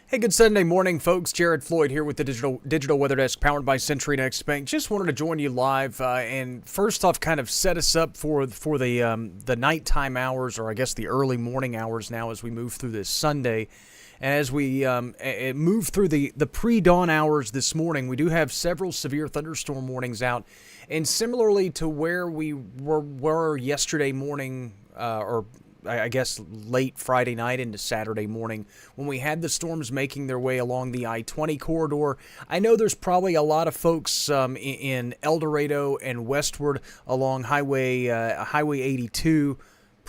Hey, good Sunday morning, folks. Jared Floyd here with the Digital Weather Desk, powered by Century Next Bank. Just wanted to join you live, and first off, kind of set us up for the nighttime hours, or I guess the early morning hours now, as we move through this Sunday. And as we move through the pre-dawn hours this morning, we do have several severe thunderstorm warnings out, and similarly to where we were yesterday morning, or I guess late Friday night into Saturday morning, when we had the storms making their way along the I-20 corridor. I know there's probably a lot of folks in El Dorado and westward along Highway 82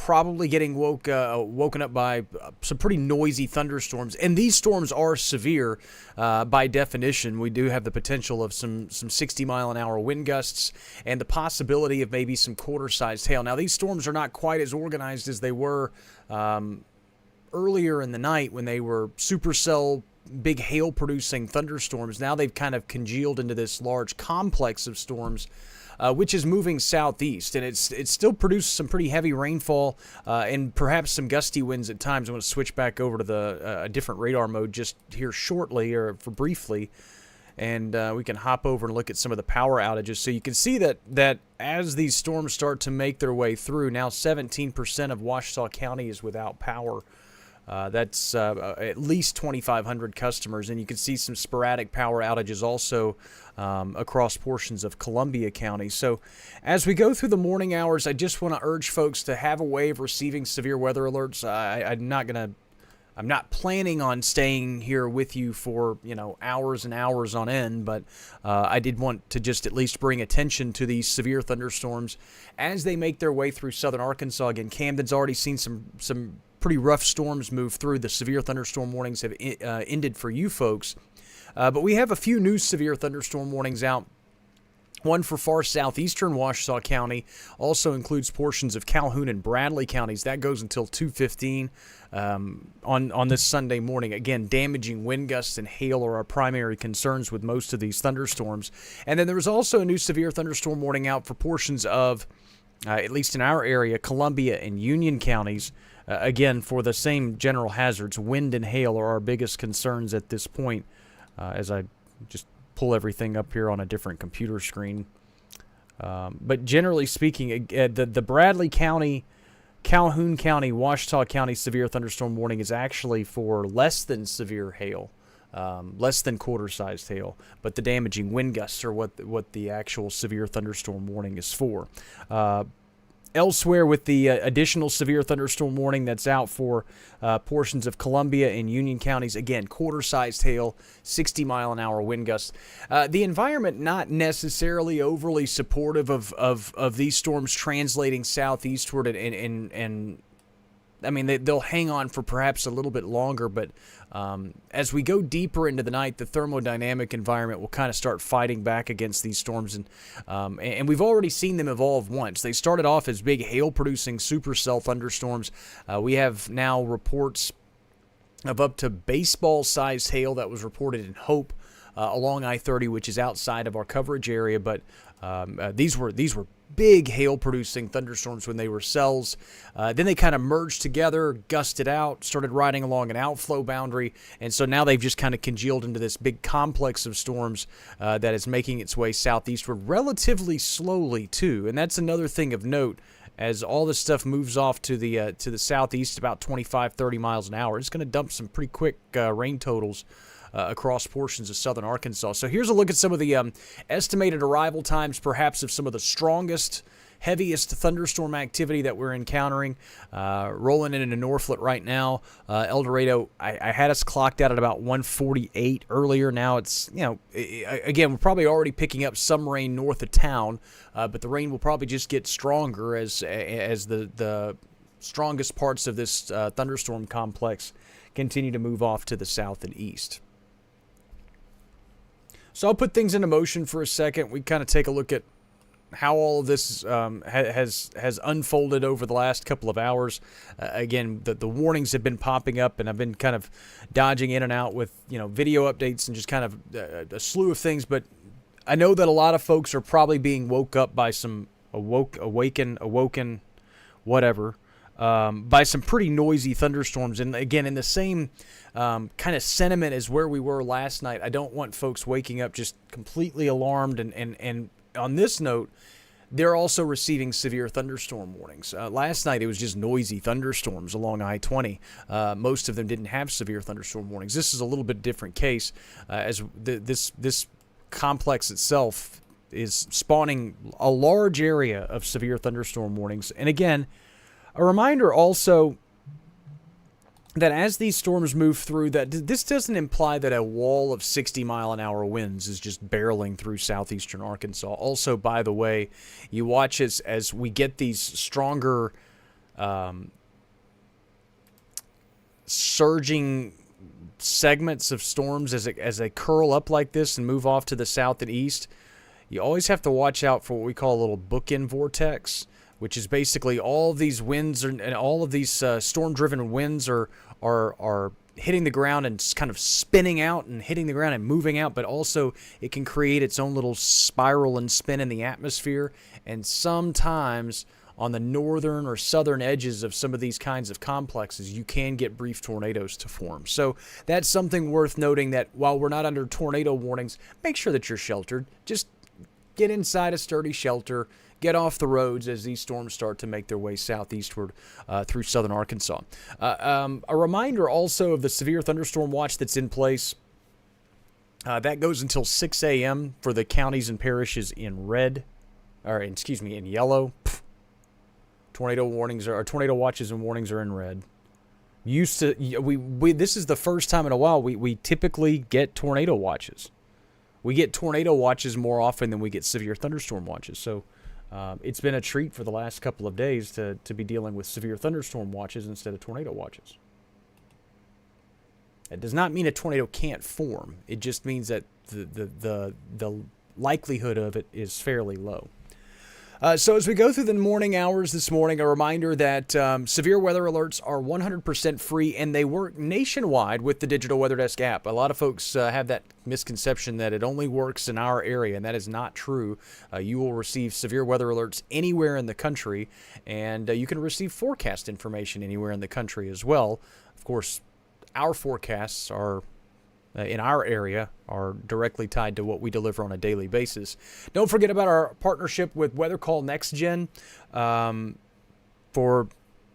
probably getting woken up by some pretty noisy thunderstorms. And these storms are severe by definition. We do have the potential of some 60-mile-an-hour wind gusts and the possibility of maybe some quarter-sized hail. Now, these storms are not quite as organized as they were earlier in the night when they were supercell big hail-producing thunderstorms. Now they've kind of congealed into this large complex of storms, which is moving southeast, and it's still produced some pretty heavy rainfall and perhaps some gusty winds at times. I'm going to switch back over to a different radar mode just here shortly, or for briefly, and we can hop over and look at some of the power outages. So you can see that as these storms start to make their way through, now 17% of Ouachita County is without power. That's at least 2,500 customers, and you can see some sporadic power outages also across portions of Columbia County. So as we go through the morning hours, I just want to urge folks to have a way of receiving severe weather alerts. I'm not planning on staying here with you for, hours and hours on end, but I did want to just at least bring attention to these severe thunderstorms as they make their way through southern Arkansas. Again, Camden's already seen some pretty rough storms move through. The severe thunderstorm warnings have ended for you folks. But we have a few new severe thunderstorm warnings out. One for far southeastern Ouachita County, also includes portions of Calhoun and Bradley counties. That goes until 2:15 on this Sunday morning. Again, damaging wind gusts and hail are our primary concerns with most of these thunderstorms. And then there was also a new severe thunderstorm warning out for portions of, at least in our area, Columbia and Union counties. Again, for the same general hazards, wind and hail are our biggest concerns at this point, as I just pull everything up here on a different computer screen. But generally speaking, the Bradley County, Calhoun County, Ouachita County severe thunderstorm warning is actually for less than severe hail, less than quarter-sized hail, but the damaging wind gusts are what the actual severe thunderstorm warning is for. Elsewhere, with the additional severe thunderstorm warning that's out for portions of Columbia and Union counties, again, quarter-sized hail, 60-mile-an-hour wind gusts. The environment not necessarily overly supportive of these storms translating southeastward, and I mean, they'll hang on for perhaps a little bit longer, but as we go deeper into the night, the thermodynamic environment will kind of start fighting back against these storms, and we've already seen them evolve once. They started off as big hail-producing supercell thunderstorms. We have now reports of up to baseball-sized hail that was reported in Hope along I-30, which is outside of our coverage area, but these were big hail-producing thunderstorms when they were cells. Then they kind of merged together, gusted out, started riding along an outflow boundary, and so now they've just kind of congealed into this big complex of storms that is making its way southeastward relatively slowly, too. And that's another thing of note. As all this stuff moves off to the southeast about 25, 30 miles an hour, it's going to dump some pretty quick rain totals across portions of southern Arkansas. So here's a look at some of the estimated arrival times, perhaps of some of the strongest, heaviest thunderstorm activity that we're encountering. Rolling into Norphlet right now. El Dorado, I had us clocked out at about 1:48 earlier. Now it's, again, we're probably already picking up some rain north of town, but the rain will probably just get stronger as the strongest parts of this thunderstorm complex continue to move off to the south and east. So I'll put things into motion for a second. We kind of take a look at how all of this has unfolded over the last couple of hours. Again, the warnings have been popping up, and I've been kind of dodging in and out with video updates and just kind of a slew of things. But I know that a lot of folks are probably being woke up by some awoken, whatever, by some pretty noisy thunderstorms. And again, in the same kind of sentiment as where we were last night, I don't want folks waking up just completely alarmed. And on this note, they're also receiving severe thunderstorm warnings. Last night, it was just noisy thunderstorms along I-20. Most of them didn't have severe thunderstorm warnings. This is a little bit different case, as this complex itself is spawning a large area of severe thunderstorm warnings. And again, a reminder also that as these storms move through, that this doesn't imply that a wall of 60-mile-an-hour winds is just barreling through southeastern Arkansas. Also, by the way, you watch as we get these stronger surging segments of storms as they curl up like this and move off to the south and east. You always have to watch out for what we call a little bookend vortex, which is basically all of these winds and all of these storm-driven winds are hitting the ground and kind of spinning out and hitting the ground and moving out, but also it can create its own little spiral and spin in the atmosphere. And sometimes on the northern or southern edges of some of these kinds of complexes, you can get brief tornadoes to form. So that's something worth noting, that while we're not under tornado warnings, make sure that you're sheltered. Just get inside a sturdy shelter. Get off the roads as these storms start to make their way southeastward through southern Arkansas. A reminder also of the severe thunderstorm watch that's in place. That goes until 6 a.m. for the counties and parishes in in yellow. Tornado watches and warnings are in red. This is the first time in a while we typically get tornado watches. We get tornado watches more often than we get severe thunderstorm watches. So it's been a treat for the last couple of days to be dealing with severe thunderstorm watches instead of tornado watches. It does not mean a tornado can't form. It just means that the likelihood of it is fairly low. So as we go through the morning hours this morning, a reminder that severe weather alerts are 100% free, and they work nationwide with the Digital Weather Desk app. A lot of folks have that misconception that it only works in our area, and that is not true. You will receive severe weather alerts anywhere in the country, and you can receive forecast information anywhere in the country as well. Of course, our forecasts are in our area are directly tied to what we deliver on a daily basis. Don't forget about our partnership with Weather Call Next Gen for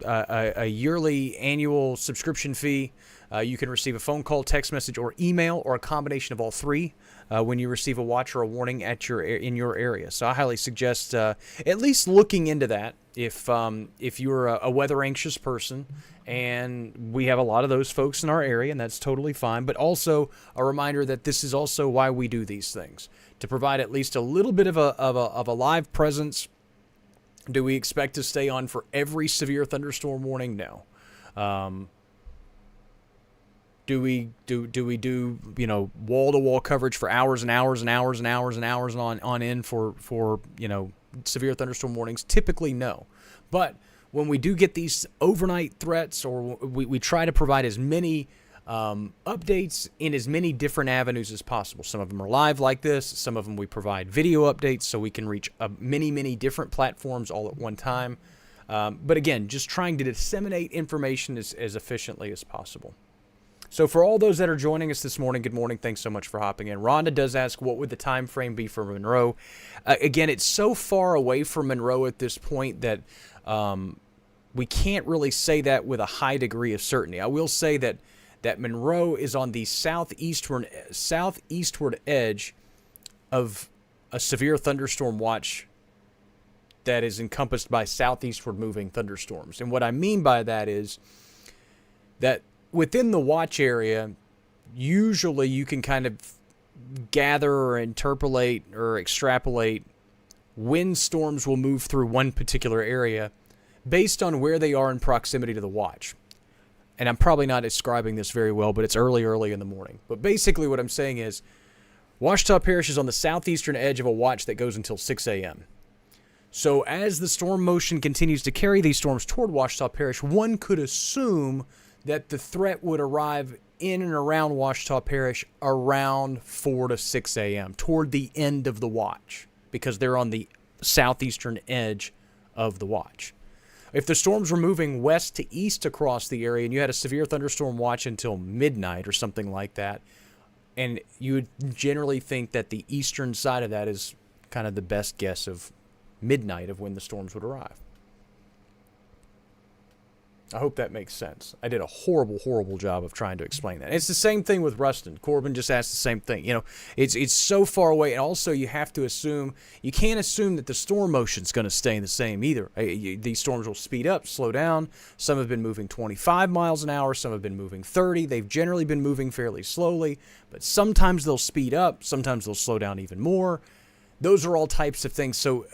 a yearly annual subscription fee. You can receive a phone call, text message, or email, or a combination of all three when you receive a watch or a warning in your area. So I highly suggest at least looking into that if you're a weather anxious person. And we have a lot of those folks in our area, and that's totally fine. But also a reminder that this is also why we do these things, to provide at least a little bit of a live presence. Do we expect to stay on for every severe thunderstorm warning? No. Do we do wall-to-wall coverage for hours and hours and hours and hours and hours on end for severe thunderstorm warnings? Typically, no. But when we do get these overnight threats, or we try to provide as many updates in as many different avenues as possible. Some of them are live like this. Some of them we provide video updates so we can reach many different platforms all at one time. But again, just trying to disseminate information as efficiently as possible. So for all those that are joining us this morning, good morning. Thanks so much for hopping in. Rhonda does ask, what would the time frame be for Monroe? Again, it's so far away from Monroe at this point that we can't really say that with a high degree of certainty. I will say that Monroe is on the southeastward edge of a severe thunderstorm watch that is encompassed by southeastward moving thunderstorms. And what I mean by that is that within the watch area, usually you can kind of gather or interpolate or extrapolate when storms will move through one particular area based on where they are in proximity to the watch. And I'm probably not describing this very well, but it's early in the morning. But basically what I'm saying is Ouachita Parish is on the southeastern edge of a watch that goes until 6 a.m. So as the storm motion continues to carry these storms toward Ouachita Parish, one could assume that the threat would arrive in and around Ouachita Parish around 4 to 6 a.m., toward the end of the watch, because they're on the southeastern edge of the watch. If the storms were moving west to east across the area and you had a severe thunderstorm watch until midnight or something like that, and you would generally think that the eastern side of that is kind of the best guess of midnight of when the storms would arrive. I hope that makes sense. I did a horrible, horrible job of trying to explain that. It's the same thing with Ruston. Corbin just asked the same thing. You know, it's so far away, and also you have to assume, you can't assume that the storm motion's going to stay the same either. These storms will speed up, slow down. Some have been moving 25 miles an hour. Some have been moving 30. They've generally been moving fairly slowly, but sometimes they'll speed up. Sometimes they'll slow down even more. Those are all types of things. So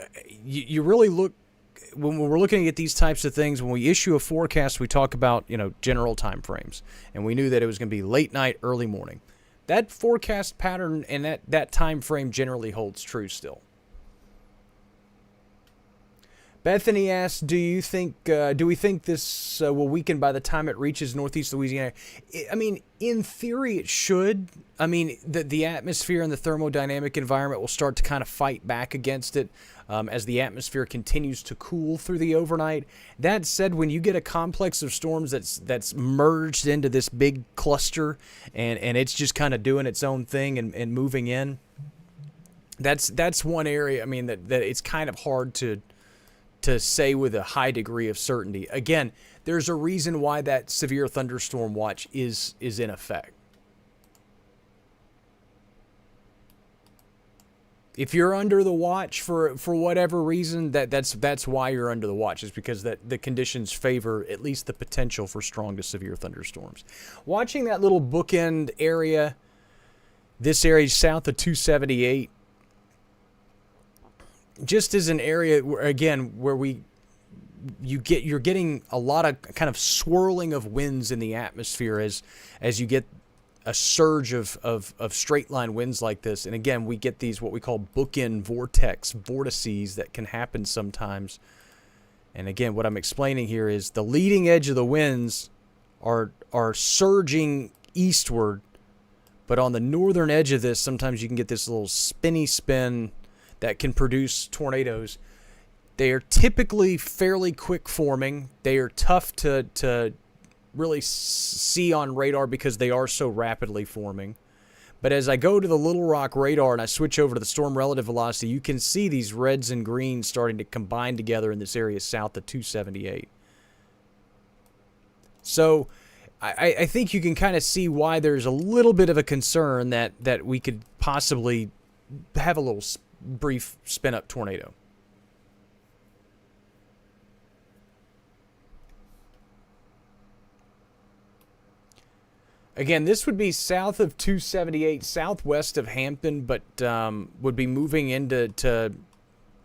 you really look, when we're looking at these types of things, when we issue a forecast, we talk about, you know, general time frames. And we knew that it was going to be late night, early morning. That forecast pattern and that time frame generally holds true still. Bethany asks, do we think this will weaken by the time it reaches northeast Louisiana? I mean, in theory, it should. I mean, the atmosphere and the thermodynamic environment will start to kind of fight back against it as the atmosphere continues to cool through the overnight. That said, when you get a complex of storms that's merged into this big cluster and it's just kind of doing its own thing and moving in, that's one area, I mean, that it's kind of hard to say with a high degree of certainty. Again, there's a reason why that severe thunderstorm watch is in effect. If you're under the watch for whatever reason, that's why you're under the watch, is because the conditions favor at least the potential for strong to severe thunderstorms. Watching that little bookend area, this area south of 278, just as an area where, again, where you're getting a lot of kind of swirling of winds in the atmosphere as you get a surge of straight line winds like this. And again, we get these what we call bookend vortices that can happen sometimes. And again, what I'm explaining here is the leading edge of the winds are surging eastward, but on the northern edge of this, sometimes you can get this little spinny spin that can produce tornadoes. They are typically fairly quick forming. They are tough to really see on radar because they are so rapidly forming. But as I go to the Little Rock radar and I switch over to the storm relative velocity, you can see these reds and greens starting to combine together in this area south of 278. So I think you can kind of see why there's a little bit of a concern that we could possibly have a little brief spin-up tornado. Again, this would be south of 278, southwest of Hampton, but would be moving into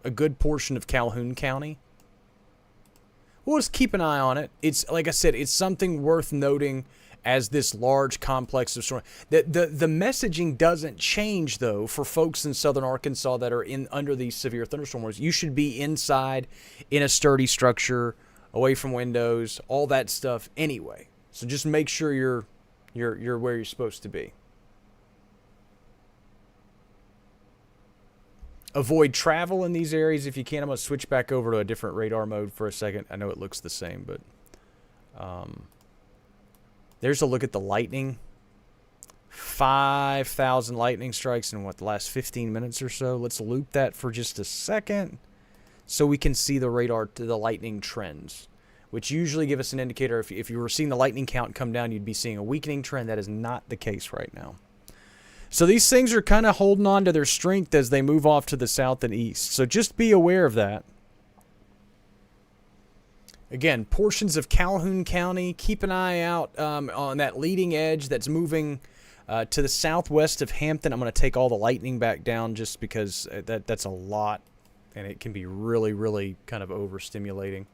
a good portion of Calhoun County. We'll just keep an eye on it. It's, like I said, it's something worth noting as this large complex of storm. The messaging doesn't change, though, for folks in southern Arkansas that are under these severe thunderstorm warnings. You should be inside, in a sturdy structure, away from windows, all that stuff anyway. So just make sure you're where you're supposed to be. Avoid travel in these areas if you can. I'm going to switch back over to a different radar mode for a second. I know it looks the same, but there's a look at the lightning. 5,000 lightning strikes in the last 15 minutes or so. Let's loop that for just a second so we can see the radar to the lightning trends, which usually give us an indicator. If you were seeing the lightning count come down, you'd be seeing a weakening trend. That is not the case right now. So these things are kind of holding on to their strength as they move off to the south and east. So just be aware of that. Again, portions of Calhoun County, keep an eye out on that leading edge that's moving to the southwest of Hampton. I'm going to take all the lightning back down just because that's a lot, and it can be really, really kind of overstimulating.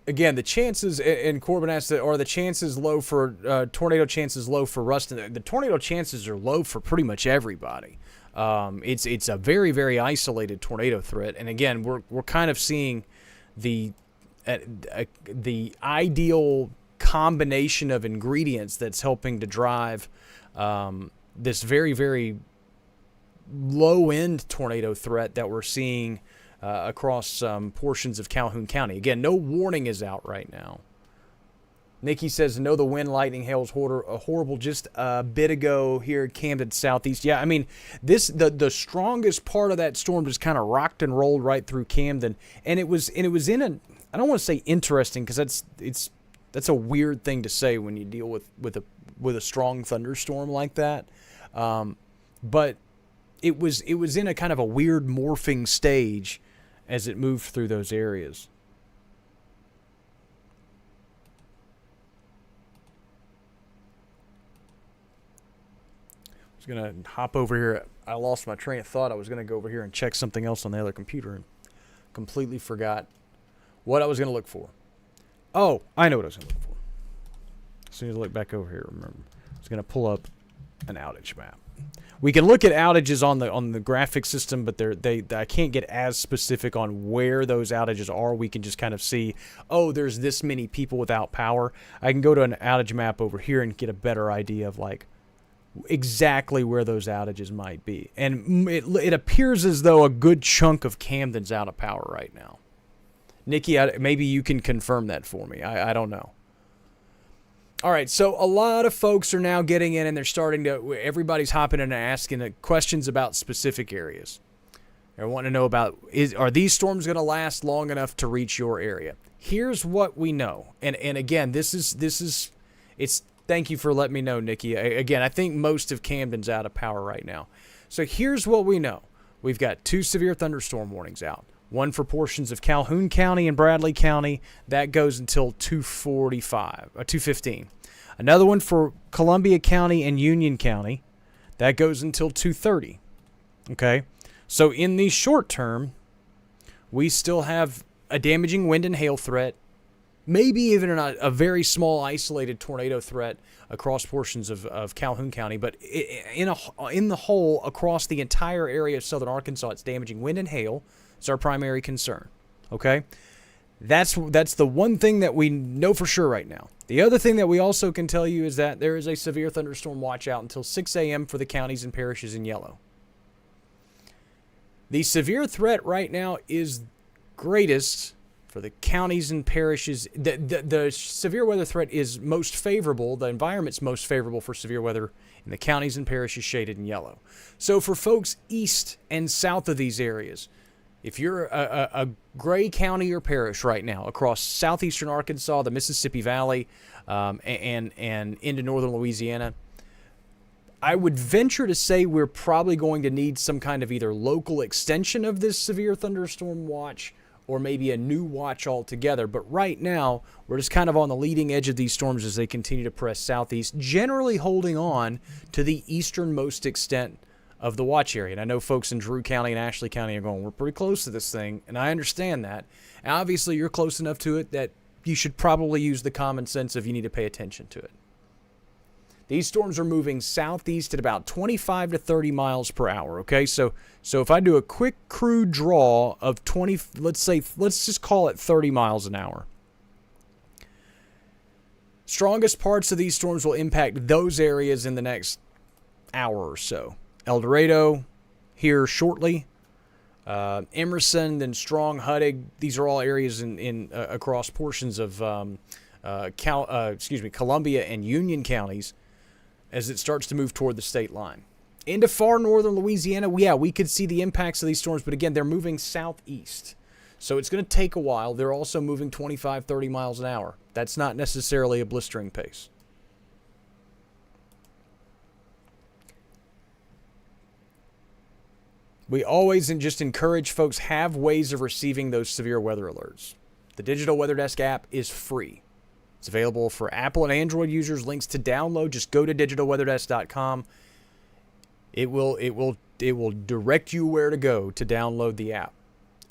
Again, the chances, and Corbin asked, are the chances low for tornado chances low for Ruston? The tornado chances are low for pretty much everybody. It's a very, very isolated tornado threat, and again, we're kind of seeing the ideal combination of ingredients that's helping to drive this very, very low end tornado threat that we're seeing across portions of Calhoun County. Again, no warning is out right now. Nikki says, no, the wind, lightning, hail is horrible. Just a bit ago here at Camden Southeast. Yeah, I mean, the strongest part of that storm just kind of rocked and rolled right through Camden, and it was in a, I don't want to say interesting, because that's a weird thing to say when you deal with a strong thunderstorm like that. But it was in a kind of a weird morphing stage as it moved through those areas. I was going to hop over here. I lost my train of thought. I was going to go over here and check something else on the other computer and completely forgot what I was going to look for. Oh, I know what I was going to look for. As soon as I look back over here, remember, I was going to pull up an outage map. We can look at outages on the graphic system, but I can't get as specific on where those outages are. We can just kind of see, oh, there's this many people without power. I can go to an outage map over here and get a better idea of like exactly where those outages might be. And it appears as though a good chunk of Camden's out of power right now. Nikki, maybe you can confirm that for me. I don't know. All right, so a lot of folks are now getting in, and they're starting to, everybody's hopping in and asking questions about specific areas. They want to know about, are these storms going to last long enough to reach your area? Here's what we know. And again, this is, thank you for letting me know, Nikki. Again, I think most of Camden's out of power right now. So here's what we know. We've got 2 severe thunderstorm warnings out. One for portions of Calhoun County and Bradley County. That goes until 2:15. Another one for Columbia County and Union County. That goes until 2:30. Okay? So in the short term, we still have a damaging wind and hail threat. Maybe even a very small isolated tornado threat across portions of Calhoun County. But in the whole, across the entire area of southern Arkansas, it's damaging wind and hail. It's our primary concern, okay? That's the one thing that we know for sure right now. The other thing that we also can tell you is that there is a severe thunderstorm watch out until 6 a.m. for the counties and parishes in yellow. The severe threat right now is greatest for the counties and parishes. The severe weather threat is most favorable. The environment's most favorable for severe weather in the counties and parishes shaded in yellow. So for folks east and south of these areas, if you're a gray county or parish right now across southeastern Arkansas, the Mississippi Valley, and into northern Louisiana, I would venture to say we're probably going to need some kind of either local extension of this severe thunderstorm watch or maybe a new watch altogether. But right now, we're just kind of on the leading edge of these storms as they continue to press southeast, generally holding on to the easternmost extent of the watch area. And I know folks in Drew County and Ashley County are going, we're pretty close to this thing, and I understand that. And obviously, you're close enough to it that you should probably use the common sense of you need to pay attention to it. These storms are moving southeast at about 25 to 30 miles per hour, okay? So if I do a quick crude draw of 20, let's just call it 30 miles an hour. Strongest parts of these storms will impact those areas in the next hour or so. El Dorado here shortly. Emerson, then Strong, Huttig. These are all areas in across portions of Columbia and Union counties as it starts to move toward the state line. Into far northern Louisiana, yeah, we could see the impacts of these storms, but again, they're moving southeast. So it's going to take a while. They're also moving 25, 30 miles an hour. That's not necessarily a blistering pace. We always just encourage folks have ways of receiving those severe weather alerts. The Digital Weather Desk app is free. It's available for Apple and Android users. Links to download, just go to digitalweatherdesk.com. It will direct you where to go to download the app.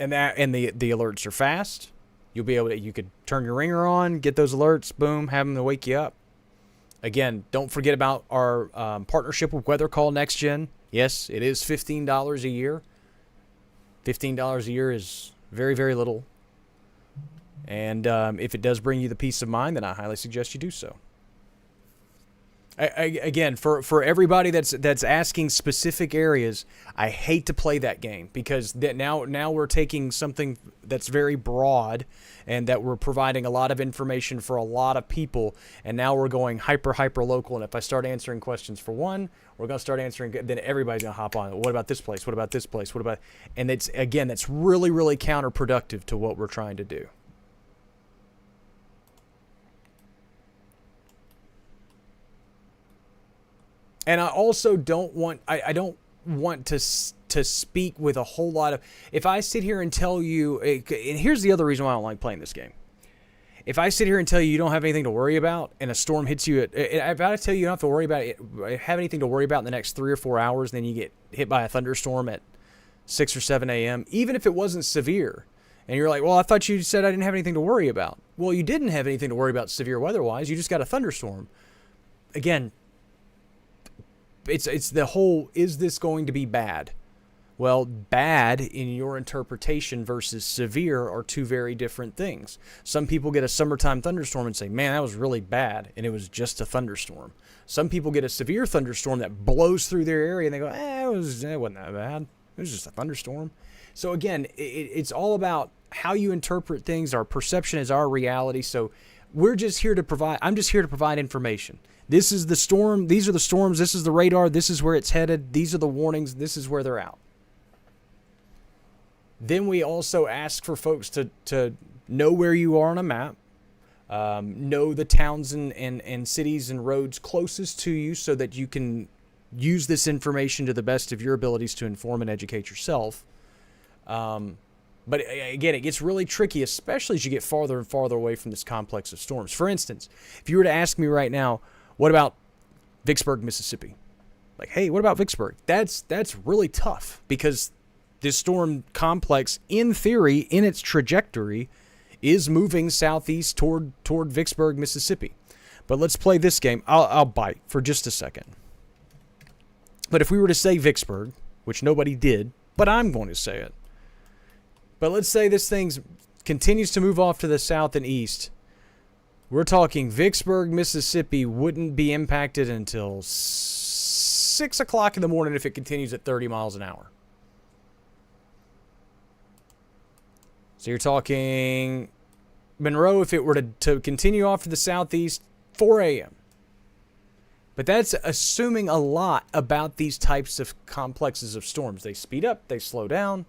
And the alerts are fast. You'll be able to, you could turn your ringer on, get those alerts, boom, have them to wake you up. Again, don't forget about our partnership with Weather Call Next Gen. Yes, it is $15 a year. $15 a year is very, very little. And if it does bring you the peace of mind, then I highly suggest you do so. Again, for everybody that's asking specific areas, I hate to play that game because now we're taking something that's very broad and that we're providing a lot of information for a lot of people, and now we're going hyper local. And if I start answering questions for one, we're gonna start answering, then everybody's gonna hop on. What about this place? What about this place? What about? And that's really counterproductive to what we're trying to do. And I also don't want I don't want to speak with a whole lot of, if I sit here and tell you, and here's the other reason why I don't like playing this game. If I sit here and tell you you don't have anything to worry about and a storm hits you if I tell you you don't have to worry about it, have anything to worry about in the next 3 or 4 hours, and then you get hit by a thunderstorm at 6 or 7 a.m., even if it wasn't severe, and you're like, well, I thought you said I didn't have anything to worry about. Well, you didn't have anything to worry about severe weather-wise. You just got a thunderstorm. Again, it's the whole, is this going to be bad? Well, bad in your interpretation versus severe are two very different things. Some people get a summertime thunderstorm and say, man, that was really bad, and it was just a thunderstorm. Some people get a severe thunderstorm that blows through their area, and they go, it wasn't that bad. It was just a thunderstorm. So again, it's all about how you interpret things. Our perception is our reality. So I'm just here to provide information. This is the storm. These are the storms. This is the radar. This is where it's headed. These are the warnings. This is where they're out. Then we also ask for folks to know where you are on a map, know the towns and cities and roads closest to you so that you can use this information to the best of your abilities to inform and educate yourself. But again, it gets really tricky, especially as you get farther and farther away from this complex of storms. For instance, if you were to ask me right now, what about Vicksburg, Mississippi? Like, hey, what about Vicksburg? That's really tough because this storm complex, in theory, in its trajectory, is moving southeast toward Vicksburg, Mississippi. But let's play this game. I'll bite for just a second. But if we were to say Vicksburg, which nobody did, but I'm going to say it. But let's say this thing continues to move off to the south and east. We're talking Vicksburg, Mississippi wouldn't be impacted until 6 o'clock in the morning if it continues at 30 miles an hour. So you're talking Monroe, if it were to continue off to the southeast, 4 a.m. But that's assuming a lot about these types of complexes of storms. They speed up, they slow down.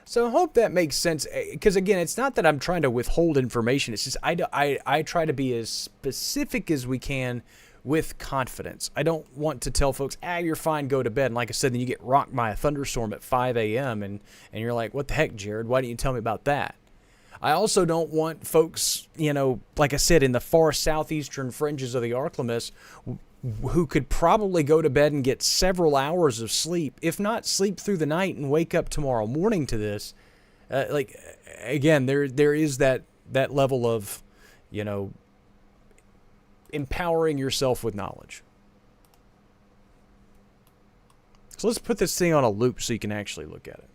So I hope that makes sense, because again, it's not that I'm trying to withhold information. It's just I try to be as specific as we can with confidence. I don't want to tell folks, you're fine, go to bed. And like I said, then you get rocked by a thunderstorm at 5 a.m. And you're like, what the heck, Jared? Why didn't you tell me about that? I also don't want folks, like I said, in the far southeastern fringes of the ArkLaMiss, who could probably go to bed and get several hours of sleep, if not sleep through the night and wake up tomorrow morning to this. Again, there is that level of, empowering yourself with knowledge. So let's put this thing on a loop so you can actually look at it.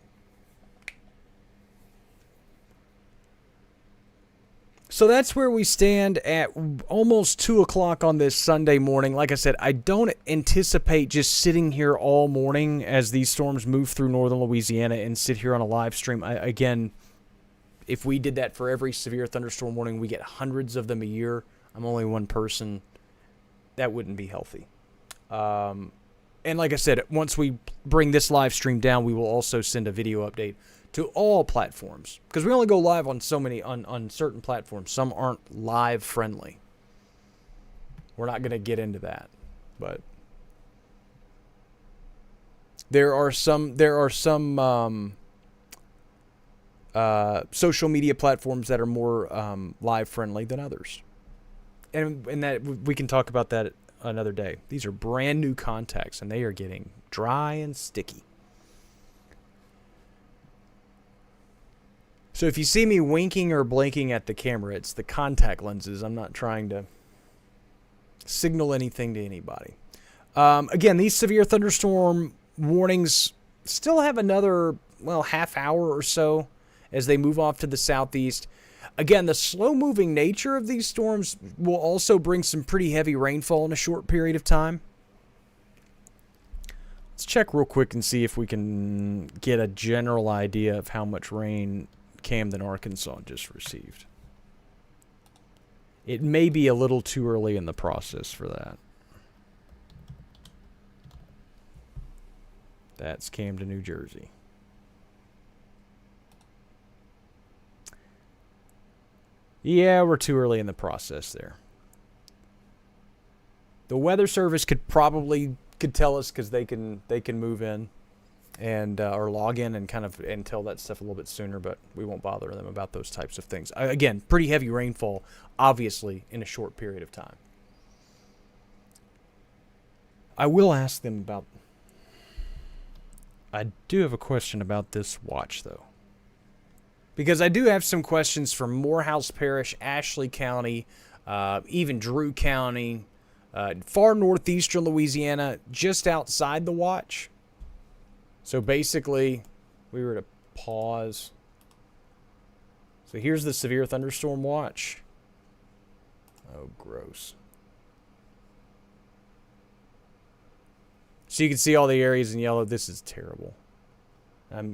So that's where we stand at almost 2 o'clock on this Sunday morning. Like I said, I don't anticipate just sitting here all morning as these storms move through northern Louisiana and sit here on a live stream. Again, if we did that for every severe thunderstorm warning, we get hundreds of them a year. I'm only one person. That wouldn't be healthy. And like I said, once we bring this live stream down, we will also send a video update to all platforms, because we only go live on so many on certain platforms. Some aren't live friendly. We're not going to get into that, but there are some social media platforms that are more live friendly than others, and that we can talk about that another day. These are brand new contacts, and they are getting dry and sticky. So if you see me winking or blinking at the camera, it's the contact lenses. I'm not trying to signal anything to anybody. Again, these severe thunderstorm warnings still have another, half hour or so as they move off to the southeast. Again, the slow-moving nature of these storms will also bring some pretty heavy rainfall in a short period of time. Let's check real quick and see if we can get a general idea of how much rain Camden, Arkansas just received. It may be a little too early in the process for that. That's Camden, New Jersey. Yeah, we're too early in the process there. The Weather Service could tell us, because they can move in and or log in and and tell that stuff a little bit sooner, but we won't bother them about those types of things. Again, pretty heavy rainfall, obviously, in a short period of time. I will ask them about... I do have a question about this watch, though. Because I do have some questions from Morehouse Parish, Ashley County, even Drew County, far northeastern Louisiana, just outside the watch. So basically, we were to pause. So here's the severe thunderstorm watch. Oh, gross. So you can see all the areas in yellow. This is terrible. Let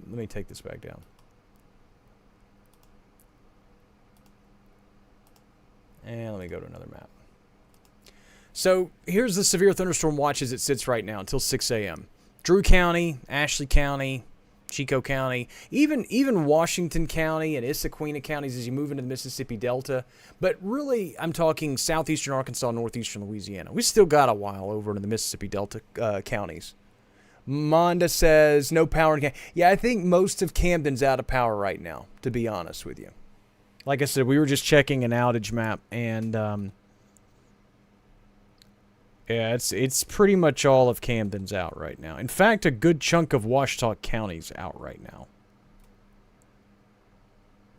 me take this back down. And let me go to another map. So here's the severe thunderstorm watch as it sits right now until 6 a.m. Drew County, Ashley County, Chico County, even Washington County and Issaquena counties as you move into the Mississippi Delta. But really, I'm talking southeastern Arkansas, northeastern Louisiana. We still got a while over into the Mississippi Delta counties. Monda says no power in Camden. Yeah, I think most of Camden's out of power right now, to be honest with you. Like I said, we were just checking an outage map, and yeah, it's pretty much all of Camden's out right now. In fact, a good chunk of Ouachita County's out right now.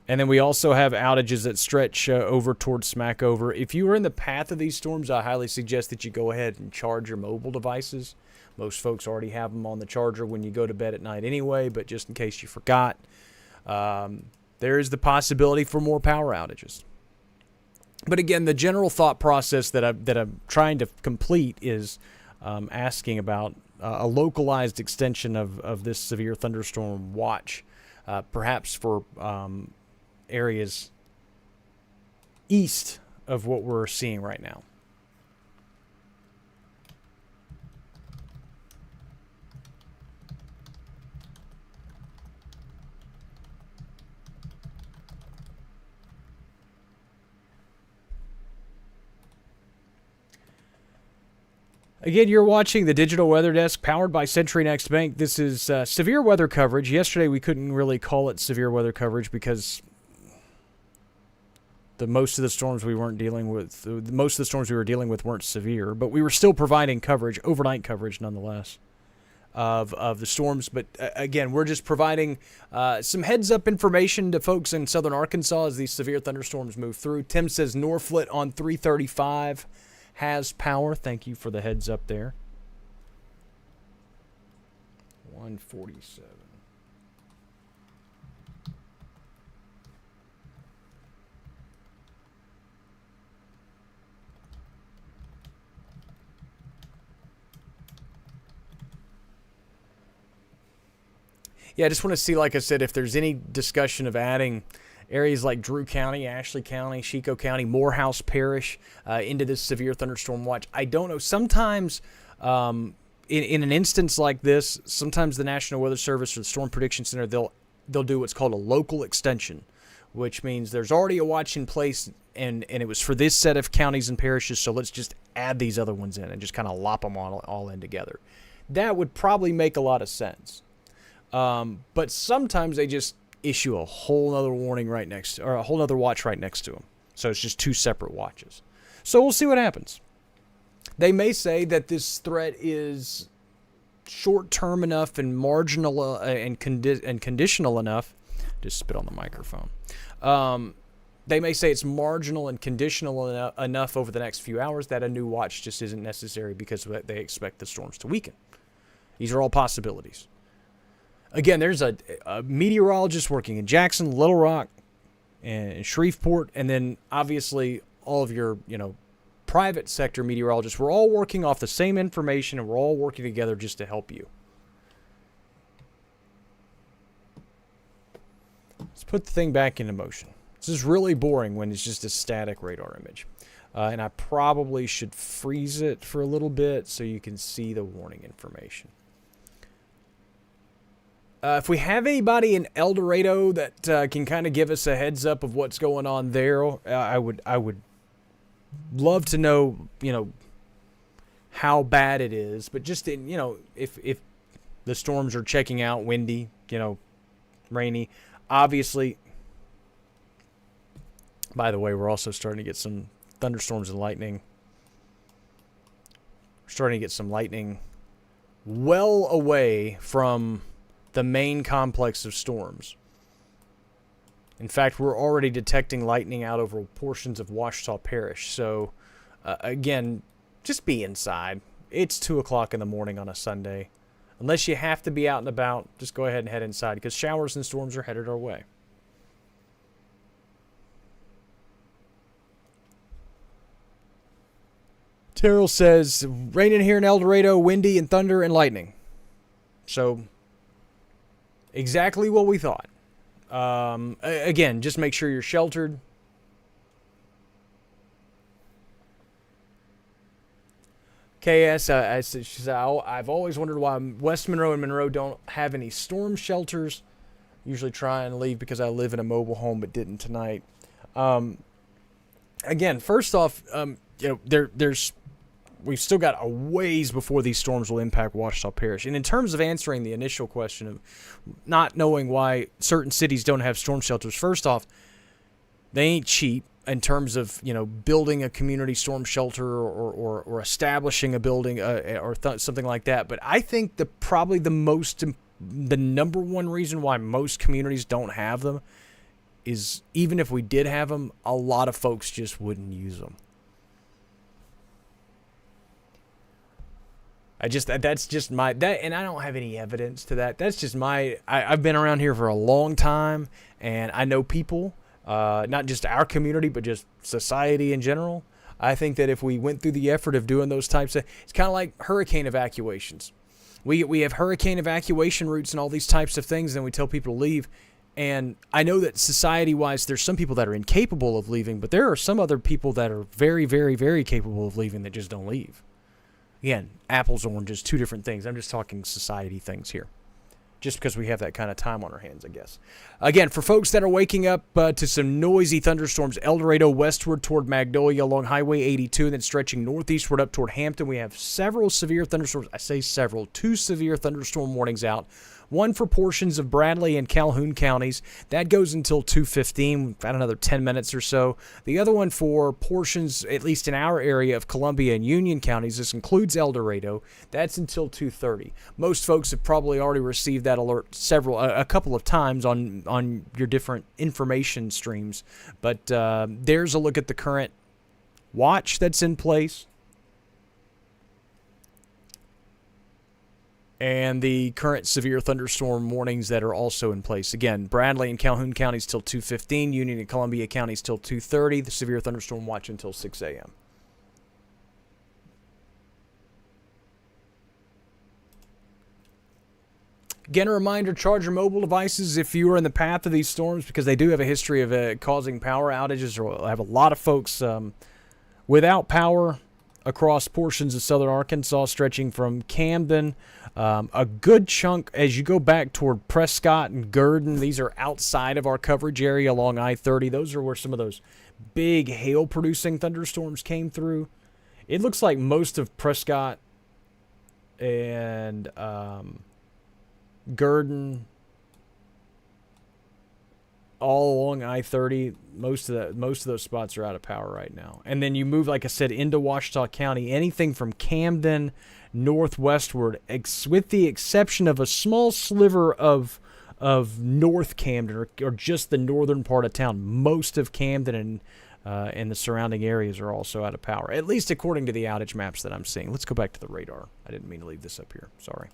And then we also have outages that stretch over towards Smackover. If you are in the path of these storms, I highly suggest that you go ahead and charge your mobile devices. Most folks already have them on the charger when you go to bed at night anyway, but just in case you forgot, there is the possibility for more power outages. But again, the general thought process that I'm trying to complete is asking about a localized extension of this severe thunderstorm watch, perhaps for areas east of what we're seeing right now. Again, you're watching the Digital Weather Desk powered by Century Next Bank. This is severe weather coverage. Yesterday, we couldn't really call it severe weather coverage because most of the storms we were dealing with weren't severe, but we were still providing coverage, overnight coverage nonetheless, of the storms. But again, we're just providing some heads-up information to folks in southern Arkansas as these severe thunderstorms move through. Tim says Norflet on 335 has power. Thank you for the heads up there. 147. Yeah, I just want to see, like I said, if there's any discussion of adding areas like Drew County, Ashley County, Chico County, Morehouse Parish into this severe thunderstorm watch. I don't know. Sometimes in an instance like this, sometimes the National Weather Service or the Storm Prediction Center, they'll do what's called a local extension, which means there's already a watch in place and it was for this set of counties and parishes, so let's just add these other ones in and just kind of lop them all in together. That would probably make a lot of sense. But sometimes they just issue a whole other warning right next, or a whole other watch right next to them. So it's just two separate watches. So we'll see what happens. They may say that this threat is short-term enough and marginal and conditional enough. Just spit on the microphone. They may say it's marginal and conditional enough over the next few hours that a new watch just isn't necessary because they expect the storms to weaken. These are all possibilities. Again, there's a meteorologist working in Jackson, Little Rock, and Shreveport, and then obviously all of your, private sector meteorologists. We're all working off the same information, and we're all working together just to help you. Let's put the thing back into motion. This is really boring when it's just a static radar image. And I probably should freeze it for a little bit so you can see the warning information. If we have anybody in El Dorado that can kind of give us a heads up of what's going on there, I would love to know, how bad it is. But just in, if the storms are checking out, windy, rainy, obviously. By the way, we're also starting to get some thunderstorms and lightning. We're starting to get some lightning well away from the main complex of storms. In fact, we're already detecting lightning out over portions of Ouachita Parish. So, again, just be inside. It's 2 o'clock in the morning on a Sunday. Unless you have to be out and about, just go ahead and head inside because showers and storms are headed our way. Terrell says, raining here in El Dorado, windy and thunder and lightning. So, exactly what we thought. Again, just make sure you're sheltered. KS, she said, I've always wondered why West Monroe and Monroe don't have any storm shelters. Usually try and leave because I live in a mobile home, but didn't tonight. Again, first off, we've still got a ways before these storms will impact Ouachita Parish. And in terms of answering the initial question of not knowing why certain cities don't have storm shelters, first off, they ain't cheap in terms of, building a community storm shelter or establishing a building or something like that. But I think the number one reason why most communities don't have them is even if we did have them, a lot of folks just wouldn't use them. That's just my, and I don't have any evidence to that. That's just I've been around here for a long time, and I know people, not just our community, but just society in general. I think that if we went through the effort of doing those types of, it's kind of like hurricane evacuations. We have hurricane evacuation routes and all these types of things, and we tell people to leave. And I know that society-wise, there's some people that are incapable of leaving, but there are some other people that are very, very, very capable of leaving that just don't leave. Again, apples, oranges, two different things. I'm just talking society things here. Just because we have that kind of time on our hands, I guess. Again, for folks that are waking up to some noisy thunderstorms, El Dorado westward toward Magnolia along Highway 82, and then stretching northeastward up toward Hampton, we have several severe thunderstorms. I say several. 2 severe thunderstorm warnings out. One for portions of Bradley and Calhoun counties. That goes until 2:15, we've got another 10 minutes or so. The other one for portions, at least in our area, of Columbia and Union counties. This includes El Dorado. That's until 2:30. Most folks have probably already received that alert a couple of times on your different information streams. But there's a look at the current watch that's in place. And the current severe thunderstorm warnings that are also in place. Again, Bradley and Calhoun counties till 2:15, Union and Columbia counties till 2:30, the severe thunderstorm watch until 6 a.m. Again, a reminder, charge your mobile devices if you are in the path of these storms, because they do have a history of causing power outages, or have a lot of folks without power across portions of southern Arkansas, stretching from Camden. A good chunk as you go back toward Prescott and Gurdon. These are outside of our coverage area along I-30. Those are where some of those big hail-producing thunderstorms came through. It looks like most of Prescott and Gurdon, all along I-30, most of those spots are out of power right now. And then you move, like I said, into Ouachita County. Anything from Camden northwestward, with the exception of a small sliver of North Camden, or just the northern part of town. Most of Camden and the surrounding areas are also out of power, at least according to the outage maps that I'm seeing. Let's go back to the radar. I didn't mean to leave this up here. Sorry.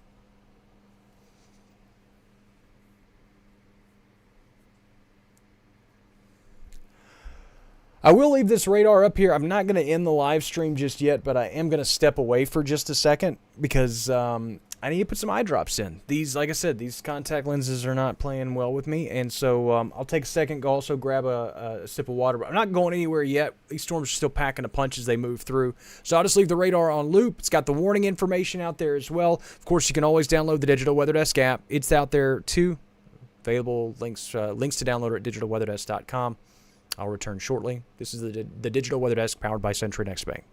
I will leave this radar up here. I'm not going to end the live stream just yet, but I am going to step away for just a second because I need to put some eye drops in. These, like I said, these contact lenses are not playing well with me, and so I'll take a second, go also grab a sip of water. But I'm not going anywhere yet. These storms are still packing a punch as they move through. So I'll just leave the radar on loop. It's got the warning information out there as well. Of course, you can always download the Digital Weather Desk app. It's out there too. Available links to download at digitalweatherdesk.com. I'll return shortly. This is the Digital Weather Desk powered by CenturyNext Bank.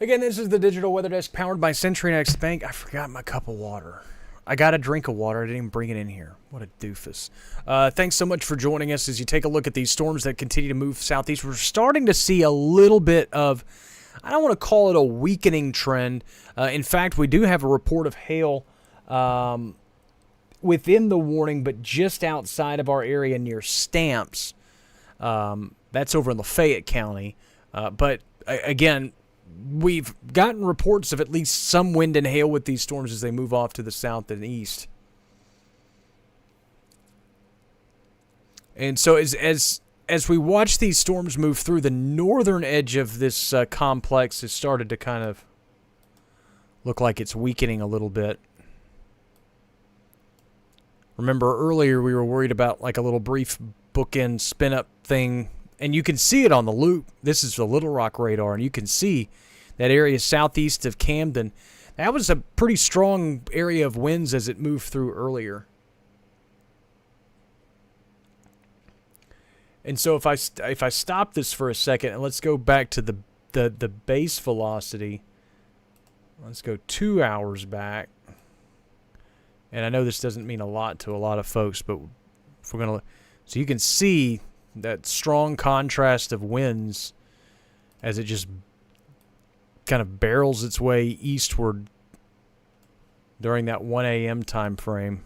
Again, this is the Digital Weather Desk powered by CenturyNext Bank. I forgot my cup of water. I got a drink of water. I didn't even bring it in here. What a doofus. Thanks so much for joining us as you take a look at these storms that continue to move southeast. We're starting to see a little bit of, I don't want to call it a weakening trend. In fact, we do have a report of hail within the warning, but just outside of our area near Stamps. That's over in Lafayette County. But again, we've gotten reports of at least some wind and hail with these storms as they move off to the south and east. And so as we watch these storms move through, the northern edge of this complex has started to kind of look like it's weakening a little bit. Remember earlier we were worried about like a little brief bookend spin-up thing, and you can see it on the loop. This is the Little Rock radar, and you can see that area southeast of Camden. That was a pretty strong area of winds as it moved through earlier. And so if I stop this for a second and let's go back to the base velocity. Let's go 2 hours back. And I know this doesn't mean a lot to a lot of folks, but if we're going to, so you can see that strong contrast of winds as it just kind of barrels its way eastward during that 1 a.m. time frame.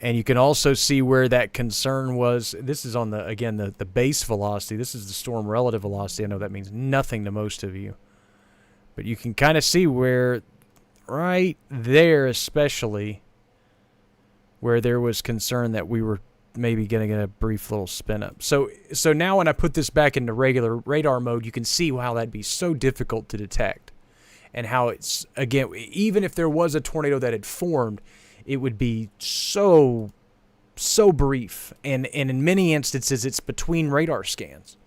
And you can also see where that concern was. This is on the, again, the base velocity. This is the storm relative velocity. I know that means nothing to most of you. But you can kind of see where, right there especially, where there was concern that we were maybe going to get a brief little spin up. So now when I put this back into regular radar mode, you can see how that'd be so difficult to detect. And how it's, again, even if there was a tornado that had formed, it would be so brief. And in many instances, it's between radar scans.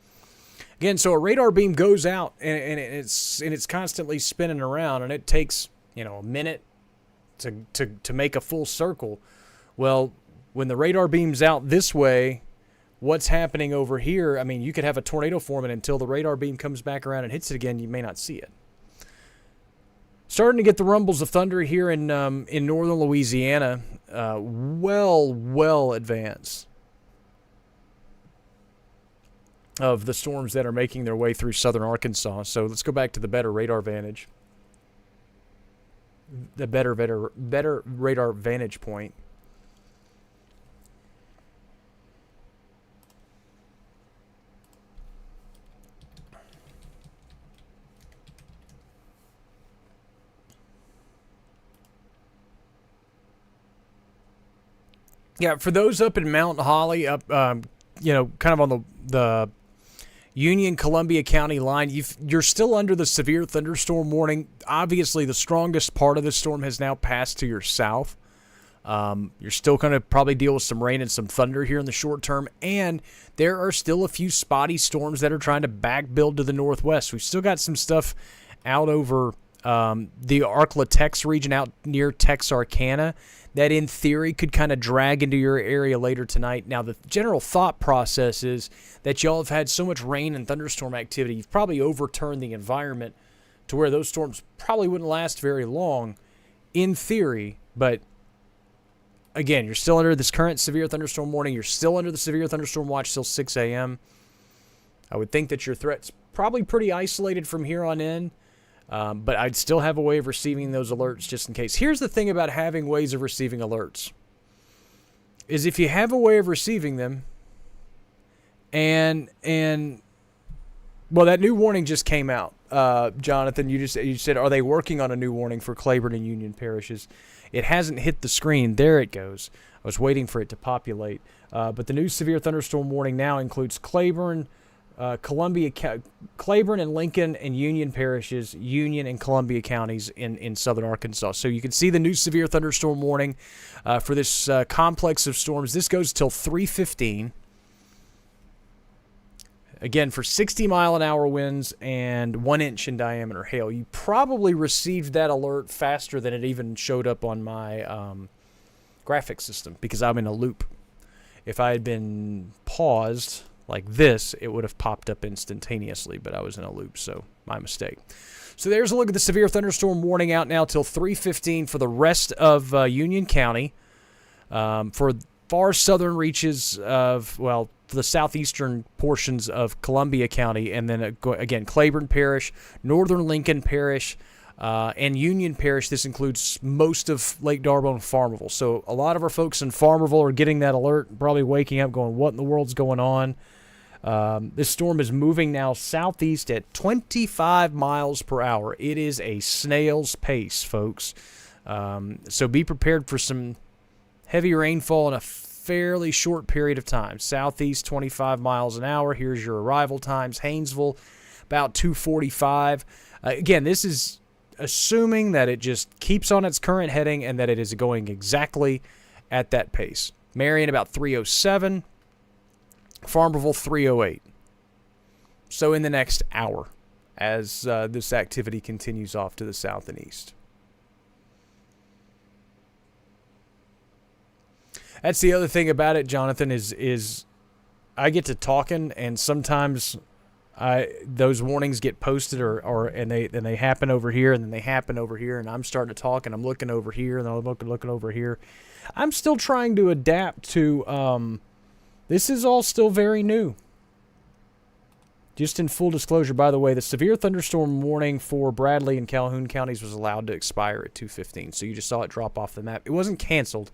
Again, so a radar beam goes out and it's constantly spinning around, and it takes, a minute to make a full circle. Well, when the radar beam's out this way, what's happening over here? I mean, you could have a tornado forming until the radar beam comes back around and hits it again. You may not see it. Starting to get the rumbles of thunder here in northern Louisiana, well advanced of the storms that are making their way through southern Arkansas. So let's go back to the better radar vantage. The better radar vantage point. Yeah, for those up in Mount Holly, up kind of on the Union-Columbia County line, you're still under the severe thunderstorm warning. Obviously, the strongest part of the storm has now passed to your south. You're still going to probably deal with some rain and some thunder here in the short term, and there are still a few spotty storms that are trying to back build to the northwest. We've still got some stuff out over the Arklatex region out near Texarkana that in theory could kind of drag into your area later tonight. Now, the general thought process is that y'all have had so much rain and thunderstorm activity, you've probably overturned the environment to where those storms probably wouldn't last very long in theory. But again, you're still under this current severe thunderstorm warning. You're still under the severe thunderstorm watch till 6 a.m. I would think that your threat's probably pretty isolated from here on in. But I'd still have a way of receiving those alerts just in case. Here's the thing about having ways of receiving alerts. Is if you have a way of receiving them, and well, that new warning just came out. Jonathan, you said, are they working on a new warning for Claiborne and Union parishes? It hasn't hit the screen. There it goes. I was waiting for it to populate. But the new severe thunderstorm warning now includes Claiborne, Claiborne and Lincoln and Union parishes, Union and Columbia counties in southern Arkansas. So you can see the new severe thunderstorm warning for this complex of storms. This goes till 3:15. Again, for 60-mile-an-hour winds and 1 inch in diameter hail. You probably received that alert faster than it even showed up on my graphic system because I'm in a loop. If I had been paused like this, it would have popped up instantaneously, but I was in a loop, so my mistake. So there's a look at the severe thunderstorm warning out now till 3:15 for the rest of Union County. For far southern reaches of, well, the southeastern portions of Columbia County, and then again, Claiborne Parish, northern Lincoln Parish, and Union Parish. This includes most of Lake D'Arbonne and Farmerville. So a lot of our folks in Farmerville are getting that alert, probably waking up going, what in the world's going on? This storm is moving now southeast at 25 miles per hour. It is a snail's pace, folks. So be prepared for some heavy rainfall in a fairly short period of time. Southeast, 25 miles an hour. Here's your arrival times. Haynesville, about 2:45. Again, this is assuming that it just keeps on its current heading and that it is going exactly at that pace. Marion, about 3:07. Farmerville, 3:08. So in the next hour, as this activity continues off to the south and east. That's the other thing about it, Jonathan, is I get to talking, and sometimes those warnings get posted and they happen over here, and then they happen over here, and I'm starting to talk, and I'm looking over here, and I'm looking over here. I'm still trying to adapt to. This is all still very new. Just in full disclosure, by the way, the severe thunderstorm warning for Bradley and Calhoun counties was allowed to expire at 2:15, so you just saw it drop off the map. It wasn't canceled.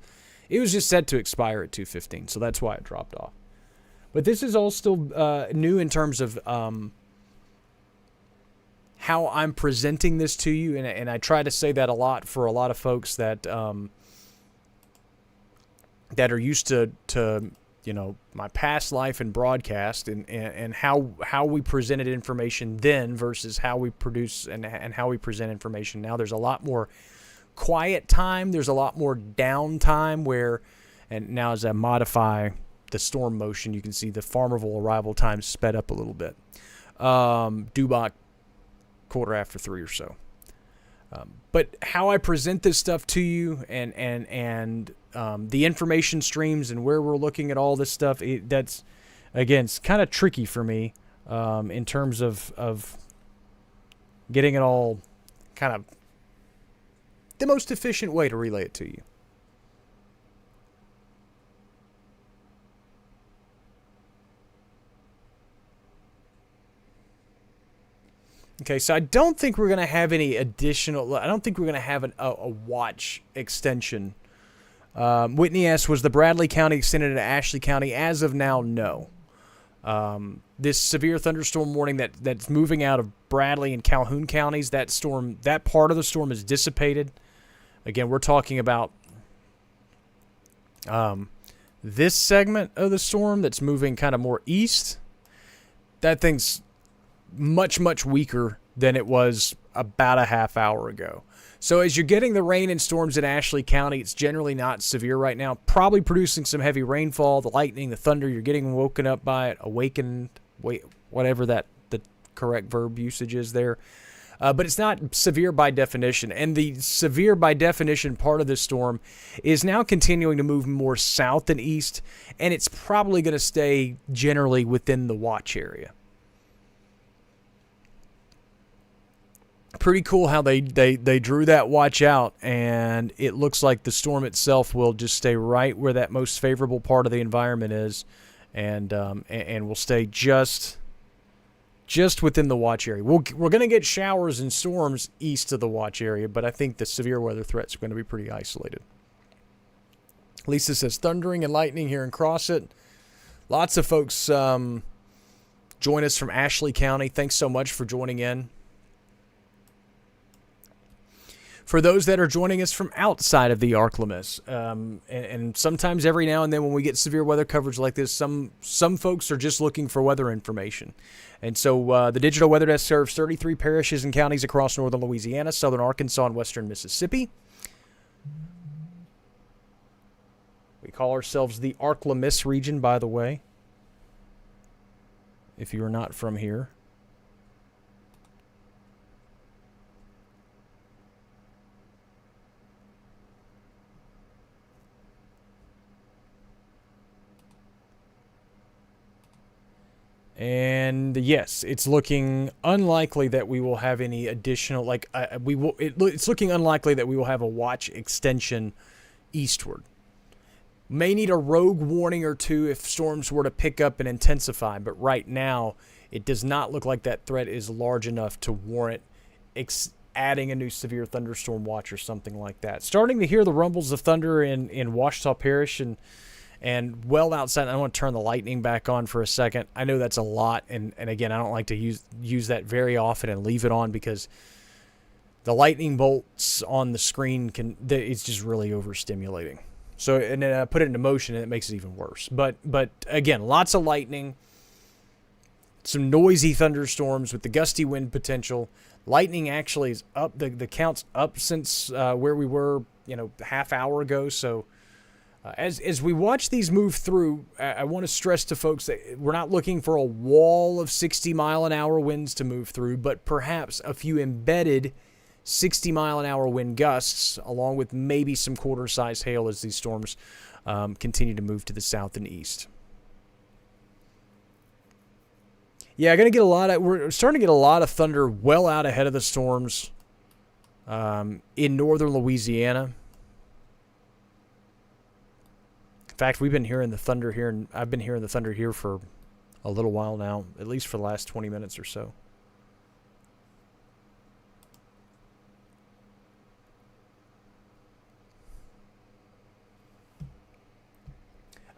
It was just set to expire at 2:15, so that's why it dropped off. But this is all still new in terms of how I'm presenting this to you, and I try to say that a lot for a lot of folks that that are used to my past life in broadcast and how we presented information then versus how we produce and how we present information now. There's a lot more quiet time. There's a lot more downtime and now as I modify the storm motion, you can see the Farmerville arrival time sped up a little bit. Dubach, 3:15 or so. But how I present this stuff to you and the information streams and where we're looking at all this stuff, that's, again, it's kind of tricky for me in terms of getting it all kind of the most efficient way to relay it to you. Okay, so I don't think we're going to have any additional... I don't think we're going to have a watch extension. Whitney asks, was the Bradley County extended to Ashley County? As of now, no. This severe thunderstorm warning that's moving out of Bradley and Calhoun counties, that part of the storm is dissipated. Again, we're talking about this segment of the storm that's moving kind of more east. That thing's much, much weaker than it was about a half hour ago. So as you're getting the rain and storms in Ashley County, it's generally not severe right now. Probably producing some heavy rainfall, the lightning, the thunder, you're getting woken up by it, awakened, whatever the correct verb usage is there. But it's not severe by definition. And the severe by definition part of this storm is now continuing to move more south than east, and it's probably going to stay generally within the watch area. Pretty cool how they drew that watch out, and it looks like the storm itself will just stay right where that most favorable part of the environment is, and will stay just within the watch area. We're going to get showers and storms east of the watch area, but I think the severe weather threats are going to be pretty isolated. Lisa says thundering and lightning here in Crossett. Lots of folks join us from Ashley County. Thanks so much for joining in. For those that are joining us from outside of the ArkLaMiss, and sometimes every now and then when we get severe weather coverage like this, some folks are just looking for weather information. And so the Digital Weather Desk serves 33 parishes and counties across northern Louisiana, southern Arkansas, and western Mississippi. We call ourselves the ArkLaMiss region, by the way, if you are not from here. And yes, it's looking unlikely that we will have any additional, it's looking unlikely that we will have a watch extension eastward. May need a rogue warning or two if storms were to pick up and intensify, but right now it does not look like that threat is large enough to warrant adding a new severe thunderstorm watch or something like that. Starting to hear the rumbles of thunder in Ouachita Parish and well outside. I want to turn the lightning back on for a second. I know that's a lot, and again, I don't like to use that very often and leave it on because the lightning bolts on the screen it's just really overstimulating. So, and then I put it into motion, and it makes it even worse. But again, lots of lightning, some noisy thunderstorms with the gusty wind potential. Lightning actually is up. The count's up since where we were, half hour ago. So. As we watch these move through, I want to stress to folks that we're not looking for a wall of 60-mile-an-hour winds to move through, but perhaps a few embedded 60-mile-an-hour wind gusts, along with maybe some quarter-size hail as these storms continue to move to the south and east. Yeah, we're starting to get a lot of thunder well out ahead of the storms in northern Louisiana. In fact, we've been hearing the thunder here, and I've been hearing the thunder here for a little while now, at least for the last 20 minutes or so.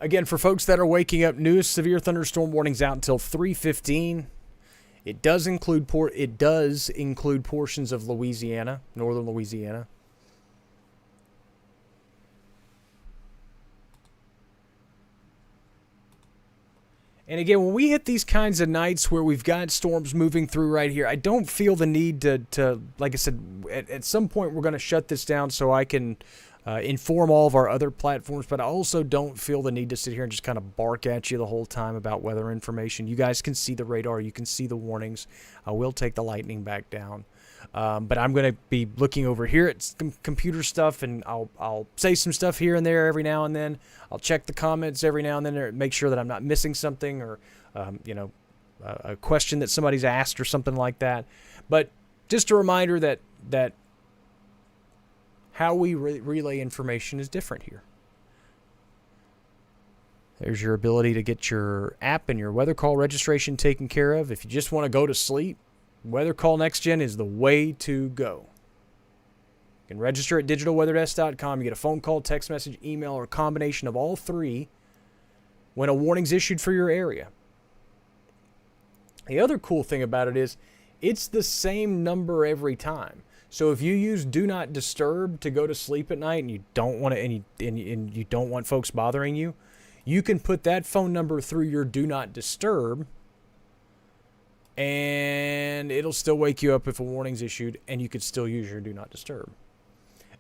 Again, for folks that are waking up, newest severe thunderstorm warnings out until 3:15. It does include portions of Louisiana, northern Louisiana. And again, when we hit these kinds of nights where we've got storms moving through right here, I don't feel the need to like I said, at some point we're going to shut this down so I can inform all of our other platforms, but I also don't feel the need to sit here and just kind of bark at you the whole time about weather information. You guys can see the radar. You can see the warnings. I will take the lightning back down. But I'm going to be looking over here at some computer stuff, and I'll say some stuff here and there every now and then. I'll check the comments every now and then to make sure that I'm not missing something or, a question that somebody's asked or something like that. But just a reminder that how we relay information is different here. There's your ability to get your app and your weather call registration taken care of. If you just want to go to sleep, Weather Call Next Gen is the way to go. You can register at digitalweatherdesk.com. You get a phone call, text message, email, or a combination of all three when a warning's issued for your area. The other cool thing about it is it's the same number every time. So if you use Do Not Disturb to go to sleep at night and you don't want to, and you don't want folks bothering you, you can put that phone number through your Do Not Disturb, and it'll still wake you up if a warning's issued, and you could still use your Do Not Disturb.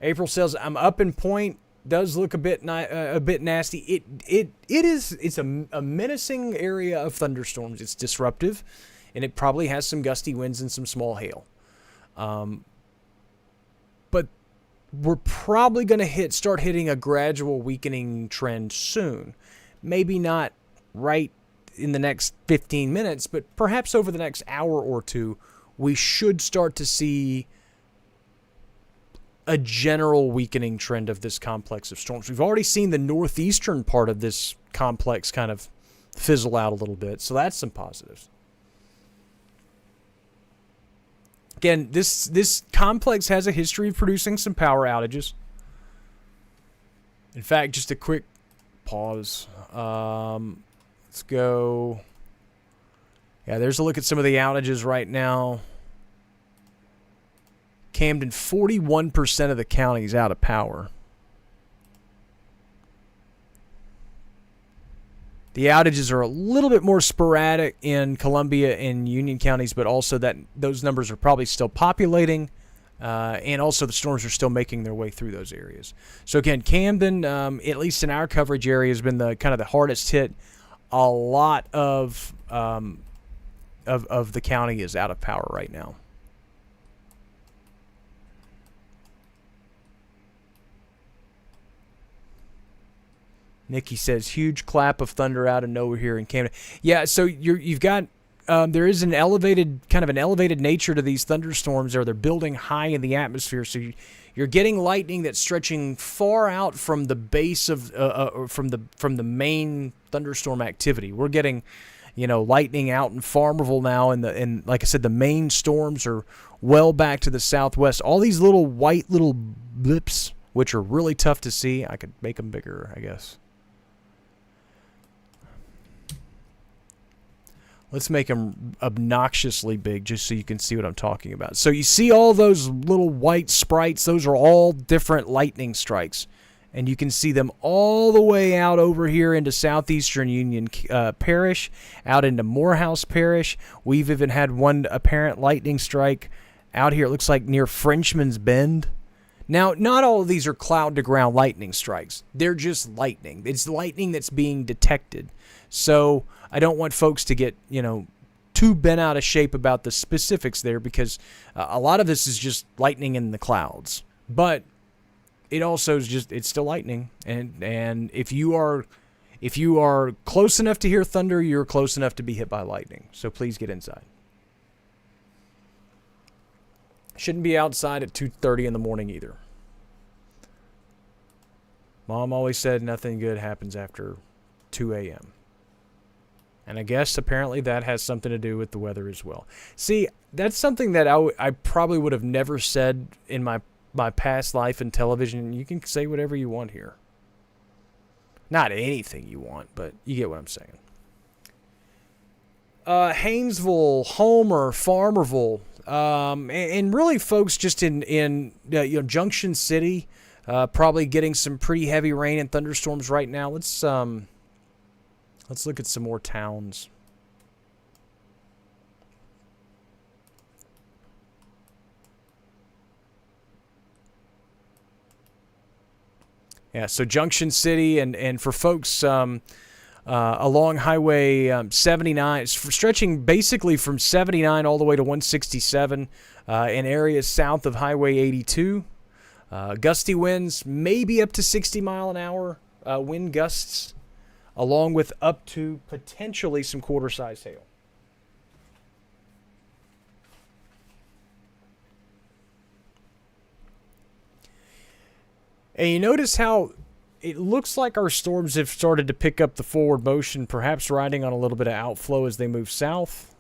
April says, I'm up in Point. Does look a bit nasty. It's a menacing area of thunderstorms. It's disruptive, and it probably has some gusty winds and some small hail. But we're probably going to start hitting a gradual weakening trend soon. Maybe not right in the next 15 minutes, but perhaps over the next hour or two, we should start to see a general weakening trend of this complex of storms. We've already seen the northeastern part of this complex kind of fizzle out a little bit, so that's some positives. Again, this complex has a history of producing some power outages. In fact, just a quick pause. Let's go. Yeah, there's a look at some of the outages right now. Camden, 41% of the county is out of power. The outages are a little bit more sporadic in Columbia and Union counties, but also that those numbers are probably still populating, and also the storms are still making their way through those areas. So again, Camden, at least in our coverage area, has been the kind of the hardest hit. A lot of the county is out of power right now. Nikki says, huge clap of thunder out of nowhere here in Camden. Yeah, so you've got, there is an elevated nature to these thunderstorms, or they're building high in the atmosphere. So you're getting lightning that's stretching far out from the base of, from the main thunderstorm activity. We're getting, lightning out in Farmerville now, and like I said, the main storms are well back to the southwest. All these little white little blips, which are really tough to see. I could make them bigger, I guess. Let's make them obnoxiously big just so you can see what I'm talking about. So you see all those little white sprites? Those are all different lightning strikes. And you can see them all the way out over here into southeastern Union Parish, out into Morehouse Parish. We've even had one apparent lightning strike out here. It looks like near Frenchman's Bend. Now, not all of these are cloud-to-ground lightning strikes. They're just lightning. It's lightning that's being detected. So I don't want folks to get, too bent out of shape about the specifics there, because a lot of this is just lightning in the clouds. But it also is it's still lightning. And if you are close enough to hear thunder, you're close enough to be hit by lightning. So please get inside. Shouldn't be outside at 2:30 in the morning either. Mom always said nothing good happens after 2 a.m. And I guess apparently that has something to do with the weather as well. See, that's something that I probably would have never said in my past life in television. You can say whatever you want here. Not anything you want, but you get what I'm saying. Haynesville, Homer, Farmerville, and really folks just in Junction City, probably getting some pretty heavy rain and thunderstorms right now. Let's look at some more towns. Yeah, so Junction City and for folks along Highway 79, stretching basically from 79 all the way to 167 in areas south of Highway 82. Gusty winds, maybe up to 60 mile an hour wind gusts, along with up to potentially some quarter-size hail. And you notice how it looks like our storms have started to pick up the forward motion, perhaps riding on a little bit of outflow as they move south.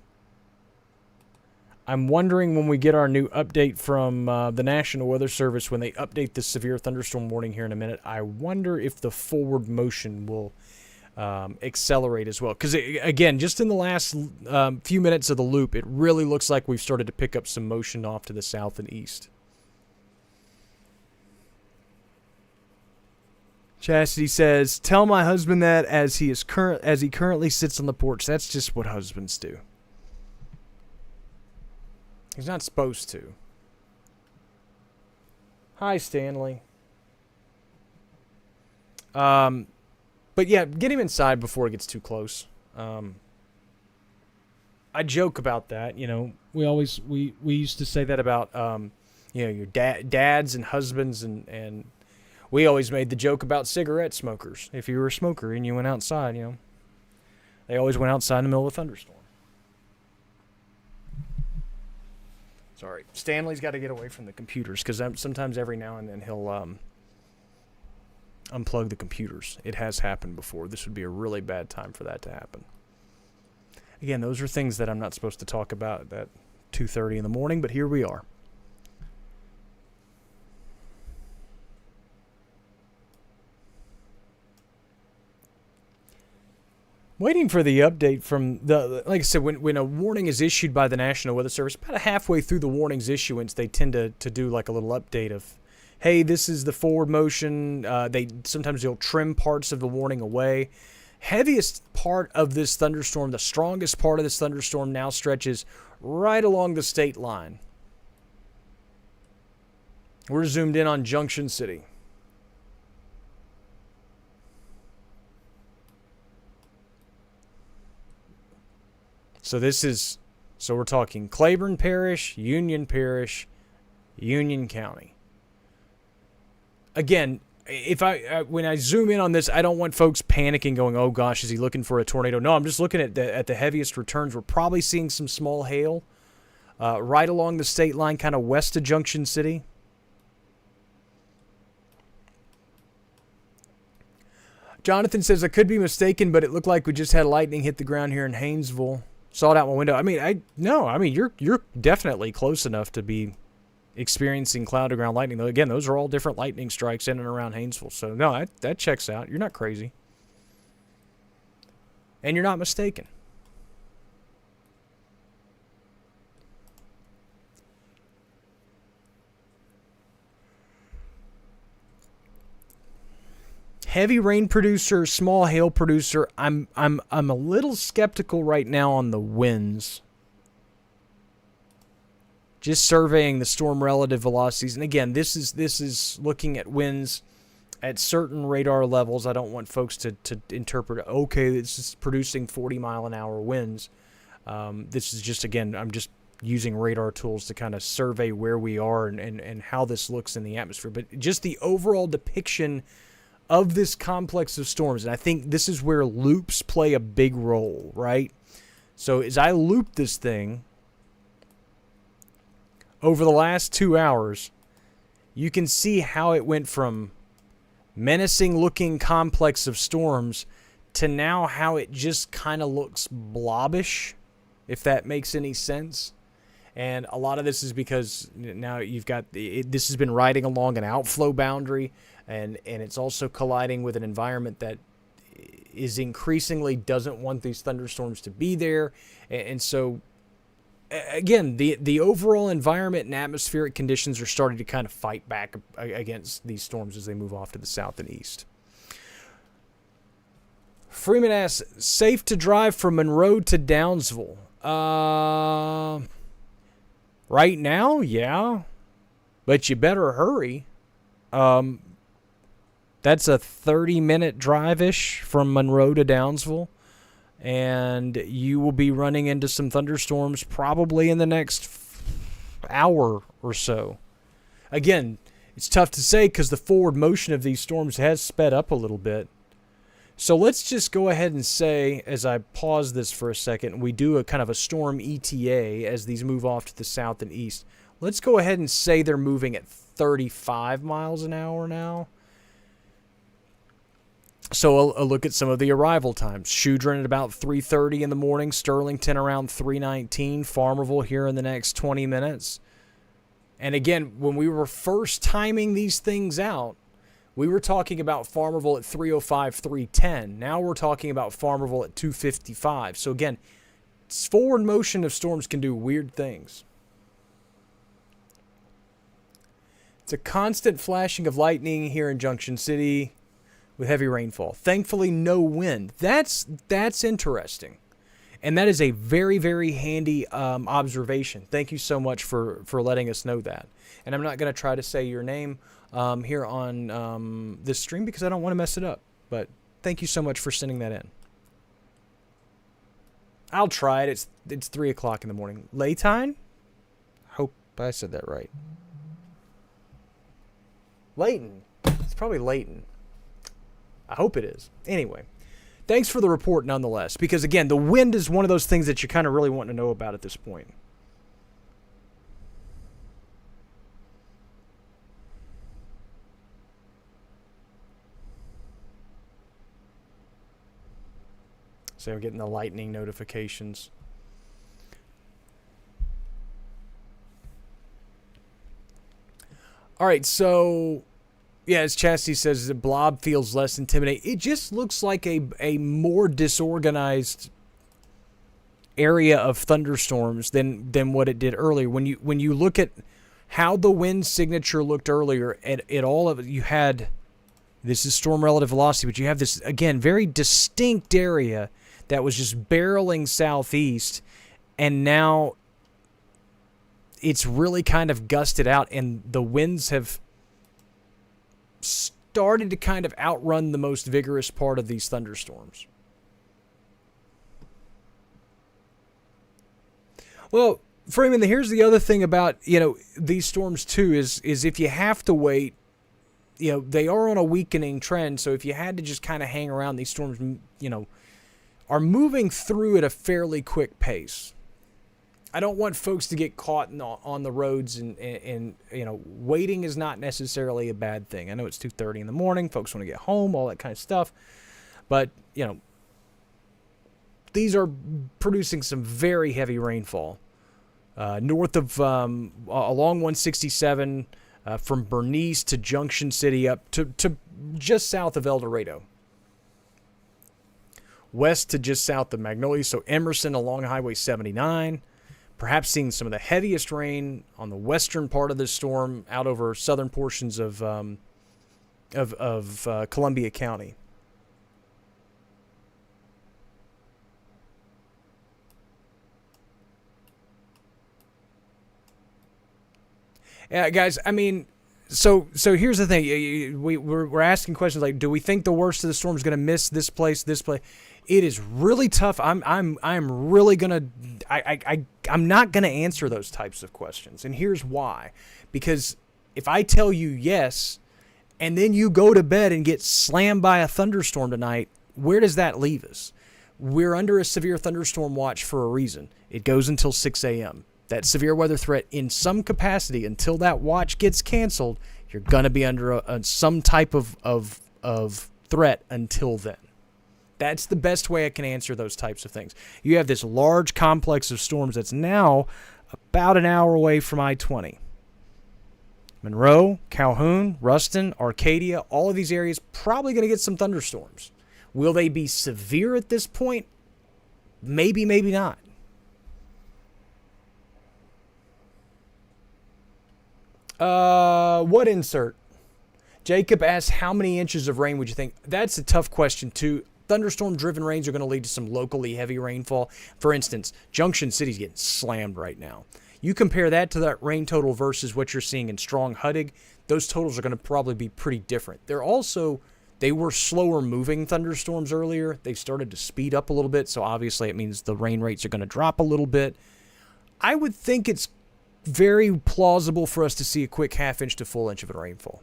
I'm wondering when we get our new update from the National Weather Service, when they update the severe thunderstorm warning here in a minute, I wonder if the forward motion will accelerate as well. Because, again, just in the last few minutes of the loop, it really looks like we've started to pick up some motion off to the south and east. Chastity says, "Tell my husband that as he currently sits on the porch." That's just what husbands do. He's not supposed to. Hi, Stanley. But yeah, get him inside before it gets too close. I joke about that. You know, we used to say that about your dads and husbands and. We always made the joke about cigarette smokers. If you were a smoker and you went outside, they always went outside in the middle of a thunderstorm. Sorry. Stanley's got to get away from the computers because sometimes every now and then he'll unplug the computers. It has happened before. This would be a really bad time for that to happen. Again, those are things that I'm not supposed to talk about at 2:30 in the morning, but here we are. Waiting for the update from like I said, when a warning is issued by the National Weather Service, about halfway through the warning's issuance, they tend to do like a little update of, hey, this is the forward motion. Sometimes they'll trim parts of the warning away. Heaviest part of this thunderstorm, the strongest part of this thunderstorm now stretches right along the state line. We're zoomed in on Junction City. So we're talking Claiborne Parish, Union Parish, Union County. Again, when I zoom in on this, I don't want folks panicking, going, "Oh gosh, is he looking for a tornado?" No, I'm just looking at the heaviest returns. We're probably seeing some small hail right along the state line, kind of west of Junction City. Jonathan says, "I could be mistaken, but it looked like we just had lightning hit the ground here in Haynesville. Saw it out my window." You're definitely close enough to be experiencing cloud-to-ground lightning. Though again, those are all different lightning strikes in and around Haynesville. So no, that checks out. You're not crazy, and you're not mistaken. Heavy rain producer, small hail producer. I'm a little skeptical right now on the winds. Just surveying the storm relative velocities, and again, this is looking at winds at certain radar levels. I don't want folks to interpret, okay, this is producing 40 mile an hour winds. This is just, again, I'm just using radar tools to kind of survey where we are and how this looks in the atmosphere. But just the overall depiction of this complex of storms, and I think this is where loops play a big role, right? So as I loop this thing over the last 2 hours, you can see how it went from menacing looking complex of storms to now how it just kind of looks blobbish, if that makes any sense. And a lot of this is because now you've got this has been riding along an outflow boundary, and it's also colliding with an environment that is increasingly doesn't want these thunderstorms to be there. And so, again, the overall environment and atmospheric conditions are starting to kind of fight back against these storms as they move off to the south and east. Freeman asks, safe to drive from Monroe to Downsville? Right now, yeah. But you better hurry. That's a 30-minute drive-ish from Monroe to Downsville. And you will be running into some thunderstorms probably in the next hour or so. Again, it's tough to say because the forward motion of these storms has sped up a little bit. So let's just go ahead and say, as I pause this for a second, we do a kind of a storm ETA as these move off to the south and east. Let's go ahead and say they're moving at 35 miles an hour now. So a look at some of the arrival times. Shudron at about 3:30 in the morning. Sterlington around 3:19. Farmerville here in the next 20 minutes. And again, when we were first timing these things out, we were talking about Farmerville at 3:05, 3:10. Now we're talking about Farmerville at 2:55. So again, forward motion of storms can do weird things. It's a constant flashing of lightning here in Junction City with heavy rainfall. Thankfully, no wind. That's interesting. And that is a very, very handy observation. Thank you so much for letting us know that. And I'm not going to try to say your name here on this stream because I don't want to mess it up. But thank you so much for sending that in. I'll try it. It's 3 o'clock in the morning. Laytime? Hope I said that right. Layton. It's probably Layton. I hope it is. Anyway, thanks for the report nonetheless. Because again, the wind is one of those things that you kind of really want to know about at this point. So I'm getting the lightning notifications. All right, so yeah, as Chastity says, the blob feels less intimidating. It just looks like a more disorganized area of thunderstorms than what it did earlier. When you look at how the wind signature looked earlier, at all of it, you had, this is storm relative velocity, but you have this, again, very distinct area that was just barreling southeast, and now it's really kind of gusted out, and the winds have started to kind of outrun the most vigorous part of these thunderstorms. Well, Freeman, here's the other thing about, these storms too, is if you have to wait, they are on a weakening trend, so if you had to just kind of hang around, these storms, are moving through at a fairly quick pace. I don't want folks to get caught on the roads, and waiting is not necessarily a bad thing. I know it's 2:30 in the morning. Folks want to get home, all that kind of stuff. But, these are producing some very heavy rainfall. North of, along 167, from Bernice to Junction City up to just south of El Dorado. West to just south of Magnolia, so Emerson along Highway 79. Perhaps seeing some of the heaviest rain on the western part of the storm out over southern portions of Columbia County. Yeah, guys, I mean, so here's the thing. We're asking questions like, do we think the worst of the storm is going to miss this place, this place? It is really tough. I'm really gonna. I'm not gonna answer those types of questions, and here's why. Because if I tell you yes, and then you go to bed and get slammed by a thunderstorm tonight, where does that leave us? We're under a severe thunderstorm watch for a reason. It goes until 6 a.m. That severe weather threat, in some capacity, until that watch gets canceled, you're gonna be under some type of threat until then. That's the best way I can answer those types of things. You have this large complex of storms that's now about an hour away from I-20. Monroe, Calhoun, Ruston, Arcadia, all of these areas probably going to get some thunderstorms. Will they be severe at this point? Maybe, maybe not. What insert? Jacob asks, how many inches of rain would you think? That's a tough question, too. Thunderstorm-driven rains are going to lead to some locally heavy rainfall. For instance, Junction City's getting slammed right now. You compare that to that rain total versus what you're seeing in Strong Huttig, those totals are going to probably be pretty different. They were slower moving thunderstorms earlier. They've started to speed up a little bit, so obviously it means the rain rates are going to drop a little bit. I would think it's very plausible for us to see a quick half-inch to full inch of a rainfall.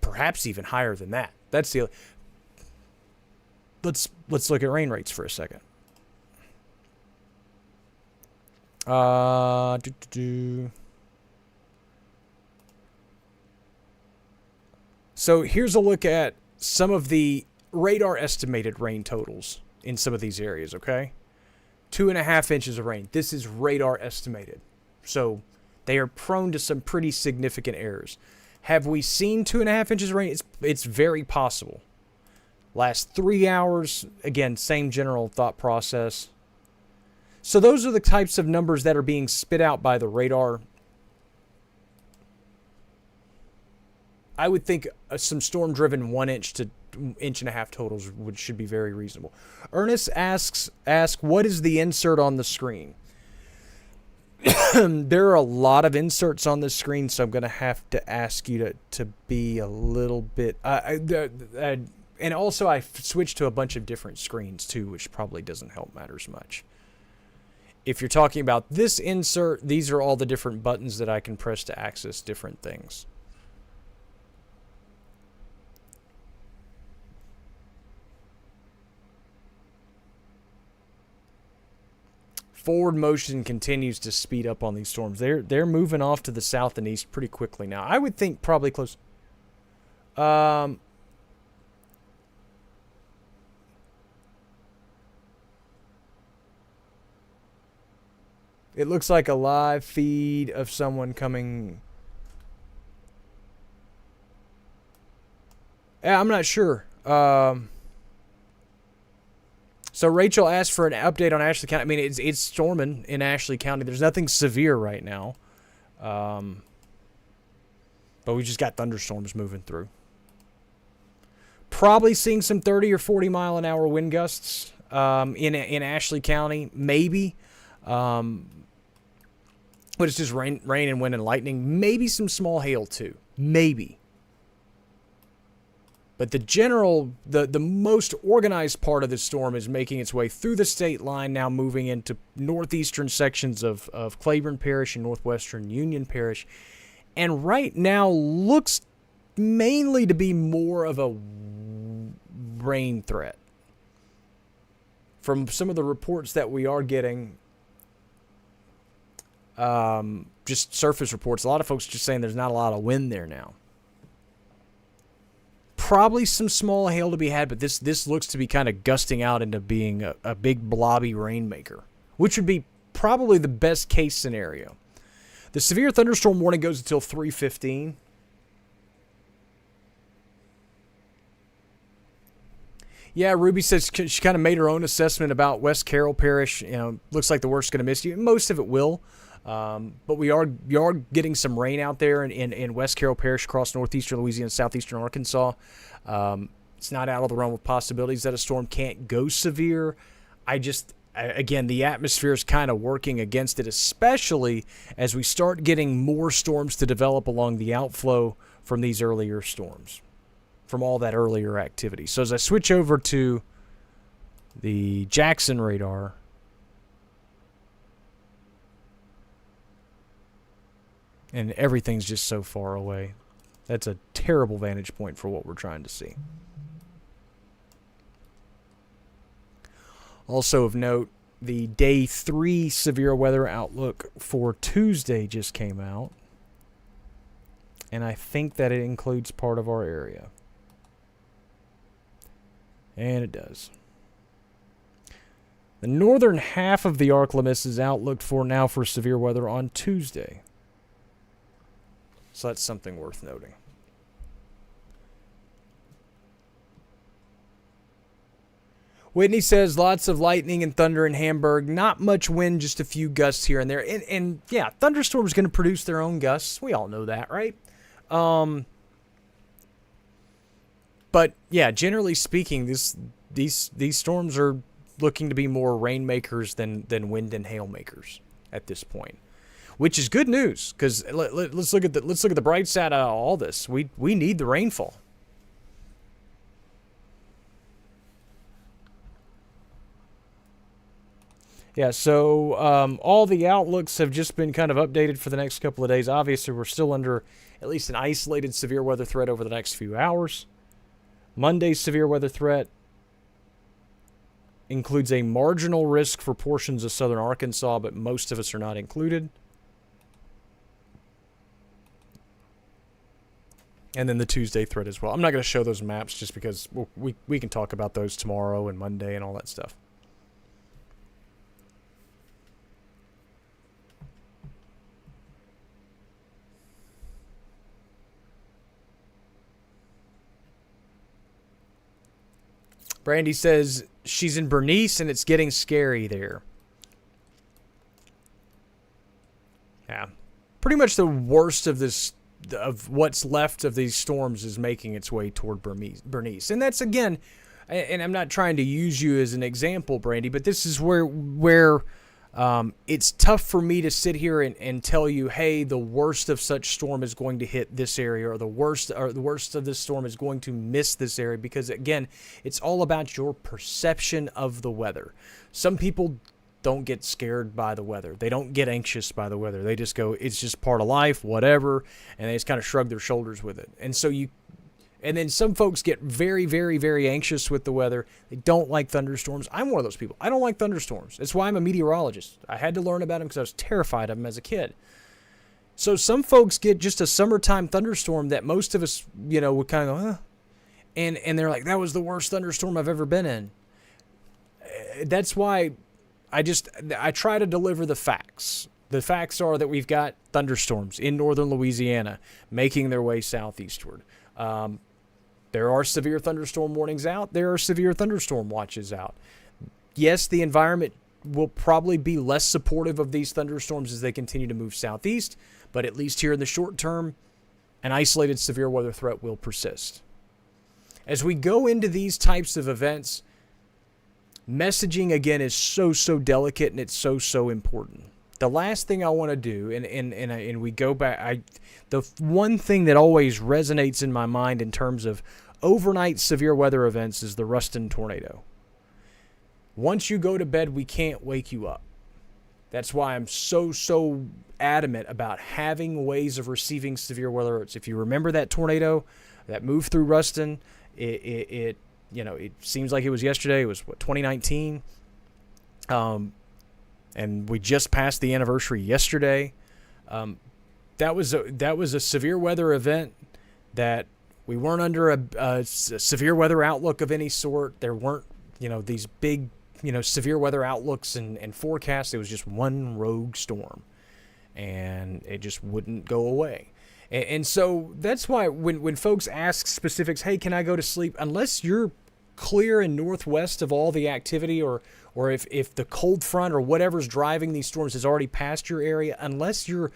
Perhaps even higher than that. That's the... Let's look at rain rates for a second. So here's a look at some of the radar estimated rain totals in some of these areas, okay? 2.5 inches of rain. This is radar estimated. So they are prone to some pretty significant errors. Have we seen 2.5 inches of rain? It's very possible. Last 3 hours, again, same general thought process. So those are the types of numbers that are being spit out by the radar. I would think some storm-driven 1 inch to 1.5 inch totals should be very reasonable. Ernest asks, what is the insert on the screen? There are a lot of inserts on the screen, so I'm going to have to ask you to be a little bit... and also, I switched to a bunch of different screens, too, which probably doesn't help matters much. If you're talking about this insert, these are all the different buttons that I can press to access different things. Forward motion continues to speed up on these storms. They're moving off to the south and east pretty quickly now. I would think probably close. It looks like a live feed of someone coming. Yeah, I'm not sure. So Rachel asked for an update on Ashley County. I mean, it's storming in Ashley County. There's nothing severe right now. But we just got thunderstorms moving through. Probably seeing some 30 or 40 mile an hour wind gusts in Ashley County, maybe. But it's just rain and wind and lightning. Maybe some small hail too. Maybe. But the most organized part of the storm is making its way through the state line, now moving into northeastern sections of Claiborne Parish and northwestern Union Parish. And right now looks mainly to be more of a rain threat. From some of the reports that we are getting, just surface reports, a lot of folks just saying there's not a lot of wind there now. Probably some small hail to be had, but this looks to be kind of gusting out into being a big blobby rainmaker, which would be probably the best case scenario. The severe thunderstorm warning goes until 3:15. Yeah, Ruby says she kind of made her own assessment about West Carroll Parish. You know, looks like the worst is going to miss you. Most of it will. But we are getting some rain out there in West Carroll Parish across northeastern Louisiana, southeastern Arkansas. It's not out of the realm of possibilities that a storm can't go severe. Again, the atmosphere is kind of working against it, especially as we start getting more storms to develop along the outflow from these earlier storms, from all that earlier activity. So as I switch over to the Jackson radar, and everything's just so far away. That's a terrible vantage point for what we're trying to see. Also of note, the Day 3 severe weather outlook for Tuesday just came out. And I think that it includes part of our area. And it does. The northern half of the ArkLaMiss is outlooked for now for severe weather on Tuesday. So that's something worth noting. Whitney says lots of lightning and thunder in Hamburg. Not much wind, just a few gusts here and there. And yeah, thunderstorms going to produce their own gusts. We all know that, right? But yeah, generally speaking, these storms are looking to be more rainmakers than wind and hail makers at this point, which is good news because let's look at the bright side of all this. We need the rainfall. Yeah, so all the outlooks have just been kind of updated for the next couple of days. Obviously, we're still under at least an isolated severe weather threat over the next few hours. Monday's severe weather threat includes a marginal risk for portions of southern Arkansas, but most of us are not included. And then the Tuesday threat as well. I'm not going to show those maps just because we can talk about those tomorrow and Monday and all that stuff. Brandy says she's in Bernice and it's getting scary there. Yeah. Pretty much the worst of what's left of these storms is making its way toward Bernice. And that's, again, and I'm not trying to use you as an example, Brandy, but this is where it's tough for me to sit here and tell you, hey, the worst of such storm is going to hit this area, or the worst of this storm is going to miss this area, because again, it's all about your perception of the weather. Some people don't get scared by the weather. They don't get anxious by the weather. They just go, it's just part of life, whatever, and they just kind of shrug their shoulders with it. And then some folks get very, very, very anxious with the weather. They don't like thunderstorms. I'm one of those people. I don't like thunderstorms. That's why I'm a meteorologist. I had to learn about them because I was terrified of them as a kid. So some folks get just a summertime thunderstorm that most of us, would kind of go, huh? And they're like, that was the worst thunderstorm I've ever been in. That's why I try to deliver the facts. The facts are that we've got thunderstorms in northern Louisiana making their way southeastward. There are severe thunderstorm warnings out. There are severe thunderstorm watches out. Yes, the environment will probably be less supportive of these thunderstorms as they continue to move southeast, but at least here in the short term, an isolated severe weather threat will persist. As we go into these types of events, messaging, again, is so delicate and it's so important. The last thing I want to do, and we go back, the one thing that always resonates in my mind in terms of overnight severe weather events is the Ruston tornado. Once you go to bed, we can't wake you up. That's why I'm so adamant about having ways of receiving severe weather alerts. If you remember that tornado that moved through Ruston, it seems like it was yesterday. It was 2019. And we just passed the anniversary yesterday. That was a severe weather event that we weren't under a severe weather outlook of any sort. There weren't, these big, severe weather outlooks and forecasts. It was just one rogue storm, and it just wouldn't go away. And so that's why when folks ask specifics, hey, can I go to sleep? Unless you're clear and northwest of all the activity, or if the cold front or whatever's driving these storms has already passed your area, unless you're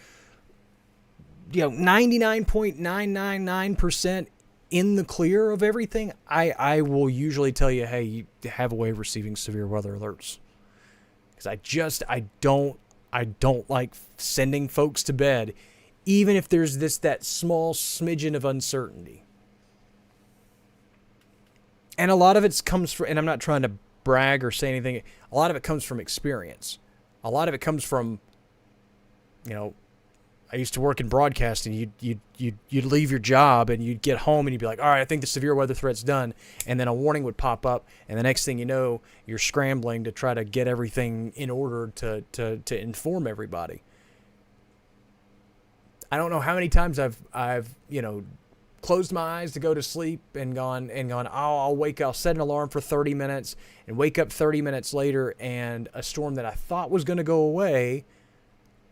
99.999% in the clear of everything, I will usually tell you, hey, you have a way of receiving severe weather alerts. Because I don't like sending folks to bed, even if there's that small smidgen of uncertainty. And a lot of it comes from, and I'm not trying to brag or say anything, a lot of it comes from experience. A lot of it comes from, I used to work in broadcasting. You'd leave your job and you'd get home and you'd be like, all right, I think the severe weather threat's done. And then a warning would pop up, and the next thing you know, you're scrambling to try to get everything in order to inform everybody. I don't know how many times I've closed my eyes to go to sleep and gone, I'll set an alarm for 30 minutes and wake up 30 minutes later, and a storm that I thought was going to go away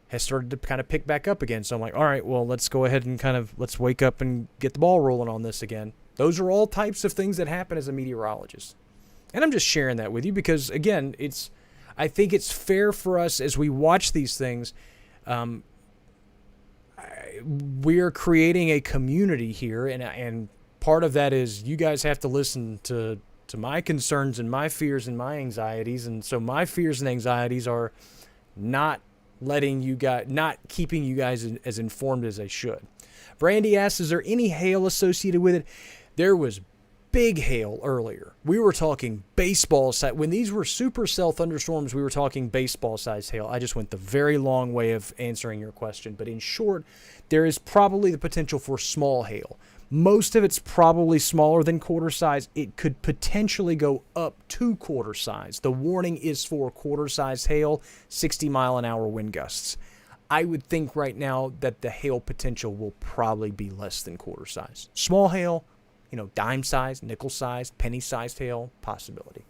has started to kind of pick back up again. So I'm like, all right, well, let's go ahead and let's wake up and get the ball rolling on this again. Those are all types of things that happen as a meteorologist. And I'm just sharing that with you because, again, I think it's fair for us as we watch these things. We're creating a community here, and part of that is you guys have to listen to my concerns and my fears and my anxieties. And so my fears and anxieties are not not keeping you guys as informed as they should. Brandy asks, is there any hail associated with it? There was big hail earlier. We were talking baseball size. When these were supercell thunderstorms, we were talking baseball size hail. I just went the very long way of answering your question. But in short, there is probably the potential for small hail. Most of it's probably smaller than quarter size. It could potentially go up to quarter size. The warning is for quarter size hail, 60-mile-an-hour wind gusts. I would think right now that the hail potential will probably be less than quarter size. Small hail, dime size, nickel size, penny sized hail, possibility.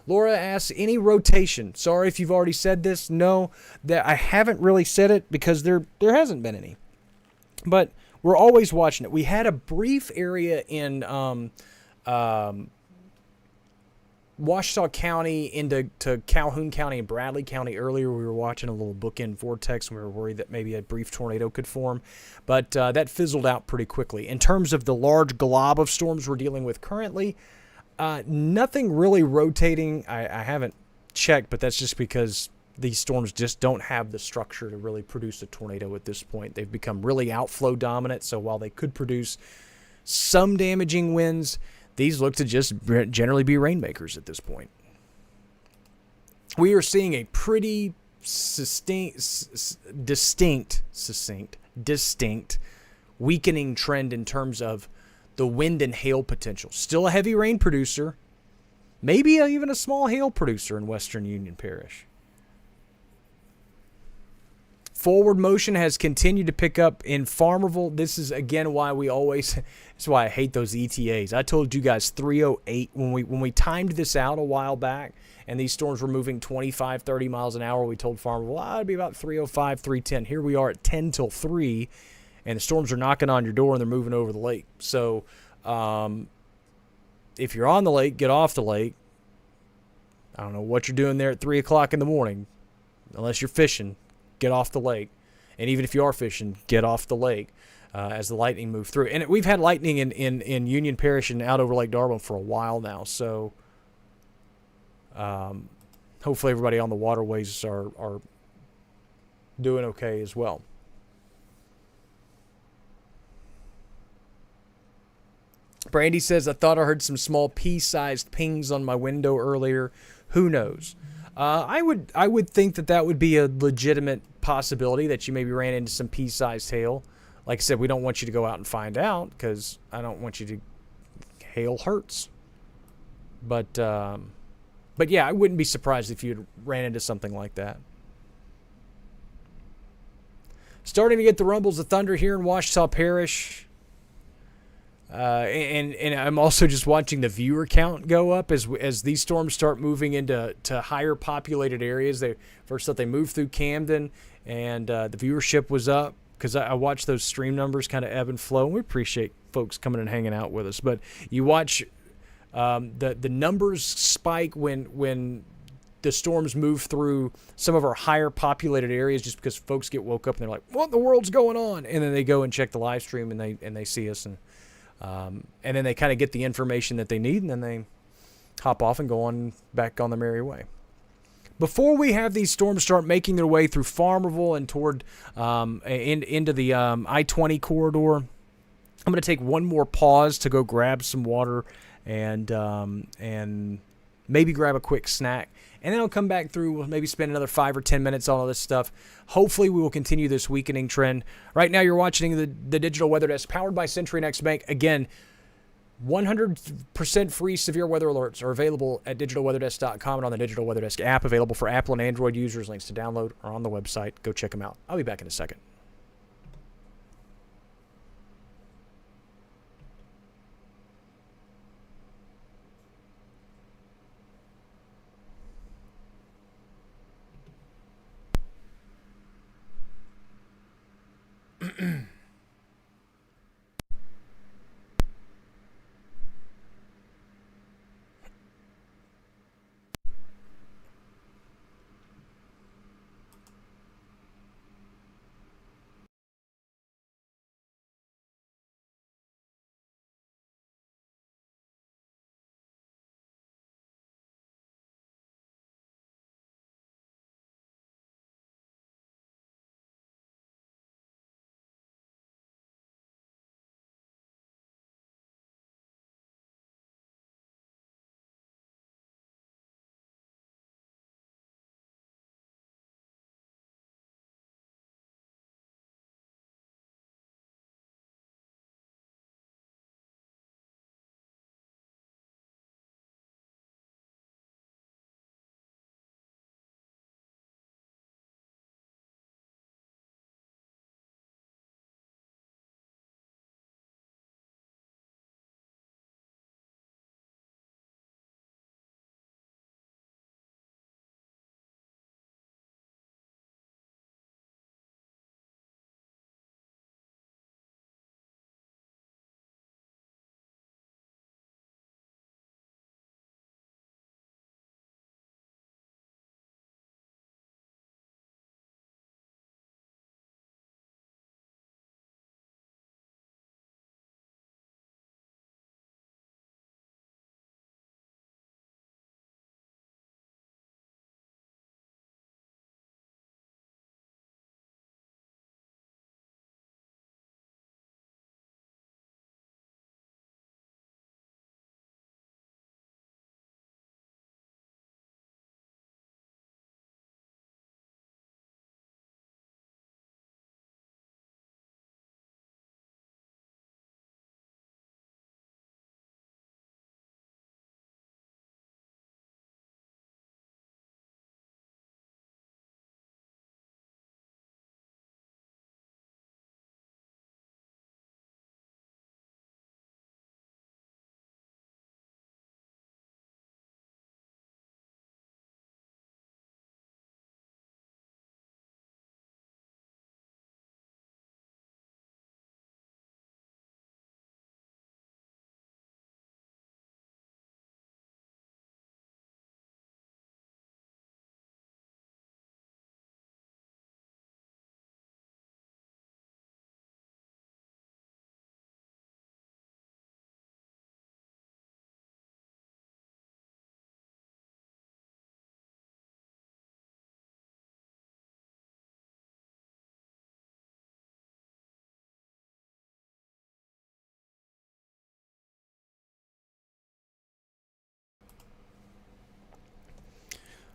Laura asks, any rotation? Sorry if you've already said this. No, that I haven't really said it because there hasn't been any. But we're always watching it. We had a brief area in Ouachita County into Calhoun County and Bradley County earlier. We were watching a little bookend vortex, and we were worried that maybe a brief tornado could form. But that fizzled out pretty quickly. In terms of the large glob of storms we're dealing with currently, nothing really rotating. I haven't checked, but that's just because these storms just don't have the structure to really produce a tornado at this point. They've become really outflow dominant, so while they could produce some damaging winds, these look to just generally be rainmakers at this point. We are seeing a pretty distinct weakening trend in terms of the wind and hail potential. Still a heavy rain producer, maybe even a small hail producer in Western Union Parish. Forward motion has continued to pick up in Farmerville. This is, again, why that's why I hate those ETAs. I told you guys 308 when we timed this out a while back, and these storms were moving 25, 30 miles an hour. We told Farmerville, it'd be about 305, 310. Here we are at 10 till 3, and the storms are knocking on your door, and they're moving over the lake. So if you're on the lake, get off the lake. I don't know what you're doing there at 3 o'clock in the morning, unless you're fishing. Get off the lake. And even if you are fishing, get off the lake as the lightning moves through. And we've had lightning in Union Parish and out over Lake Darwin for a while now. So hopefully everybody on the waterways are doing okay as well. Brandy says, I thought I heard some small pea-sized pings on my window earlier. Who knows? I would think that would be a legitimate possibility that you maybe ran into some pea-sized hail. Like I said, we don't want you to go out and find out because I don't want you to. Hail hurts. But yeah, I wouldn't be surprised if you ran into something like that. Starting to get the rumbles of thunder here in Ouachita Parish. And I'm also just watching the viewer count go up as these storms start moving into higher populated areas. First they moved through Camden, and the viewership was up because I watched those stream numbers kind of ebb and flow. And we appreciate folks coming and hanging out with us. But you watch the numbers spike when the storms move through some of our higher populated areas, just because folks get woke up and they're like, "What in the world's going on?" And then they go and check the live stream and they see us and then they kind of get the information that they need, and then they hop off and go on back on their merry way. Before we have these storms start making their way through Farmerville and toward into the I-20 corridor, I'm going to take one more pause to go grab some water and maybe grab a quick snack. And then I'll come back through. We'll maybe spend another 5 or 10 minutes on all this stuff. Hopefully, we will continue this weakening trend. Right now, you're watching the Digital Weather Desk, powered by CenturyNext Bank. Again, 100% free severe weather alerts are available at digitalweatherdesk.com and on the Digital Weather Desk app, available for Apple and Android users. Links to download are on the website. Go check them out. I'll be back in a second.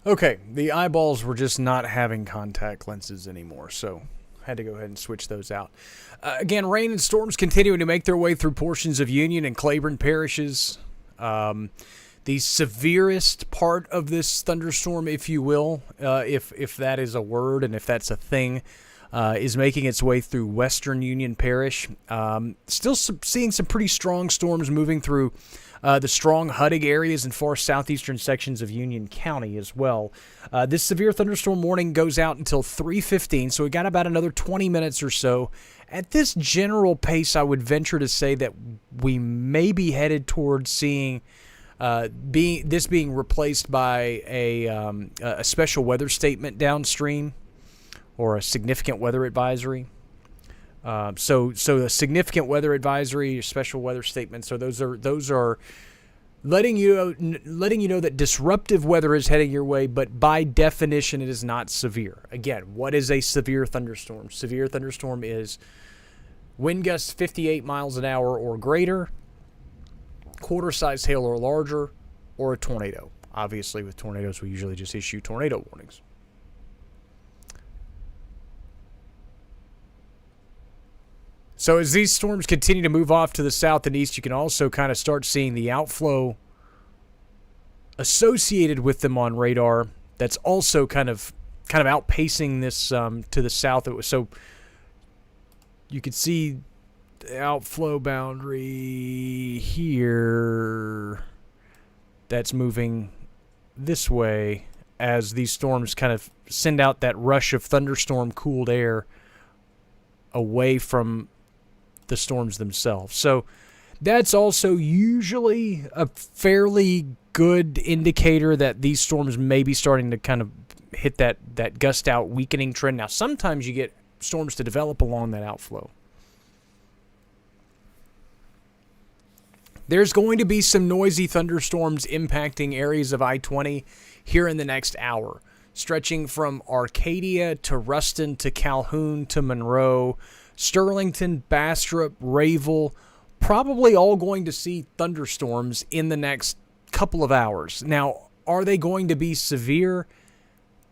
Okay, the eyeballs were just not having contact lenses anymore, so had to go ahead and switch those out. Again, rain and storms continuing to make their way through portions of Union and Claiborne parishes. The severest part of this thunderstorm, if you will, if that is a word and if that's a thing, is making its way through Western Union Parish. Still seeing some pretty strong storms moving through the strong Huttig areas and far southeastern sections of Union County as well. This severe thunderstorm warning goes out until 3:15, so we got about another 20 minutes or so. At this general pace, I would venture to say that we may be headed towards seeing being replaced by a special weather statement downstream, or a significant weather advisory. So a significant weather advisory, special weather statement. So those are letting you know that disruptive weather is heading your way, but by definition, it is not severe. Again, what is a severe thunderstorm? Severe thunderstorm is wind gusts 58 miles an hour or greater, quarter-sized hail or larger, or a tornado. Obviously, with tornadoes, we usually just issue tornado warnings. So as these storms continue to move off to the south and east, you can also kind of start seeing the outflow associated with them on radar. That's also kind of outpacing this to the south. So you can see the outflow boundary here. That's moving this way as these storms kind of send out that rush of thunderstorm cooled air away from the storms themselves. So that's also usually a fairly good indicator that these storms may be starting to kind of hit that gust out weakening trend. Now, sometimes you get storms to develop along that outflow. There's going to be some noisy thunderstorms impacting areas of I-20 here in the next hour, stretching from Arcadia to Ruston to Calhoun to Monroe, Sterlington, Bastrop, Rayville, probably all going to see thunderstorms in the next couple of hours. Now, are they going to be severe?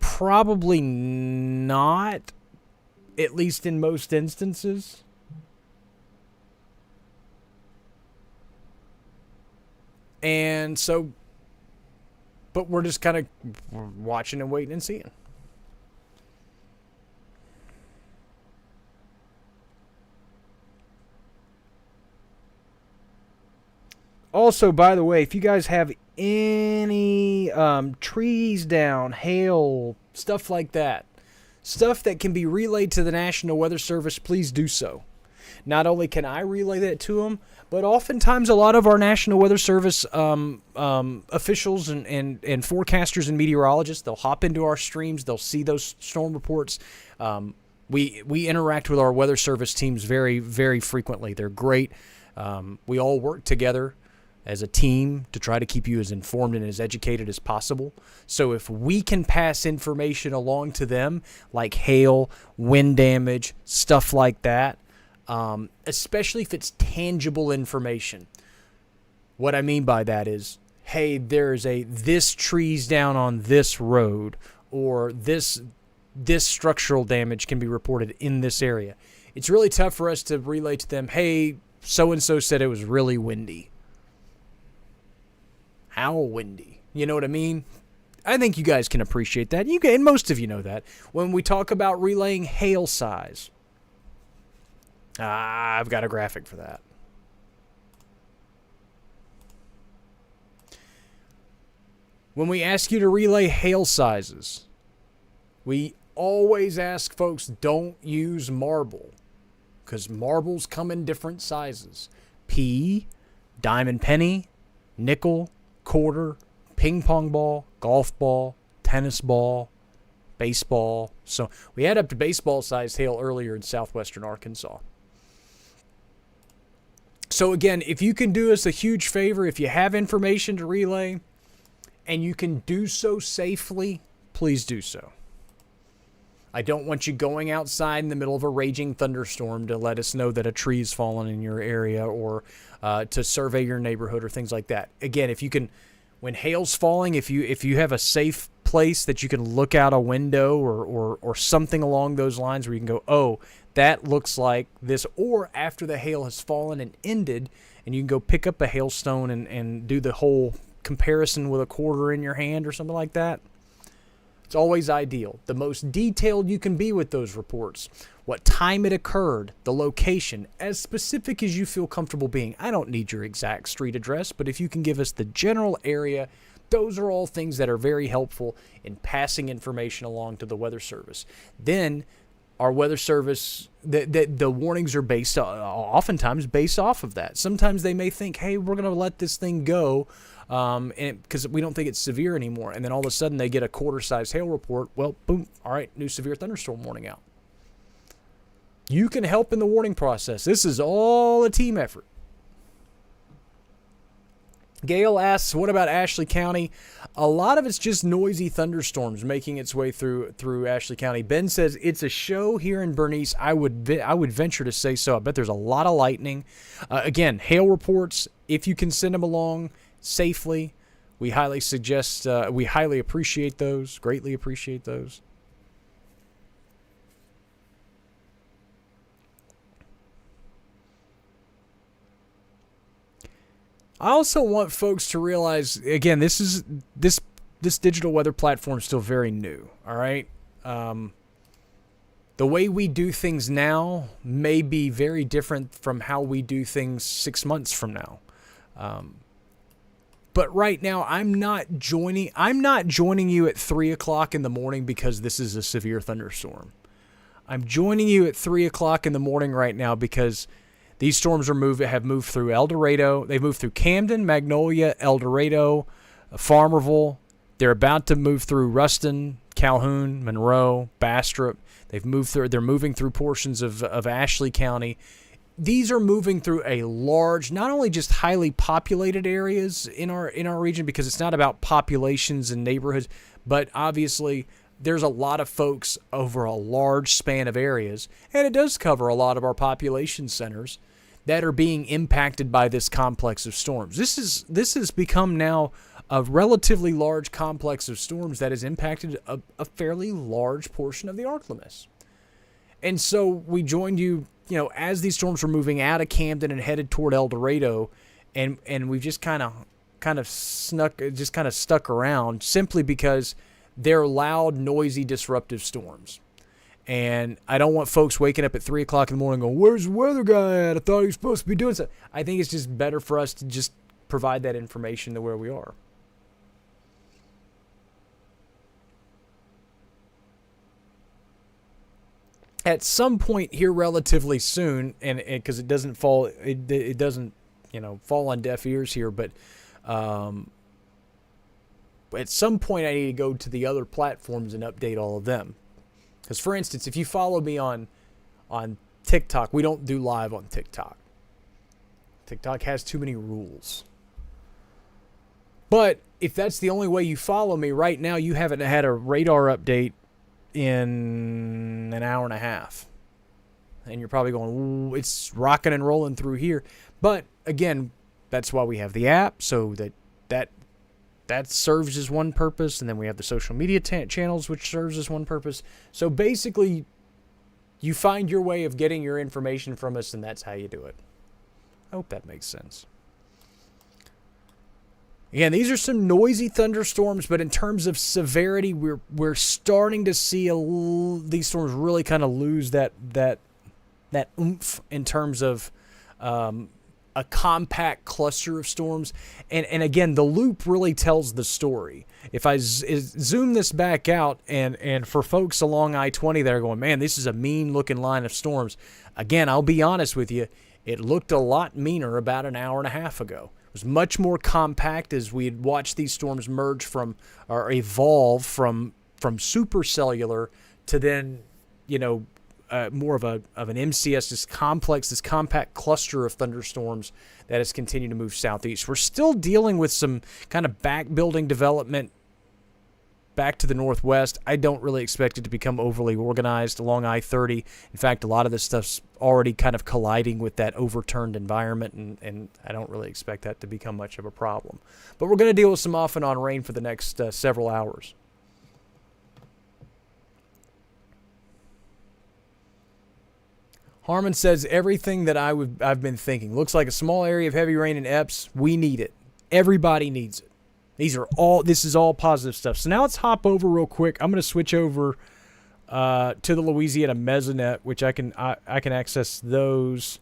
Probably not, at least in most instances. And so, but we're just kind of watching and waiting and seeing. Also, by the way, if you guys have any trees down, hail, stuff like that, stuff that can be relayed to the National Weather Service, please do so. Not only can I relay that to them, but oftentimes a lot of our National Weather Service officials and forecasters and meteorologists, they'll hop into our streams, they'll see those storm reports. We interact with our Weather Service teams very, very frequently. They're great. We all work together as a team to try to keep you as informed and as educated as possible. So if we can pass information along to them, like hail, wind damage, stuff like that, especially if it's tangible information. What I mean by that is, hey, there's this tree's down on this road, or this structural damage can be reported in this area. It's really tough for us to relay to them, hey, so-and-so said it was really windy. How windy? You know what I mean? I think you guys can appreciate that. And most of you know that. When we talk about relaying hail size, I've got a graphic for that. When we ask you to relay hail sizes, we always ask folks, don't use marble, because marbles come in different sizes. Pea, diamond penny, nickel, quarter, ping pong ball, golf ball, tennis ball, baseball. So we had up to baseball-sized hail earlier in southwestern Arkansas. So again, if you can do us a huge favor, if you have information to relay and you can do so safely, please do so. I don't want you going outside in the middle of a raging thunderstorm to let us know that a tree's fallen in your area, or to survey your neighborhood or things like that. Again, if you can, when hail's falling, if you have a safe place that you can look out a window or something along those lines where you can go, oh, that looks like this, or after the hail has fallen and ended, and you can go pick up a hailstone and do the whole comparison with a quarter in your hand or something like that. It's always ideal. The most detailed you can be with those reports. What time it occurred, the location, as specific as you feel comfortable being. I don't need your exact street address, but if you can give us the general area, those are all things that are very helpful in passing information along to the Weather Service. Then our Weather Service, the warnings are oftentimes based off of that. Sometimes they may think, hey, we're going to let this thing go because we don't think it's severe anymore. And then all of a sudden they get a quarter-sized hail report. Well, boom, all right, new severe thunderstorm warning out. You can help in the warning process. This is all a team effort. Gail asks, what about Ashley County? A lot of it's just noisy thunderstorms making its way through Ashley County. Ben says it's a show here in Bernice. I would venture to say so. I bet there's a lot of lightning. Again, hail reports, if you can send them along safely, we highly appreciate those, greatly appreciate those. I also want folks to realize, again, this digital weather platform is still very new, all right? The way we do things now may be very different from how we do things 6 months from now. But right now, I'm not joining you at 3 o'clock in the morning because this is a severe thunderstorm. I'm joining you at 3 o'clock in the morning right now because these storms have moved through El Dorado. They've moved through Camden, Magnolia, El Dorado, Farmerville. They're about to move through Ruston, Calhoun, Monroe, Bastrop. They're moving through portions of Ashley County. These are moving through a large, not only just highly populated areas in our region, because it's not about populations and neighborhoods, but obviously there's a lot of folks over a large span of areas, and it does cover a lot of our population centers that are being impacted by this complex of storms. This has become now a relatively large complex of storms that has impacted a fairly large portion of the ArkLaMiss. And so we joined you, as these storms were moving out of Camden and headed toward El Dorado, and we've just kind of stuck around simply because they're loud, noisy, disruptive storms. And I don't want folks waking up at 3 o'clock in the morning going, where's the weather guy at? I thought he was supposed to be doing something. I think it's just better for us to just provide that information to where we are. At some point here relatively soon, and because it doesn't fall on deaf ears here, but at some point I need to go to the other platforms and update all of them. Because, for instance, if you follow me on TikTok, we don't do live on TikTok. TikTok has too many rules. But if that's the only way you follow me right now, you haven't had a radar update in an hour and a half. And you're probably going, ooh, it's rocking and rolling through here. But, again, that's why we have the app, so that serves as one purpose, and then we have the social media channels, which serves as one purpose. So basically, you find your way of getting your information from us, and that's how you do it. I hope that makes sense. Again, these are some noisy thunderstorms, but in terms of severity, we're starting to see these storms really kind of lose that oomph in terms of a compact cluster of storms. And again, the loop really tells the story. If I zoom this back out, and for folks along I-20 that are going, man, this is a mean looking line of storms. Again, I'll be honest with you, it looked a lot meaner about an hour and a half ago. It was much more compact as we had watched these storms merge from or evolve from supercellular to then, more of an MCS, this complex, this compact cluster of thunderstorms that has continued to move southeast. We're still dealing with some kind of back building development back to the northwest. I don't really expect it to become overly organized along I-30. In fact, a lot of this stuff's already kind of colliding with that overturned environment, and I don't really expect that to become much of a problem. But we're going to deal with some off and on rain for the next several hours. Harmon says everything that I've been thinking. Looks like a small area of heavy rain in Epps. We need it. Everybody needs it. This is all positive stuff. So now let's hop over real quick. I'm going to switch over to the Louisiana Mesonet, which I can access those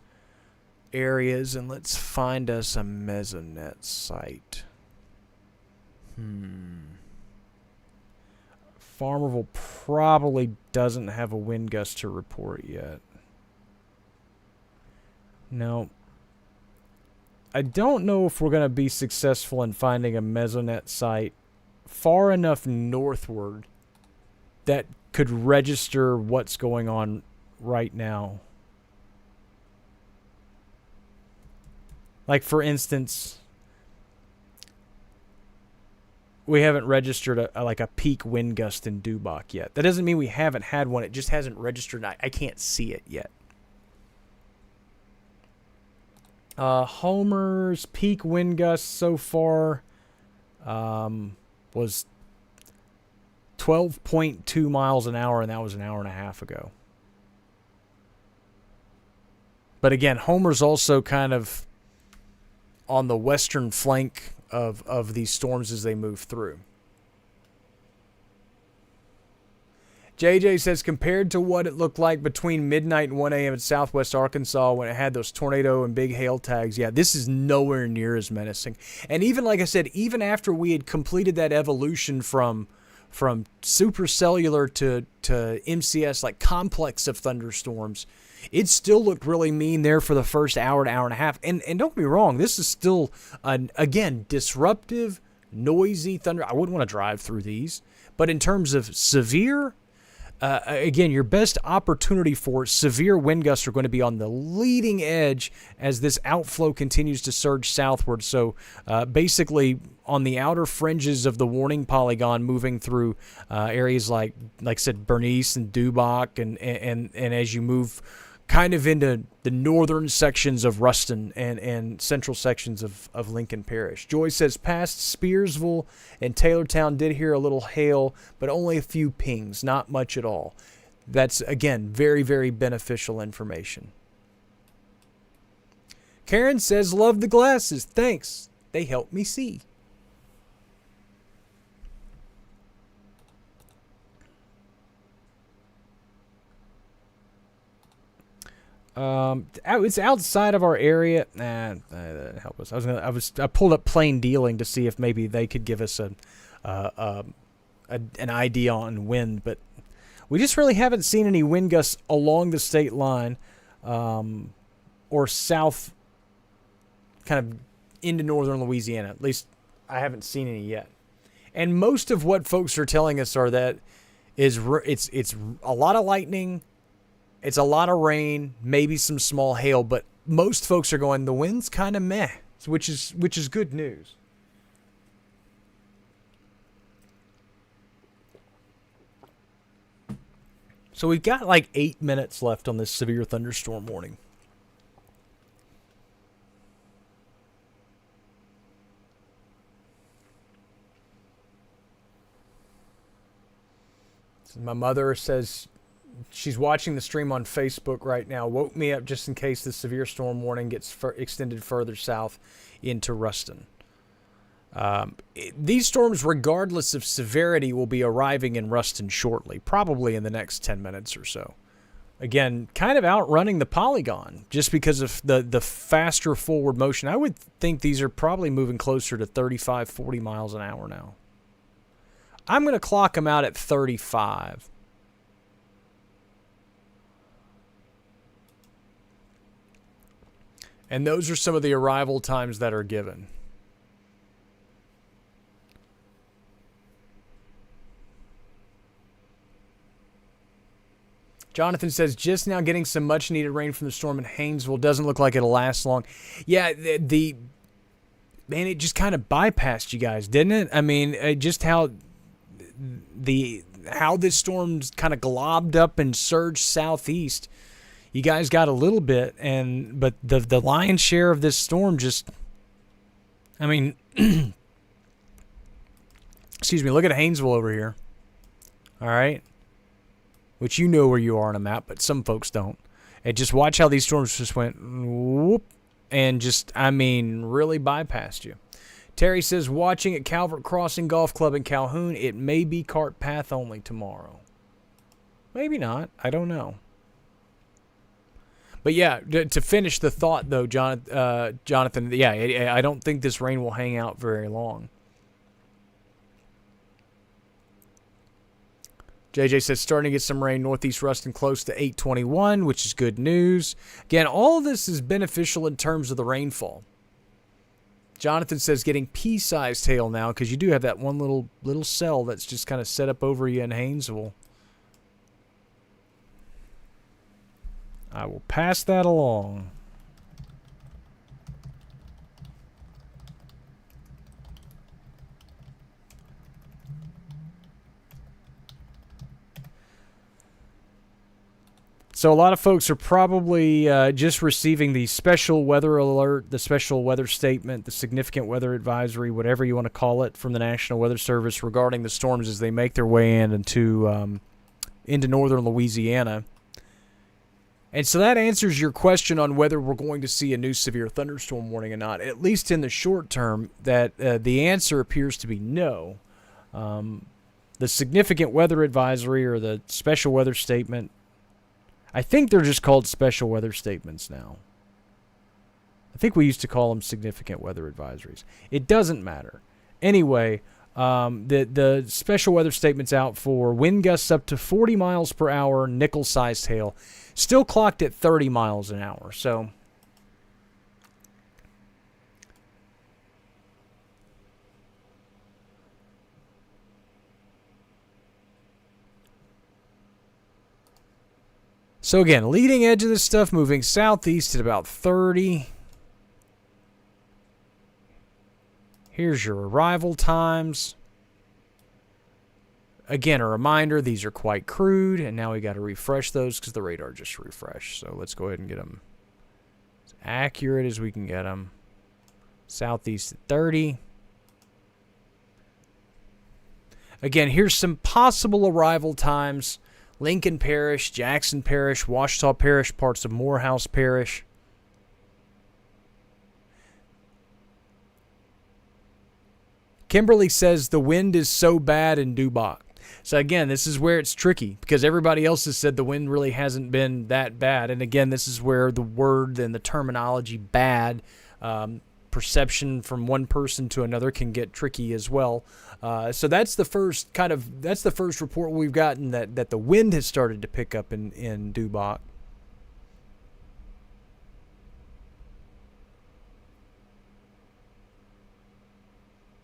areas, and let's find us a Mesonet site. Farmerville probably doesn't have a wind gust to report yet. No. I don't know if we're going to be successful in finding a Mesonet site far enough northward that could register what's going on right now. Like, for instance, we haven't registered a peak wind gust in Dubach yet. That doesn't mean we haven't had one. It just hasn't registered. I can't see it yet. Homer's peak wind gust so far was 12.2 miles an hour, and that was an hour and a half ago. But again, Homer's also kind of on the western flank of these storms as they move through. JJ says, compared to what it looked like between midnight and 1 a.m. in southwest Arkansas when it had those tornado and big hail tags, yeah, this is nowhere near as menacing. And even, like I said, even after we had completed that evolution from supercellular to MCS, like complex of thunderstorms, it still looked really mean there for the first hour to hour and a half. And don't get me wrong, this is still, again, disruptive, noisy thunder. I wouldn't want to drive through these. But in terms of severe, again, your best opportunity for severe wind gusts are going to be on the leading edge as this outflow continues to surge southward. So basically on the outer fringes of the warning polygon, moving through areas like I said, Bernice and Dubach, and as you move kind of into the northern sections of Ruston and central sections of Lincoln Parish. Joy says past Spearsville and Taylortown did hear a little hail, but only a few pings, not much at all. That's, again, very, very beneficial information. Karen says, love the glasses. Thanks. They help me see. It's outside of our area. Help us. I pulled up Plain Dealing to see if maybe they could give us an idea on wind, but we just really haven't seen any wind gusts along the state line, or south, kind of into northern Louisiana. At least I haven't seen any yet. And most of what folks are telling us are that it's a lot of lightning. It's a lot of rain, maybe some small hail, but most folks are going, the wind's kind of meh, which is good news. So we've got like 8 minutes left on this severe thunderstorm warning. So my mother says she's watching the stream on Facebook right now. Woke me up just in case the severe storm warning gets extended further south into Ruston. These storms, regardless of severity, will be arriving in Ruston shortly, probably in the next 10 minutes or so. Again, kind of outrunning the polygon just because of the faster forward motion. I would think these are probably moving closer to 35, 40 miles an hour now. I'm going to clock them out at 35. And those are some of the arrival times that are given. Jonathan says, just now getting some much needed rain from the storm in Haynesville. Doesn't look like it'll last long. Yeah, man, it just kind of bypassed you guys, didn't it? I mean, just how this storm's kind of globbed up and surged southeast. You guys got a little bit, but the lion's share of this storm just, I mean, excuse me, look at Haynesville over here. All right? Which you know where you are on a map, but some folks don't. And just watch how these storms just went whoop and just, I mean, really bypassed you. Terry says, watching at Calvert Crossing Golf Club in Calhoun, it may be cart path only tomorrow. Maybe not. I don't know. But yeah, to finish the thought, though, Jonathan, yeah, I don't think this rain will hang out very long. JJ says, starting to get some rain, northeast Ruston close to 821, which is good news. Again, all of this is beneficial in terms of the rainfall. Jonathan says, getting pea-sized hail now, because you do have that one little cell that's just kind of set up over you in Haynesville. I will pass that along. So a lot of folks are probably just receiving the special weather alert, the special weather statement, the significant weather advisory, whatever you want to call it, from the National Weather Service regarding the storms as they make their way into northern Louisiana. And so that answers your question on whether we're going to see a new severe thunderstorm warning or not. At least in the short term, that the answer appears to be no. The significant weather advisory or the special weather statement, I think they're just called special weather statements now. I think we used to call them significant weather advisories. It doesn't matter. Anyway, the special weather statement's out for wind gusts up to 40 miles per hour, nickel-sized hail. Still clocked at 30 miles an hour. So again, leading edge of this stuff moving southeast at about 30. Here's your arrival times. Again, a reminder, these are quite crude, and now we got to refresh those because the radar just refreshed. So let's go ahead and get them as accurate as we can get them. Southeast at 30. Again, here's some possible arrival times. Lincoln Parish, Jackson Parish, Ouachita Parish, parts of Morehouse Parish. Kimberly says the wind is so bad in Dubach. So again, this is where it's tricky because everybody else has said the wind really hasn't been that bad. And again, this is where the word and the terminology bad, perception from one person to another can get tricky as well. So that's the first report we've gotten that the wind has started to pick up in Dubach.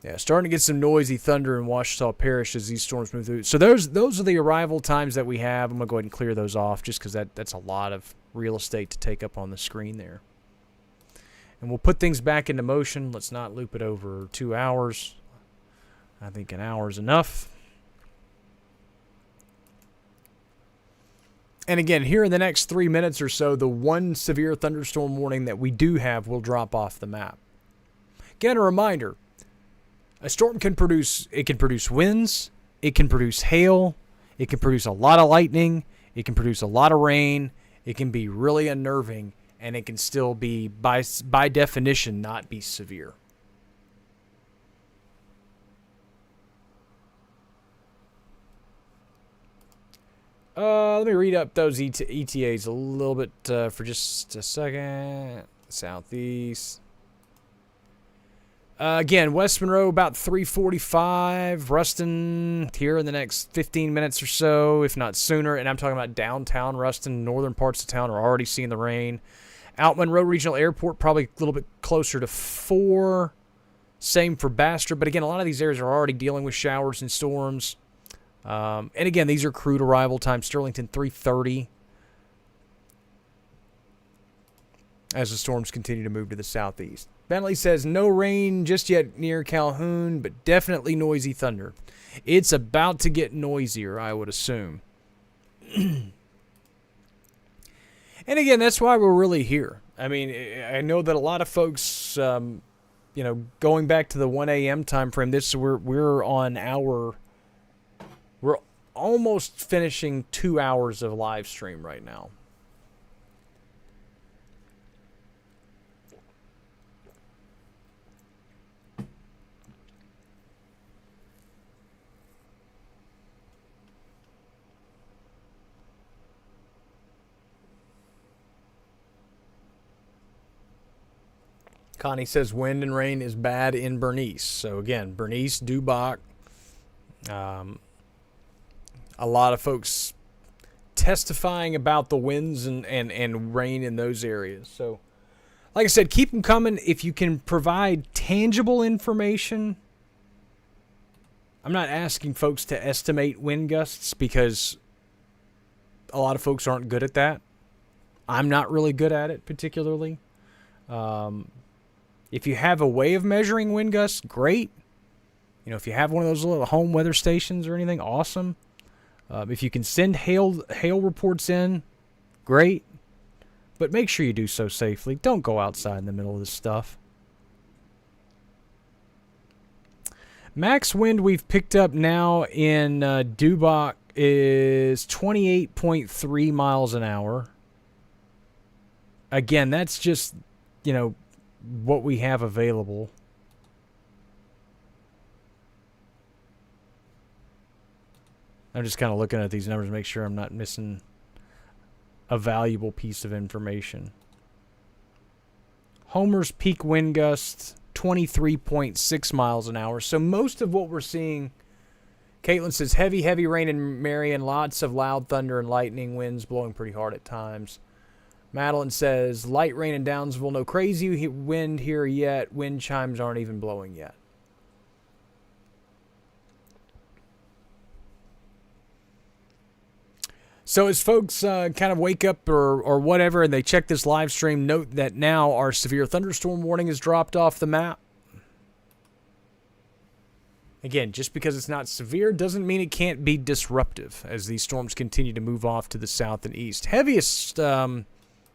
Yeah, starting to get some noisy thunder in Ouachita Parish as these storms move through. So those are the arrival times that we have. I'm going to go ahead and clear those off just because that's a lot of real estate to take up on the screen there. And we'll put things back into motion. Let's not loop it over 2 hours. I think an hour is enough. And again, here in the next 3 minutes or so, the one severe thunderstorm warning that we do have will drop off the map. Again, a reminder. A storm can produce winds, it can produce hail, it can produce a lot of lightning, it can produce a lot of rain, it can be really unnerving, and it can still be, by definition, not be severe. Let me read up those ETAs a little bit for just a second. Southeast. Again, West Monroe about 3:45. Ruston here in the next 15 minutes or so, if not sooner. And I'm talking about downtown Ruston. Northern parts of town are already seeing the rain. Out Monroe Regional Airport, probably a little bit closer to 4. Same for Bastrop. But again, a lot of these areas are already dealing with showers and storms. And again, these are crude arrival times. Sterlington 3:30. As the storms continue to move to the southeast. Bentley says no rain just yet near Calhoun, but definitely noisy thunder. It's about to get noisier, I would assume. And again, that's why we're really here. I mean, I know that a lot of folks, going back to the 1 a.m. time frame, we're almost finishing 2 hours of live stream right now. Connie says wind and rain is bad in Bernice. So again, Bernice, Dubach, a lot of folks testifying about the winds and rain in those areas. So like I said, keep them coming. If you can provide tangible information, I'm not asking folks to estimate wind gusts because a lot of folks aren't good at that. I'm not really good at it particularly. If you have a way of measuring wind gusts, great. You know, if you have one of those little home weather stations or anything, awesome. If you can send hail reports in, great. But make sure you do so safely. Don't go outside in the middle of this stuff. Max wind we've picked up now in Dubach is 28.3 miles an hour. Again, that's just, you know, what we have available. I'm just kind of looking at these numbers to make sure I'm not missing a valuable piece of information. Homer's peak wind gust, 23.6 miles an hour. So most of what we're seeing, Caitlin says, heavy rain in Marion, lots of loud thunder and lightning, winds blowing pretty hard at times. Madeline says, light rain in Downsville, no crazy wind here yet. Wind chimes aren't even blowing yet. So as folks kind of wake up or whatever and they check this live stream, note that now our severe thunderstorm warning is dropped off the map. Again, just because it's not severe doesn't mean it can't be disruptive as these storms continue to move off to the south and east. Heaviest,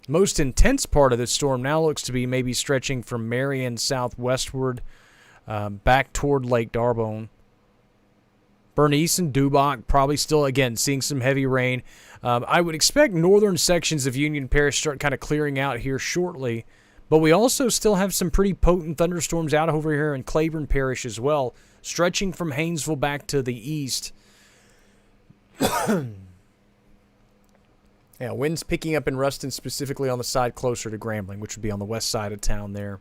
most intense part of this storm now looks to be maybe stretching from Marion southwestward back toward Lake D'Arbonne. Bernice and Dubach probably still, again, seeing some heavy rain. I would expect northern sections of Union Parish start kind of clearing out here shortly. But we also still have some pretty potent thunderstorms out over here in Claiborne Parish as well, stretching from Haynesville back to the east. Yeah, winds picking up in Ruston, specifically on the side closer to Grambling, which would be on the west side of town there.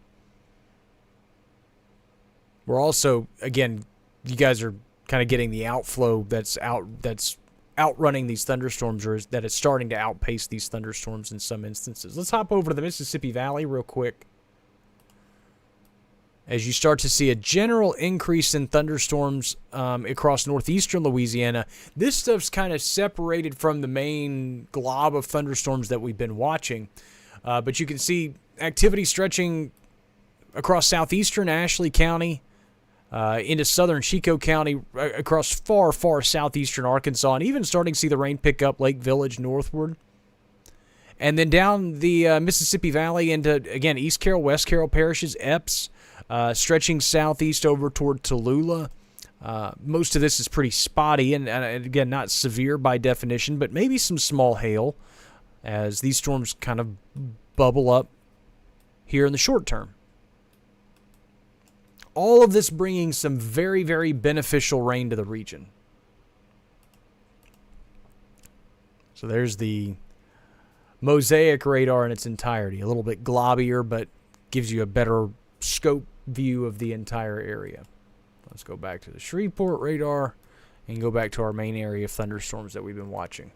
We're also, again, you guys are kind of getting the outflow that's outrunning these thunderstorms, or that is starting to outpace these thunderstorms in some instances. Let's hop over to the Mississippi Valley real quick. As you start to see a general increase in thunderstorms across northeastern Louisiana, this stuff's kind of separated from the main glob of thunderstorms that we've been watching. But you can see activity stretching across southeastern Ashley County, into southern Chico County, across far southeastern Arkansas, and even starting to see the rain pick up Lake Village northward. And then down the Mississippi Valley into, again, East Carroll, West Carroll parishes, Epps, stretching southeast over toward Tallulah. Most of this is pretty spotty and again, not severe by definition, but maybe some small hail as these storms kind of bubble up here in the short term. All of this bringing some very, very beneficial rain to the region. So there's the mosaic radar in its entirety. A little bit globbier, but gives you a better scope view of the entire area. Let's go back to the Shreveport radar and go back to our main area of thunderstorms that we've been watching.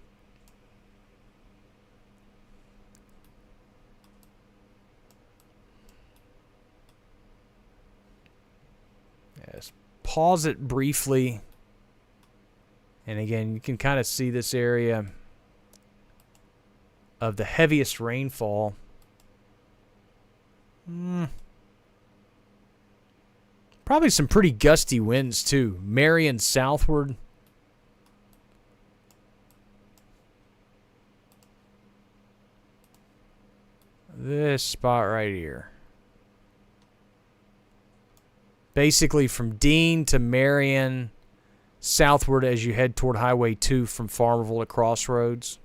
Yes, pause it briefly. And again, you can kind of see this area of the heaviest rainfall. Probably some pretty gusty winds too. Marion southward. This spot right here. Basically from Dean to Marion, southward as you head toward Highway 2 from Farmerville to Crossroads.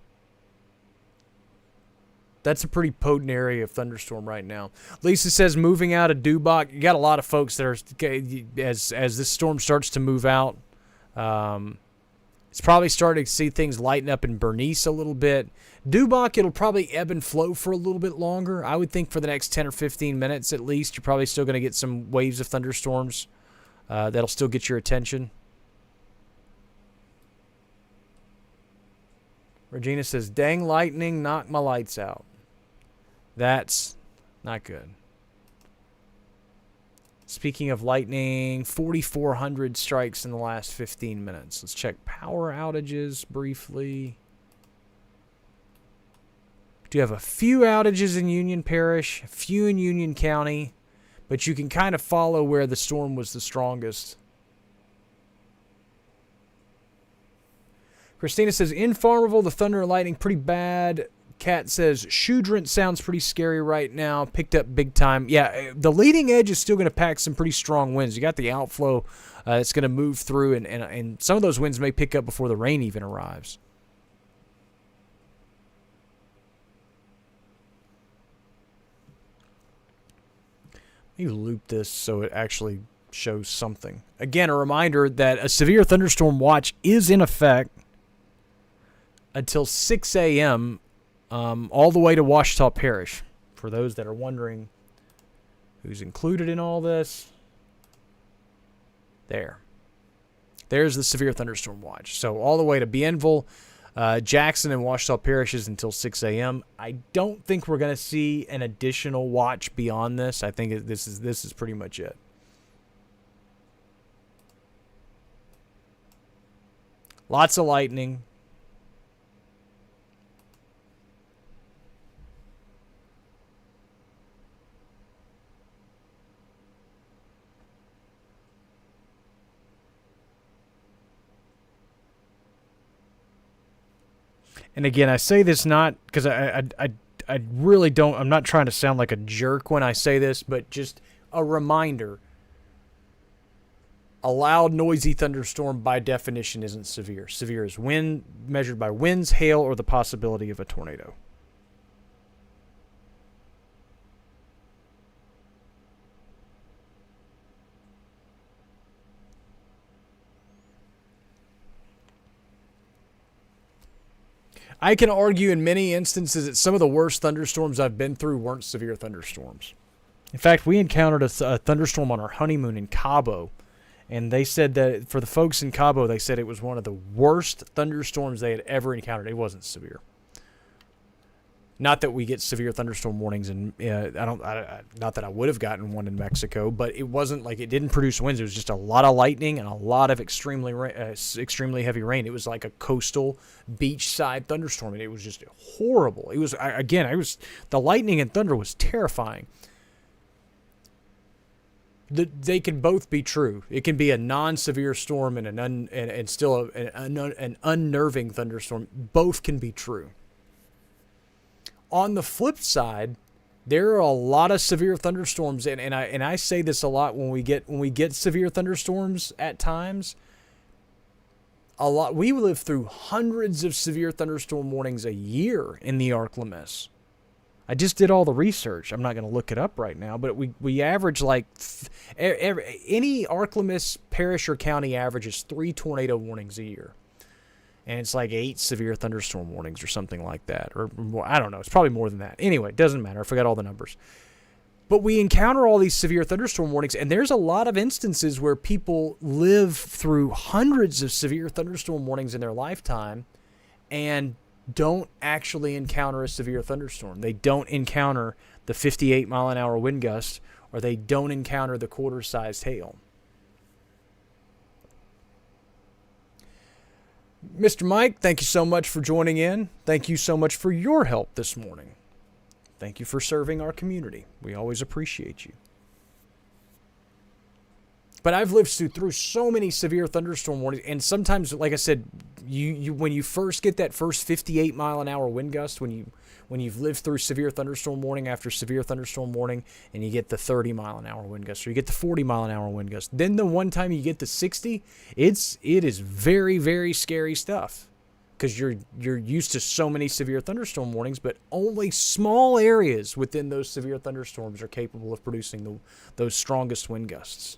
That's a pretty potent area of thunderstorm right now. Lisa says moving out of Dubach. You got a lot of folks that are, as this storm starts to move out, It's probably starting to see things lighten up in Bernice a little bit. Dubach, it'll probably ebb and flow for a little bit longer. I would think for the next 10 or 15 minutes at least, you're probably still going to get some waves of thunderstorms that'll still get your attention. Regina says, dang lightning, knock my lights out. That's not good. Speaking of lightning, 4,400 strikes in the last 15 minutes. Let's check power outages briefly. Do have a few outages in Union Parish, a few in Union County, but you can kind of follow where the storm was the strongest. Christina says, in Farmerville, the thunder and lightning pretty bad. Kat says, Shudrint sounds pretty scary right now. Picked up big time. Yeah, the leading edge is still going to pack some pretty strong winds. You got the outflow that's going to move through, and some of those winds may pick up before the rain even arrives. You loop this so it actually shows something. Again, a reminder that a severe thunderstorm watch is in effect until 6 a.m., all the way to Ouachita Parish. For those that are wondering who's included in all this, there's the severe thunderstorm watch. So all the way to Bienville, Jackson, and Ouachita parishes until 6 a.m. I don't think we're going to see an additional watch beyond this. I think this is pretty much it. Lots of lightning. And again, I say this not because I really don't, I'm not trying to sound like a jerk when I say this, but just a reminder. A loud, noisy thunderstorm by definition isn't severe. Severe is wind measured by winds, hail, or the possibility of a tornado. I can argue in many instances that some of the worst thunderstorms I've been through weren't severe thunderstorms. In fact, we encountered a thunderstorm on our honeymoon in Cabo, and they said that for the folks in Cabo, they said it was one of the worst thunderstorms they had ever encountered. It wasn't severe. Not that we get severe thunderstorm warnings, and not that I would have gotten one in Mexico, but it wasn't like it didn't produce winds. It was just a lot of lightning and a lot of extremely heavy rain. It was like a coastal beachside thunderstorm, and it was just horrible. It was the lightning and thunder was terrifying. They can both be true. It can be a non-severe storm and still an unnerving thunderstorm. Both can be true. On the flip side, there are a lot of severe thunderstorms, and I say this a lot when we get severe thunderstorms at times. We live through hundreds of severe thunderstorm warnings a year in the ArkLaMiss. I just did all the research. I'm not going to look it up right now, but we average like any ArkLaMiss parish or county averages 3 tornado warnings a year. And it's like 8 severe thunderstorm warnings or something like that. Or I don't know. It's probably more than that. Anyway, it doesn't matter. I forgot all the numbers. But we encounter all these severe thunderstorm warnings, and there's a lot of instances where people live through hundreds of severe thunderstorm warnings in their lifetime and don't actually encounter a severe thunderstorm. They don't encounter the 58-mile-an-hour wind gust, or they don't encounter the quarter-sized hail. Mr. Mike, thank you so much for joining in. Thank you so much for your help this morning. Thank you for serving our community. We always appreciate you. But I've lived through so many severe thunderstorm warnings, and sometimes, like I said, you when you first get that first 58-mile-an-hour wind gust, when you've lived through severe thunderstorm warning after severe thunderstorm warning, and you get the 30-mile-an-hour wind gust, or you get the 40-mile-an-hour wind gust, then the one time you get the 60, it is very, very scary stuff, because you're used to so many severe thunderstorm warnings, but only small areas within those severe thunderstorms are capable of producing those strongest wind gusts.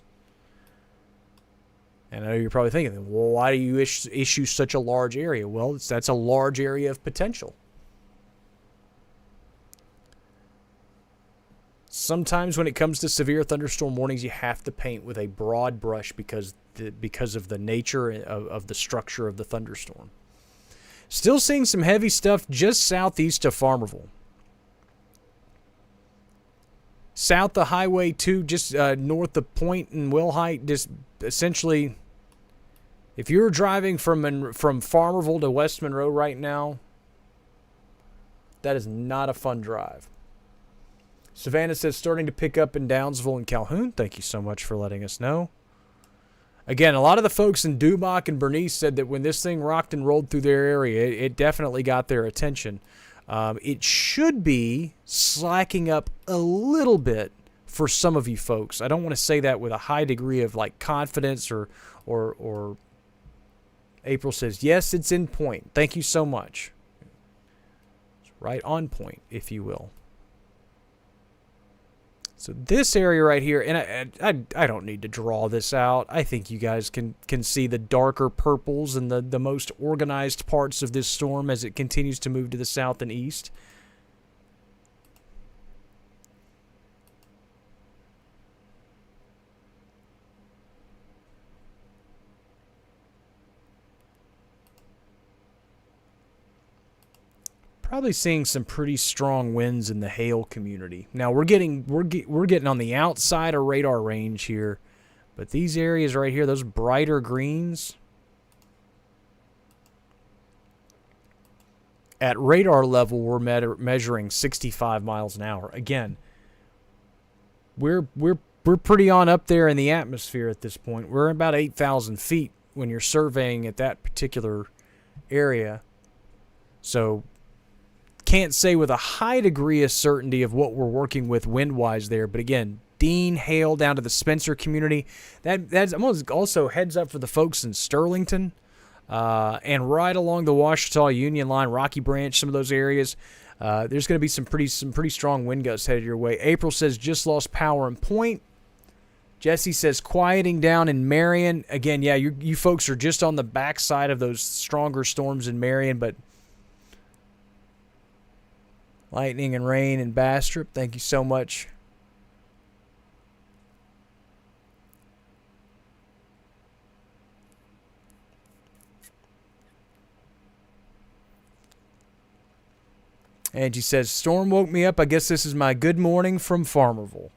And I know you're probably thinking, well, why do you issue such a large area? Well, that's a large area of potential. Sometimes when it comes to severe thunderstorm warnings, you have to paint with a broad brush because of the nature of the structure of the thunderstorm. Still seeing some heavy stuff just southeast of Farmerville. South of Highway 2, just north of Point and Wilhite, just essentially, if you're driving from Farmerville to West Monroe right now, that is not a fun drive. Savannah says starting to pick up in Downsville and Calhoun. Thank you so much for letting us know. Again, a lot of the folks in Dubach and Bernice said that when this thing rocked and rolled through their area, it definitely got their attention. It should be slacking up a little bit for some of you folks. I don't want to say that with a high degree of like confidence or April says, yes, it's in point. Thank you so much. It's right on point, if you will. So this area right here, and I don't need to draw this out. I think you guys can see the darker purples and the most organized parts of this storm as it continues to move to the south and east. Probably seeing some pretty strong winds in the hail community. Now we're getting on the outside of radar range here, but these areas right here, those brighter greens, at radar level, we're measuring 65 miles an hour. Again, we're pretty on up there in the atmosphere at this point. We're about 8,000 feet when you're surveying at that particular area. So can't say with a high degree of certainty of what we're working with wind-wise there, but again, Dean, hail down to the Spencer community. That's also heads up for the folks in Sterlington and right along the Ouachita Union line, Rocky Branch, some of those areas. There's going to be some pretty strong wind gusts headed your way. April says just lost power in Point. Jesse says quieting down in Marion. Again, yeah, you folks are just on the backside of those stronger storms in Marion, but lightning and rain in Bastrop. Thank you so much. Angie says, storm woke me up. I guess this is my good morning from Farmerville.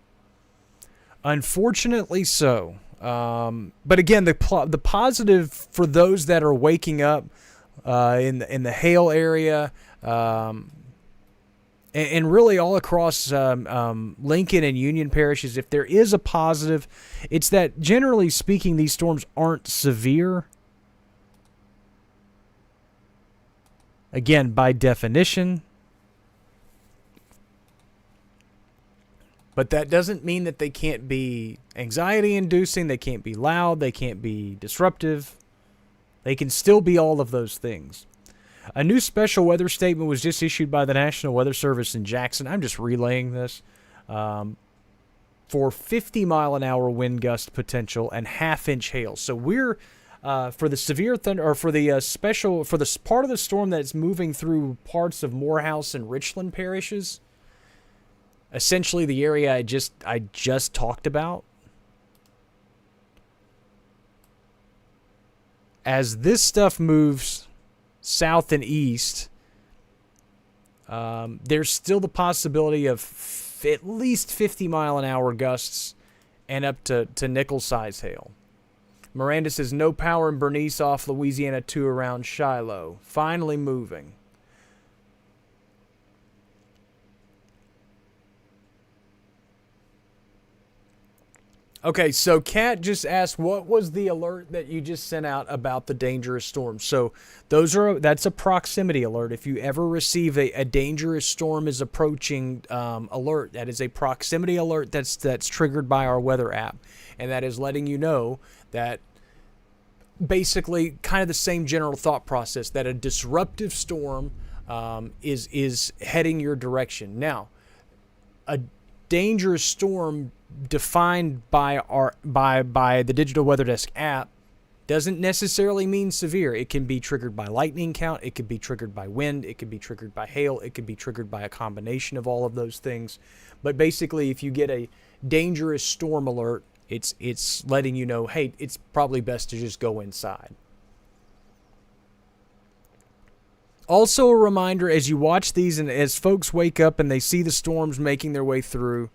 Unfortunately so. But again, the positive for those that are waking up in the hail area, and really all across Lincoln and Union parishes, if there is a positive, it's that generally speaking, these storms aren't severe. Again, by definition. But that doesn't mean that they can't be anxiety-inducing, they can't be loud, they can't be disruptive. They can still be all of those things. A new special weather statement was just issued by the National Weather Service in Jackson. I'm just relaying this. For 50-mile-an-hour wind gust potential and half-inch hail. So we're for the severe thunder, or for the for the part of the storm that's moving through parts of Morehouse and Richland parishes. Essentially, the area I just talked about. As this stuff moves south and east, there's still the possibility of at least 50-mile-an-hour gusts and up to nickel-size hail. Miranda says, no power in Bernice off Louisiana 2 around Shiloh. Finally moving. Okay, so Kat just asked, what was the alert that you just sent out about the dangerous storm? So that's a proximity alert. If you ever receive a dangerous storm is approaching alert, that is a proximity alert that's triggered by our weather app. And that is letting you know that basically kind of the same general thought process, that a disruptive storm is heading your direction. Now, a dangerous storm defined by the Digital Weather Desk app Doesn't necessarily mean severe. It can be triggered by lightning count. It could be triggered by wind. It could be triggered by hail. It could be triggered by a combination of all of those things. But basically, if you get a dangerous storm alert, it's letting you know, hey, it's probably best to just go inside. Also a reminder, as you watch these and as folks wake up and they see the storms making their way through,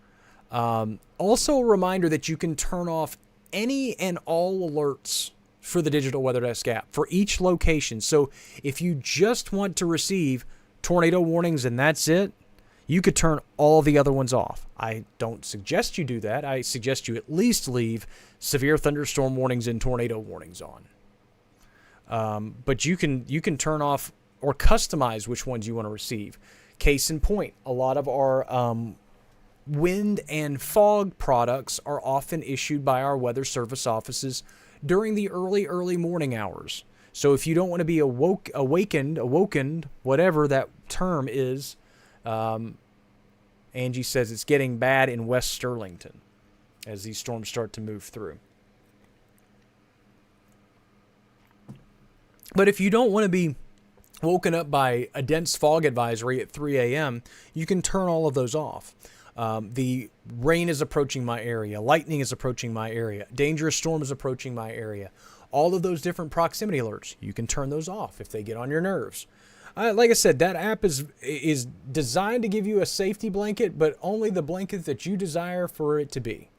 also a reminder that you can turn off any and all alerts for the Digital Weather Desk app for each location. So if you just want to receive tornado warnings and that's it, you could turn all the other ones off. I don't suggest you do that. I suggest you at least leave severe thunderstorm warnings and tornado warnings on. But you can turn off or customize which ones you want to receive. Case in point, a lot of our wind and fog products are often issued by our weather service offices during the early morning hours. So if you don't want to be awakened, whatever that term is, Angie says it's getting bad in West Sterlington as these storms start to move through. But if you don't want to be woken up by a dense fog advisory at 3 a.m., you can turn all of those off. The rain is approaching my area. Lightning is approaching my area. Dangerous storm is approaching my area. All of those different proximity alerts, you can turn those off if they get on your nerves. Like I said, that app is designed to give you a safety blanket, but only the blanket that you desire for it to be.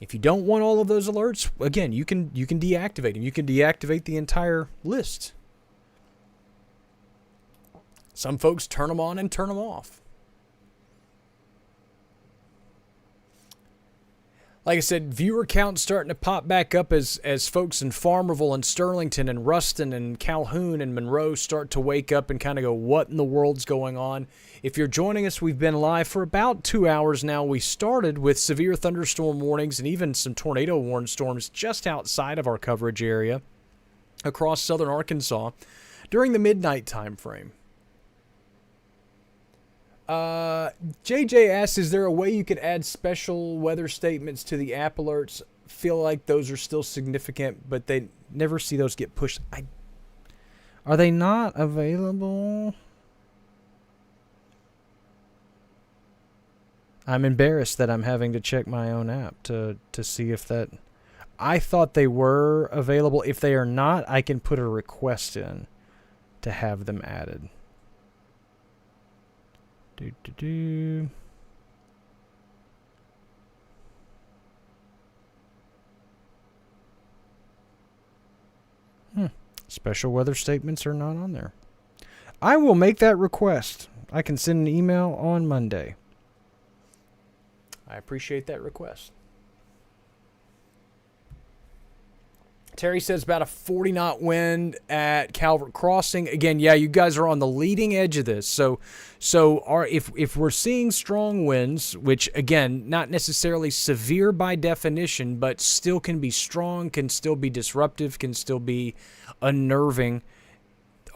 If you don't want all of those alerts, again, you can deactivate them. You can deactivate the entire list. Some folks turn them on and turn them off. Like I said, viewer count starting to pop back up as folks in Farmerville and Sterlington and Ruston and Calhoun and Monroe start to wake up and kind of go, what in the world's going on? If you're joining us, we've been live for about 2 hours now. We started with severe thunderstorm warnings and even some tornado warning storms just outside of our coverage area across southern Arkansas during the midnight time frame. JJ asks, is there a way you could add special weather statements to the app alerts? Feel like those are still significant, but they never see those get pushed. Are they not available? I'm embarrassed that I'm having to check my own app to see if that... I thought they were available. If they are not, I can put a request in to have them added. Special weather statements are not on there. I will make that request. I can send an email on Monday. I appreciate that request. Terry says about a 40-knot wind at Calvert Crossing. Again, yeah, you guys are on the leading edge of this. So if we're seeing strong winds, which, again, not necessarily severe by definition, but still can be strong, can still be disruptive, can still be unnerving,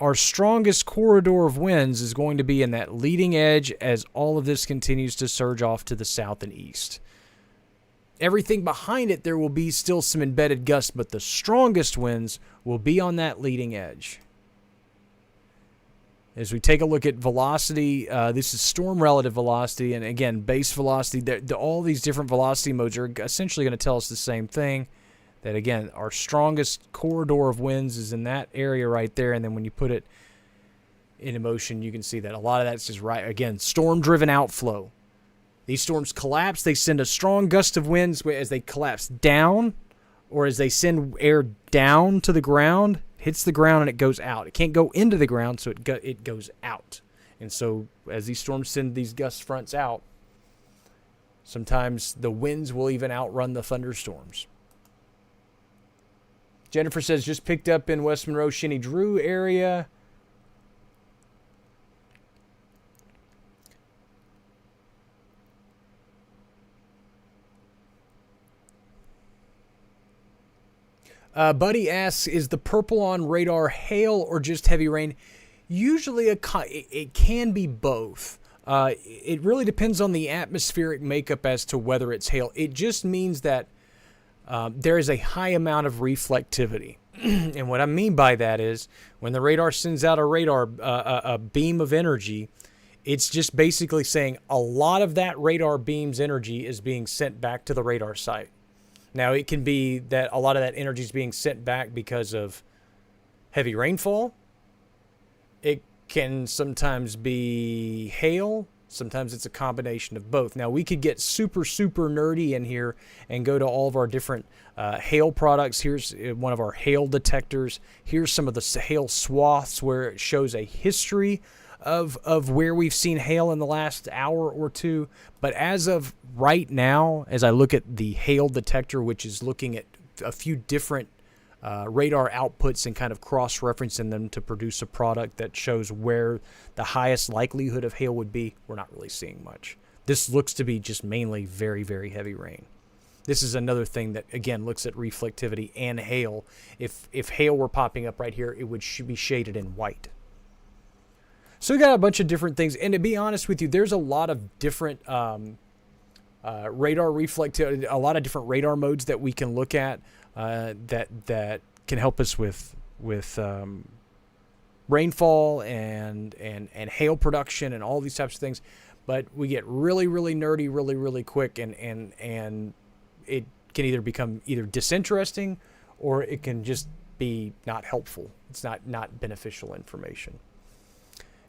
our strongest corridor of winds is going to be in that leading edge as all of this continues to surge off to the south and east. Everything behind it, there will be still some embedded gusts, but the strongest winds will be on that leading edge. As we take a look at velocity, this is storm relative velocity, and again, base velocity. All these different velocity modes are essentially going to tell us the same thing, that again, our strongest corridor of winds is in that area right there, and then when you put it into motion, you can see that a lot of that's just right, again, storm-driven outflow. These storms collapse. They send a strong gust of winds as they collapse down, or as they send air down to the ground, hits the ground and it goes out. It can't go into the ground, so it goes out. And so as these storms send these gust fronts out, sometimes the winds will even outrun the thunderstorms. Jennifer says, just picked up in West Monroe, Shinny Drew area. Buddy asks, is the purple on radar hail or just heavy rain? Usually it can be both. It really depends on the atmospheric makeup as to whether it's hail. It just means that there is a high amount of reflectivity. And what I mean by that is when the radar sends out a beam of energy, it's just basically saying a lot of that radar beam's energy is being sent back to the radar site. Now, it can be that a lot of that energy is being sent back because of heavy rainfall. It can sometimes be hail. Sometimes it's a combination of both. Now, we could get super, super nerdy in here and go to all of our different hail products. Here's one of our hail detectors. Here's some of the hail swaths where it shows a history of where we've seen hail in the last hour or two. But as of right now, as I look at the hail detector, which is looking at a few different radar outputs and kind of cross-referencing them to produce a product that shows where the highest likelihood of hail would be, we're not really seeing much. This looks to be just mainly very, very heavy rain. This is another thing that, again, looks at reflectivity and hail. If hail were popping up right here, it would be shaded in white. So we got a bunch of different things. And to be honest with you, there's a lot of different radar reflectivity, a lot of different radar modes that we can look at that can help us with rainfall and hail production and all these types of things. But we get really, really nerdy really, really quick, and it can either become either disinteresting or it can just be not helpful. It's not beneficial information.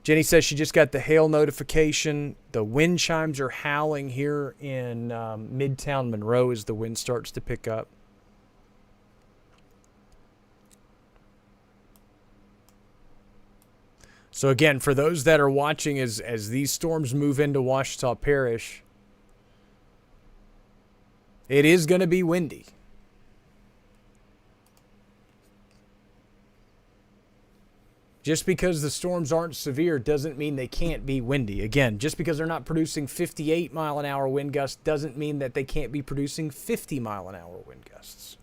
Jenny says she just got the hail notification. The wind chimes are howling here in Midtown Monroe as the wind starts to pick up. So again, for those that are watching as these storms move into Ouachita Parish, it is going to be windy. Just because the storms aren't severe doesn't mean they can't be windy. Again, just because they're not producing 58 mile an hour wind gusts doesn't mean that they can't be producing 50 mile an hour wind gusts.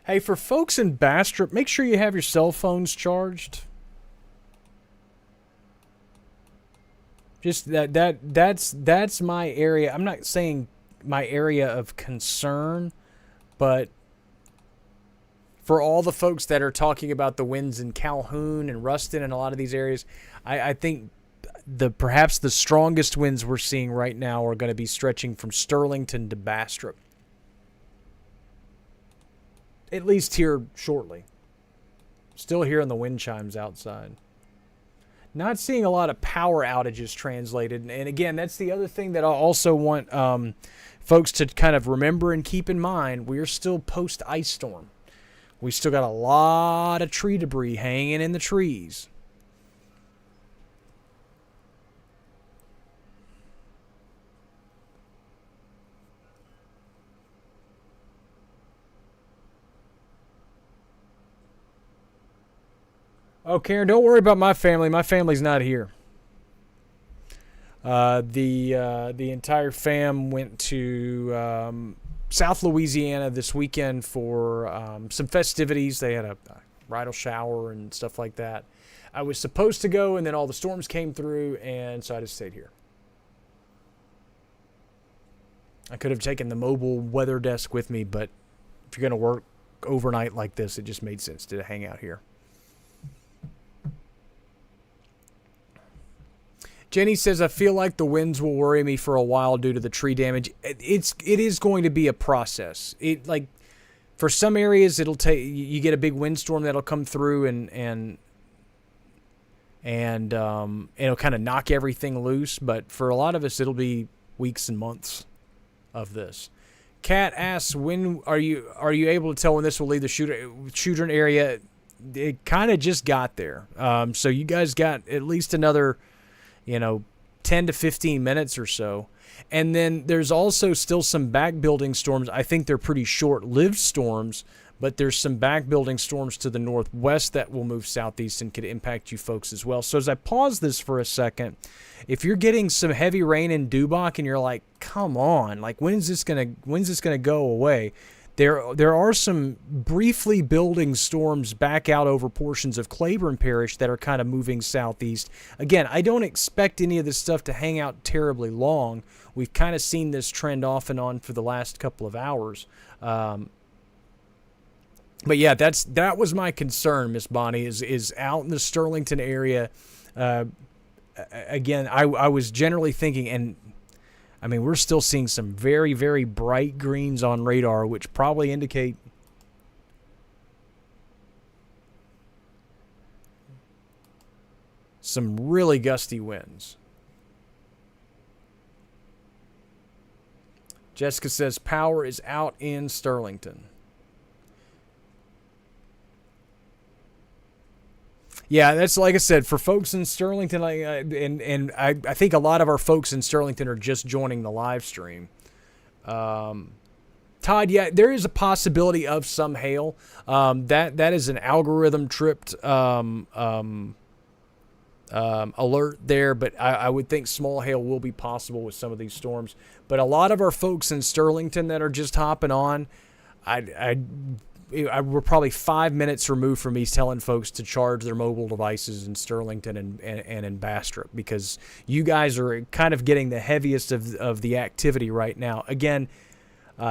Hey, for folks in Bastrop, make sure you have your cell phones charged. Just that's my area. I'm not saying my area of concern, but for all the folks that are talking about the winds in Calhoun and Ruston and a lot of these areas, I think perhaps the strongest winds we're seeing right now are going to be stretching from Sterlington to Bastrop. At least here shortly. Still hearing the wind chimes outside. Not seeing a lot of power outages translated. And again, that's the other thing that I also want folks to kind of remember and keep in mind. We're still post-ice storm. We still got a lot of tree debris hanging in the trees. Oh, Karen, don't worry about my family. My family's not here. The entire fam went to South Louisiana this weekend for some festivities. They had a bridal shower and stuff like that. I was supposed to go, and then all the storms came through, and so I just stayed here. I could have taken the mobile weather desk with me, but if you're going to work overnight like this, it just made sense to hang out here. Jenny says, I feel like the winds will worry me for a while due to the tree damage. It is going to be a process. For some areas, it'll take, you get a big windstorm that'll come through and it'll kind of knock everything loose. But for a lot of us, it'll be weeks and months of this. Kat asks, when are you able to tell when this will leave the Shudron area? It kind of just got there. So you guys got at least another 10 to 15 minutes or so. And then there's also still some back building storms. I think they're pretty short-lived storms, but there's some back building storms to the northwest that will move southeast and could impact you folks as well. So as I pause this for a second, if you're getting some heavy rain in Dubach and you're like, come on, like when's this gonna go away? There are some briefly building storms back out over portions of Claiborne Parish that are kind of moving southeast. Again, I don't expect any of this stuff to hang out terribly long. We've kind of seen this trend off and on for the last couple of hours. But yeah, that was my concern, Miss Bonnie, is out in the Sterlington area. Again, I was generally thinking, and I mean, we're still seeing some very, very bright greens on radar, which probably indicate some really gusty winds. Jessica says power is out in Sterlington. Yeah, that's like I said, for folks in Sterlington, I think a lot of our folks in Sterlington are just joining the live stream. Todd, yeah, there is a possibility of some hail. That is an algorithm tripped alert there, but I would think small hail will be possible with some of these storms. But a lot of our folks in Sterlington that are just hopping on, we're probably 5 minutes removed from me telling folks to charge their mobile devices in Sterlington and in Bastrop, because you guys are kind of getting the heaviest of the activity right now. Again,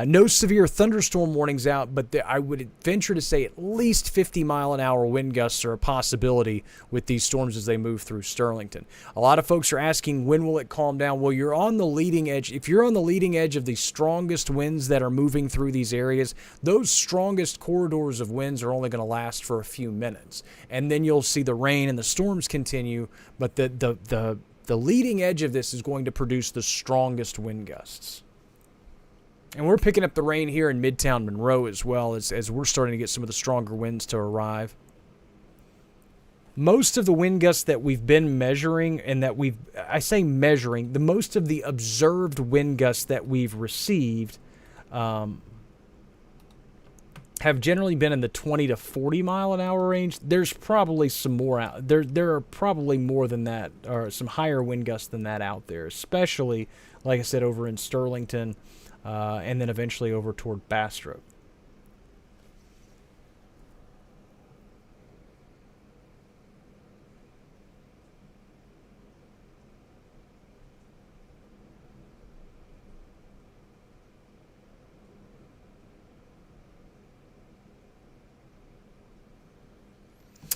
no severe thunderstorm warnings out, but I would venture to say at least 50-mile-an-hour wind gusts are a possibility with these storms as they move through Sterlington. A lot of folks are asking, when will it calm down? Well, you're on the leading edge. If you're on the leading edge of the strongest winds that are moving through these areas, those strongest corridors of winds are only going to last for a few minutes. And then you'll see the rain and the storms continue, but the leading edge of this is going to produce the strongest wind gusts. And we're picking up the rain here in Midtown Monroe as well, as we're starting to get some of the stronger winds to arrive. Most of the wind gusts that we've been measuring, and that I say measuring, the most of the observed wind gusts that we've received have generally been in the 20 to 40 mile an hour range. There's probably some more out there. There are probably more than that, or some higher wind gusts than that out there, especially, like I said, over in Sterlington. And then eventually over toward Bastrop.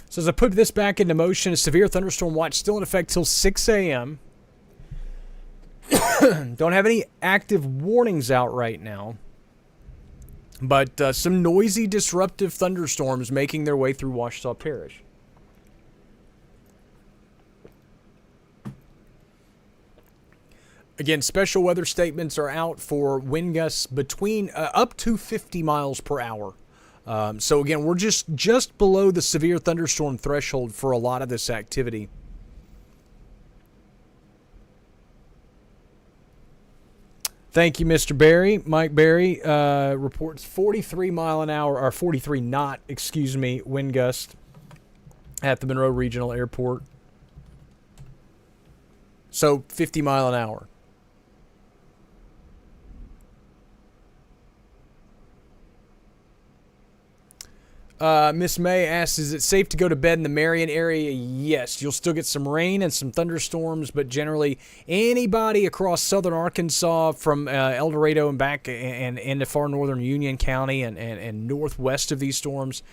So as I put this back into motion, a severe thunderstorm watch still in effect till 6 a.m. Don't have any active warnings out right now, but some noisy, disruptive thunderstorms making their way through Ouachita Parish. Again, special weather statements are out for wind gusts between up to 50 miles per hour. So again, we're just below the severe thunderstorm threshold for a lot of this activity. Thank you, Mr. Barry. Mike Barry reports 43 mile an hour, or 43 knot, wind gust at the Monroe Regional Airport. So 50 mile an hour. Miss May asks, is it safe to go to bed in the Marion area? Yes, you'll still get some rain and some thunderstorms, but generally anybody across southern Arkansas from El Dorado and back and into far northern Union County and northwest of these storms,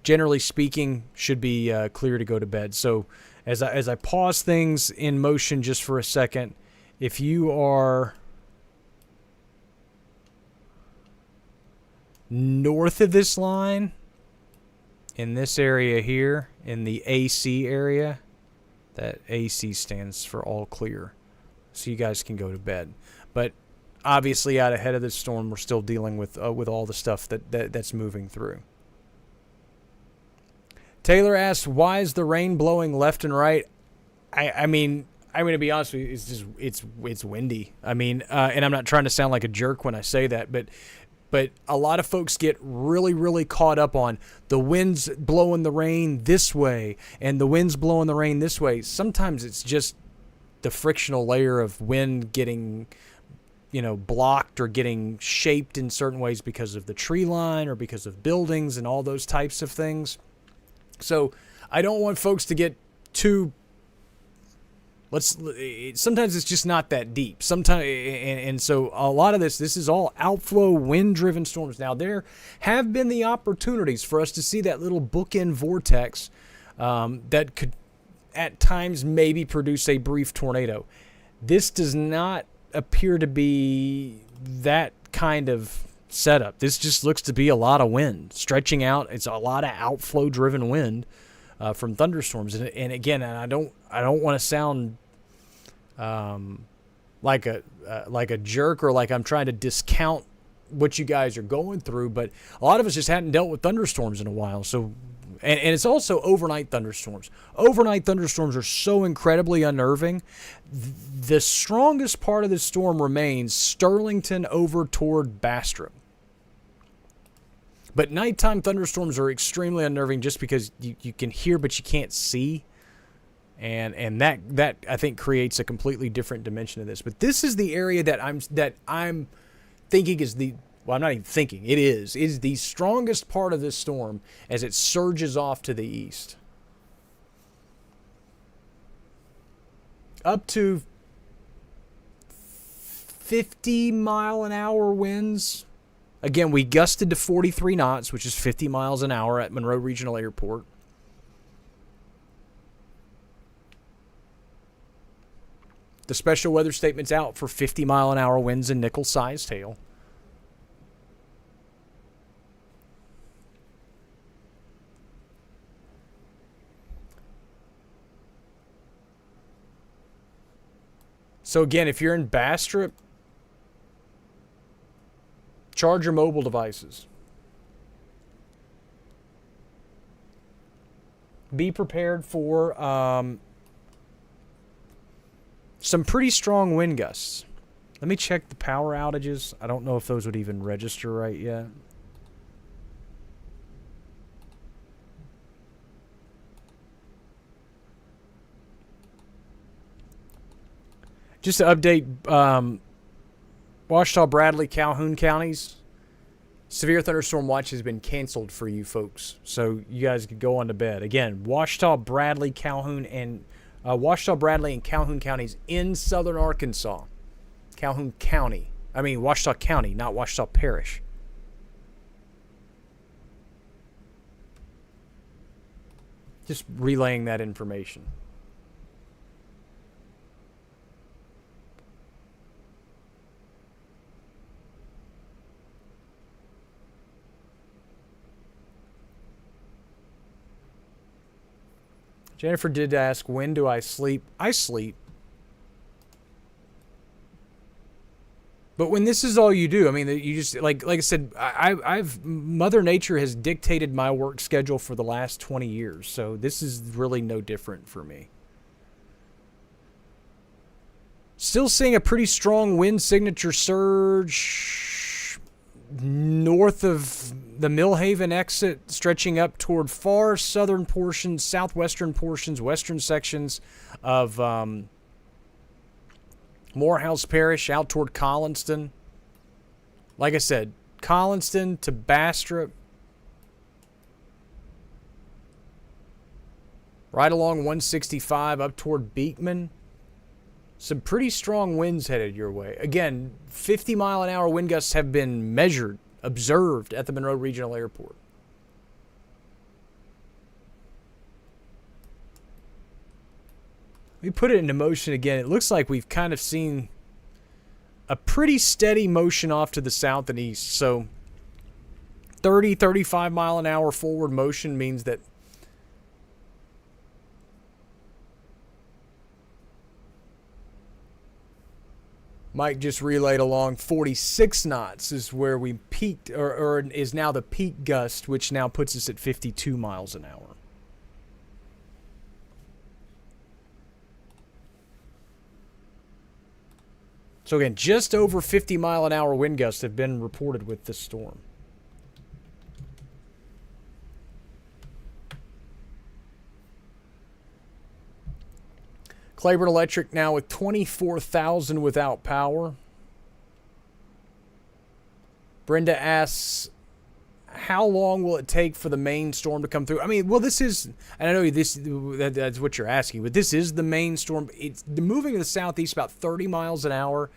generally speaking, should be clear to go to bed. So as I pause things in motion just for a second, if you are north of this line, in this area here, in the AC area, that AC stands for all clear. So you guys can go to bed. But obviously out ahead of this storm, we're still dealing with all the stuff that's moving through. Taylor asks, why is the rain blowing left and right? I mean, I'm going to be honest with you, it's windy. I mean, and I'm not trying to sound like a jerk when I say that, but But a lot of folks get really, really caught up on the winds blowing the rain this way and the winds blowing the rain this way. Sometimes it's just the frictional layer of wind getting, blocked or getting shaped in certain ways because of the tree line or because of buildings and all those types of things. So I don't want folks to get too... Sometimes it's just not that deep. Sometimes, and so a lot of this is all outflow wind-driven storms. Now, there have been the opportunities for us to see that little bookend vortex that could, at times, maybe produce a brief tornado. This does not appear to be that kind of setup. This just looks to be a lot of wind stretching out. It's a lot of outflow-driven wind from thunderstorms. And again, I don't want to sound like a jerk or like I'm trying to discount what you guys are going through, but a lot of us just hadn't dealt with thunderstorms in a while. So, and it's also overnight thunderstorms. Overnight thunderstorms are so incredibly unnerving. The strongest part of the storm remains Sterlington over toward Bastrop. But nighttime thunderstorms are extremely unnerving just because you can hear but you can't see. And that I think creates a completely different dimension of this. But this is the area that I'm thinking is I'm not even thinking, it is the strongest part of this storm as it surges off to the east. Up to 50-mile-an-hour winds. Again, we gusted to 43 knots, which is 50 miles an hour at Monroe Regional Airport. The special weather statement's out for 50-mile-an-hour winds and nickel-sized hail. So again, if you're in Bastrop, charge your mobile devices. Be prepared for some pretty strong wind gusts. Let me check the power outages. I don't know if those would even register right yet. Just to update, Ouachita, Bradley, Calhoun counties, severe thunderstorm watch has been canceled for you folks. So you guys could go on to bed. Again, Ouachita, Bradley, Calhoun, and Ouachita, Bradley, and Calhoun counties in southern Arkansas. Calhoun County. I mean, Ouachita County, not Ouachita Parish. Just relaying that information. Jennifer did ask, when do I sleep? I sleep. But when this is all you do, I mean, you just, like I said, Mother Nature has dictated my work schedule for the last 20 years. So this is really no different for me. Still seeing a pretty strong wind signature surge north of the Millhaven exit, stretching up toward far southern portions, southwestern portions, western sections of Morehouse Parish out toward Collinston. Like I said, Collinston to Bastrop, right along 165 up toward Beekman. Some pretty strong winds headed your way. Again, 50-mile-an-hour wind gusts have been measured, observed at the Monroe Regional Airport. Let me put it into motion again. It looks like we've kind of seen a pretty steady motion off to the south and east. So 30, 35-mile-an-hour forward motion means that Mike just relayed along 46 knots is where we peaked, or is now the peak gust, which now puts us at 52 miles an hour. So again, just over 50-mile-an-hour wind gusts have been reported with this storm. Claiborne Electric now with 24,000 without power. Brenda asks, how long will it take for the main storm to come through? I mean, well, this is, and I know that's what you're asking, but this is the main storm. It's moving to the southeast about 30 miles an hour.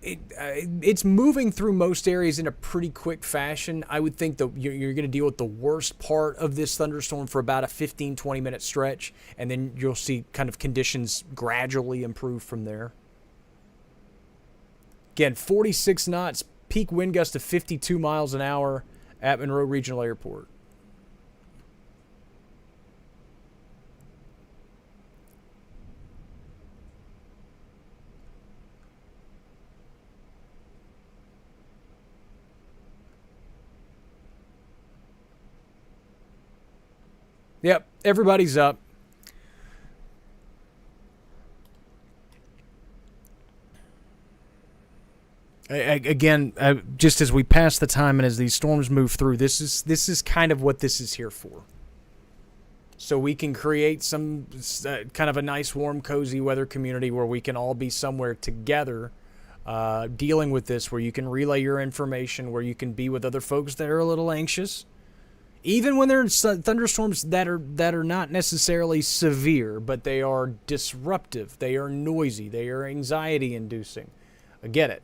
It's moving through most areas in a pretty quick fashion. I would think that you're going to deal with the worst part of this thunderstorm for about a 15-20 minute stretch, and then you'll see kind of conditions gradually improve from there. Again, 46 knots, peak wind gust of 52 miles an hour at Monroe Regional Airport. Yep, everybody's up. Again, just as we pass the time and as these storms move through, this is kind of what this is here for. So we can create some kind of a nice, warm, cozy weather community where we can all be somewhere together dealing with this, where you can relay your information, where you can be with other folks that are a little anxious. Even when there's thunderstorms that are not necessarily severe, but they are disruptive, they are noisy, they are anxiety-inducing. I get it.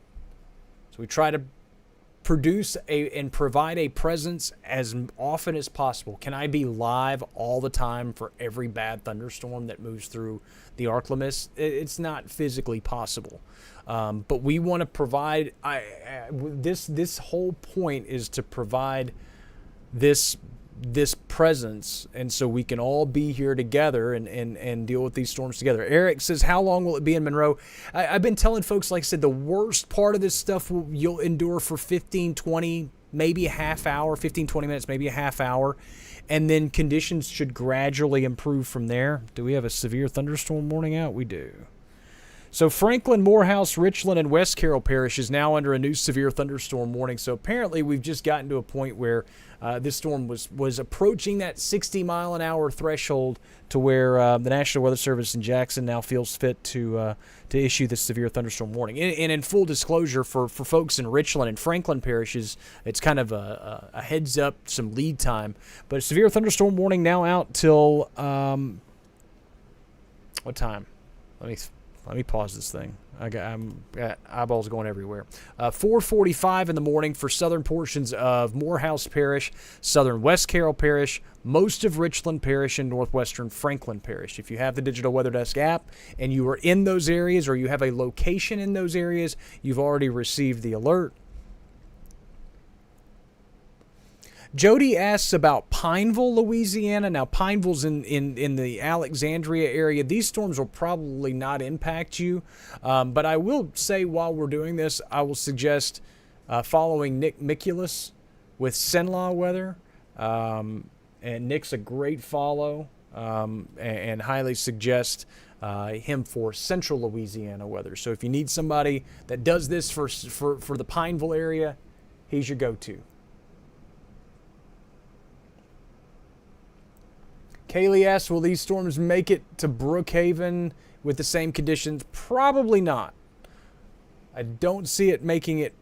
So we try to produce and provide a presence as often as possible. Can I be live all the time for every bad thunderstorm that moves through the ArkLaMiss? It's not physically possible. But we want to provide. This whole point is to provide this presence, and so we can all be here together and deal with these storms together. Eric says, how long will it be in Monroe? I've been telling folks, like I said, the worst part of this stuff you'll endure for 15, 20, maybe a half hour, 15, 20 minutes, maybe a half hour, and then conditions should gradually improve from there. Do we have a severe thunderstorm warning out? We do. So Franklin, Morehouse, Richland, and West Carroll Parish is now under a new severe thunderstorm warning. So apparently we've just gotten to a point where this storm was approaching that 60-mile-an-hour threshold to where the National Weather Service in Jackson now feels fit to issue this severe thunderstorm warning. And in full disclosure, for folks in Richland and Franklin parishes, it's kind of a heads up, some lead time. But a severe thunderstorm warning now out till what time? Let me pause this thing. I'm got eyeballs going everywhere. 4:45 in the morning for southern portions of Morehouse Parish, southern West Carroll Parish, most of Richland Parish, and northwestern Franklin Parish. If you have the Digital Weather Desk app and you are in those areas, or you have a location in those areas, you've already received the alert. Jody asks about Pineville, Louisiana. Now, Pineville's in the Alexandria area. These storms will probably not impact you. But I will say, while we're doing this, I will suggest following Nick Mikulus with Cenla Weather. And Nick's a great follow, and highly suggest him for central Louisiana weather. So if you need somebody that does this for the Pineville area, he's your go-to. Kaylee asks, will these storms make it to Brookhaven with the same conditions? Probably not. I don't see it making it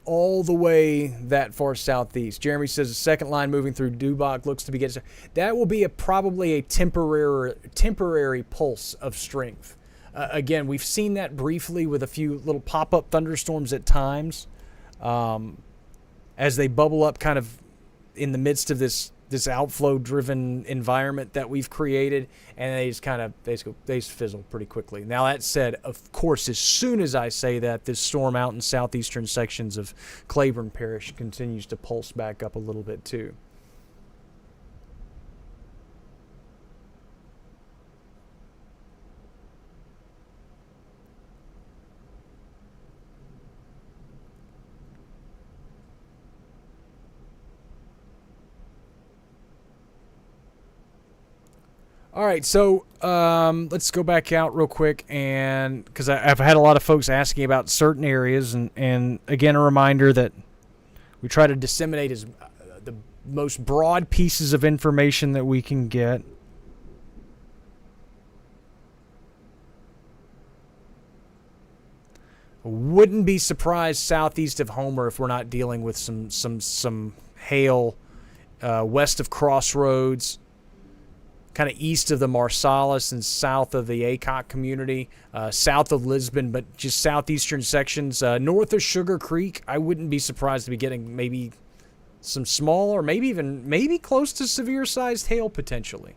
all the way that far southeast. Jeremy says the second line moving through Dubach looks to be getting. That will be probably a temporary pulse of strength. Again, we've seen that briefly with a few little pop-up thunderstorms at times, as they bubble up kind of in the midst of this outflow-driven environment that we've created, and they just fizzle pretty quickly. Now, that said, of course, as soon as I say that, this storm out in southeastern sections of Claiborne Parish continues to pulse back up a little bit too. All right, so let's go back out real quick, and because I've had a lot of folks asking about certain areas, and again, a reminder that we try to disseminate the most broad pieces of information that we can get. Wouldn't be surprised southeast of Homer if we're not dealing with some hail west of Crossroads, kind of east of the Marsalis and south of the Aycock community, south of Lisbon, but just southeastern sections. North of Sugar Creek, I wouldn't be surprised to be getting maybe some small or maybe close to severe-sized hail potentially.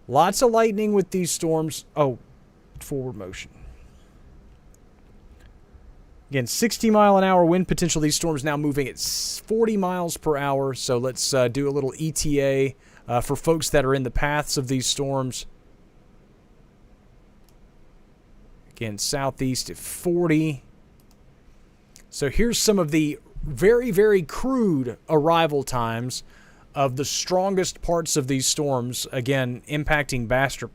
Lots of lightning with these storms. Oh, forward motion. Again, 60-mile-an-hour wind potential. These storms now moving at 40 miles per hour. So let's do a little ETA for folks that are in the paths of these storms. Again, southeast at 40. So here's some of the very, very crude arrival times of the strongest parts of these storms. Again, impacting Bastrop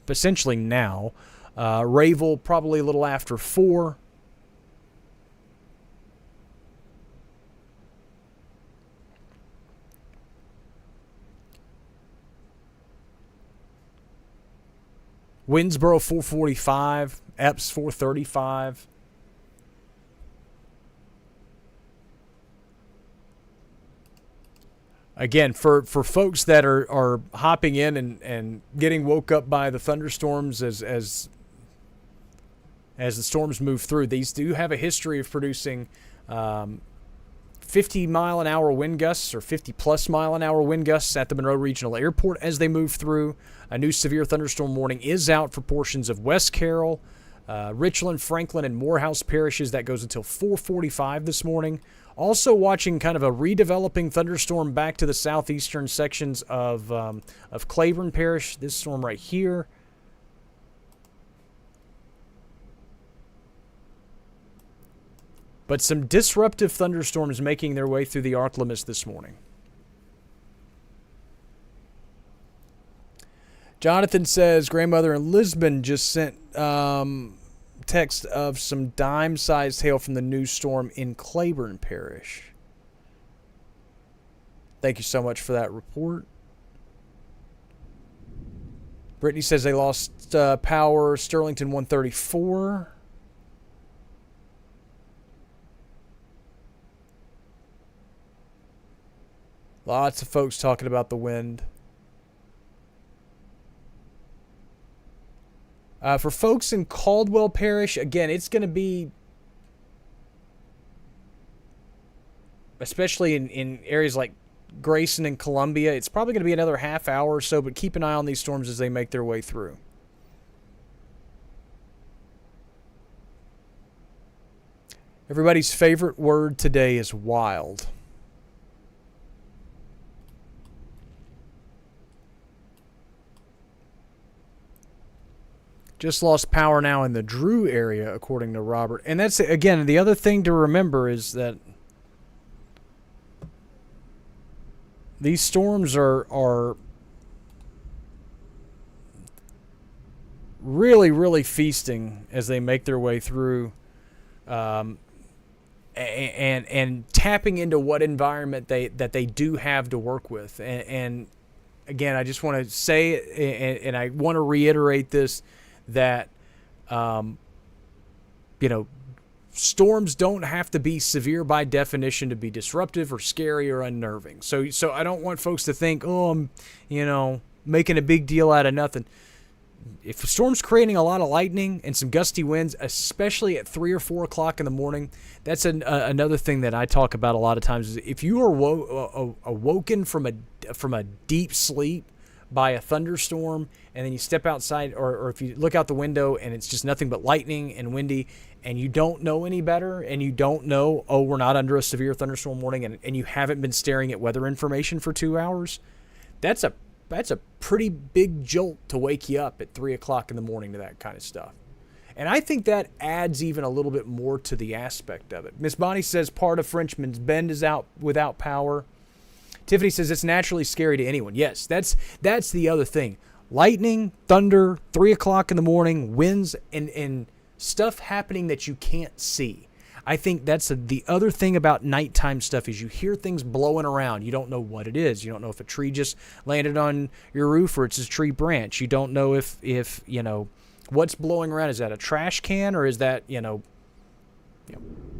essentially now. Rayville probably a little after 4. Winnsboro 445, Epps 435. Again, for folks that are hopping in and getting woke up by the thunderstorms as the storms move through, these do have a history of producing 50-mile-an-hour wind gusts or 50-plus-mile-an-hour wind gusts at the Monroe Regional Airport as they move through. A new severe thunderstorm warning is out for portions of West Carroll, Richland, Franklin, and Morehouse parishes. That goes until 4:45 this morning. Also watching kind of a redeveloping thunderstorm back to the southeastern sections of Claiborne Parish. This storm right here. But some disruptive thunderstorms making their way through the arc limits this morning. Jonathan says grandmother in Lisbon just sent text of some dime-sized hail from the new storm in Claiborne Parish. Thank you so much for that report. Brittany says they lost power, Sterlington 134. Lots of folks talking about the wind. For folks in Caldwell Parish, again, it's going to be, especially in areas like Grayson and Columbia, it's probably going to be another half hour or so, but keep an eye on these storms as they make their way through. Everybody's favorite word today is wild. Just lost power now in the Drew area, according to Robert. And that's, again, the other thing to remember is that these storms are really, really feasting as they make their way through and tapping into what environment that they do have to work with. And again, I just want to say, and I want to reiterate this, that, storms don't have to be severe by definition to be disruptive or scary or unnerving. So I don't want folks to think, I'm, making a big deal out of nothing. If a storm's creating a lot of lightning and some gusty winds, especially at 3 or 4 o'clock in the morning, that's another thing that I talk about a lot of times. Is if you are awoken from a deep sleep by a thunderstorm, and then you step outside, or if you look out the window and it's just nothing but lightning and windy, and you don't know any better, and you don't know, we're not under a severe thunderstorm warning, and you haven't been staring at weather information for 2 hours, that's a pretty big jolt to wake you up at 3 o'clock in the morning to that kind of stuff. And I think that adds even a little bit more to the aspect of it. Miss Bonnie says part of Frenchman's Bend is out without power. Tiffany says it's naturally scary to anyone. Yes, that's the other thing. Lightning, thunder, 3 o'clock in the morning, winds, and stuff happening that you can't see. I think that's the other thing about nighttime stuff is you hear things blowing around. You don't know what it is. You don't know if a tree just landed on your roof or it's a tree branch. You don't know if what's blowing around. Is that a trash can or is that,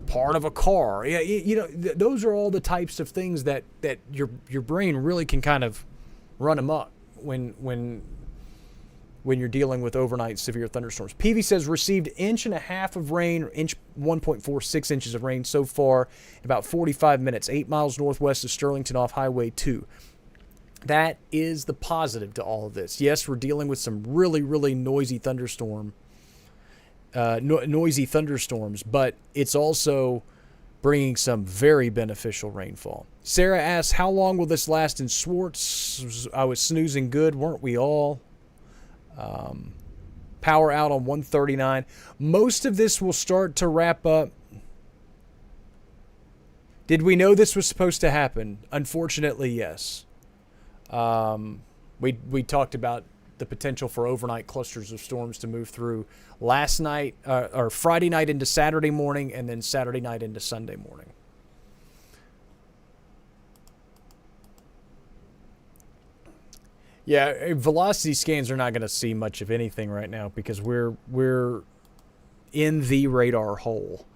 part of a car? Yeah, those are all the types of things that your brain really can kind of run amok when you're dealing with overnight severe thunderstorms. PV says received 1.5 inches of rain, 1.46 inches of rain so far in about 45 minutes, 8 miles northwest of Sterlington off Highway 2. That is the positive to all of this. Yes, we're dealing with some really, really noisy thunderstorms, but it's also bringing some very beneficial rainfall. Sarah asks, how long will this last in Swartz? I was snoozing good, weren't we all? Power out on 139. Most of this will start to wrap up. Did we know this was supposed to happen? Unfortunately, yes. We talked about the potential for overnight clusters of storms to move through last night, or Friday night into Saturday morning, and then Saturday night into Sunday morning. Yeah, velocity scans are not going to see much of anything right now because we're in the radar hole.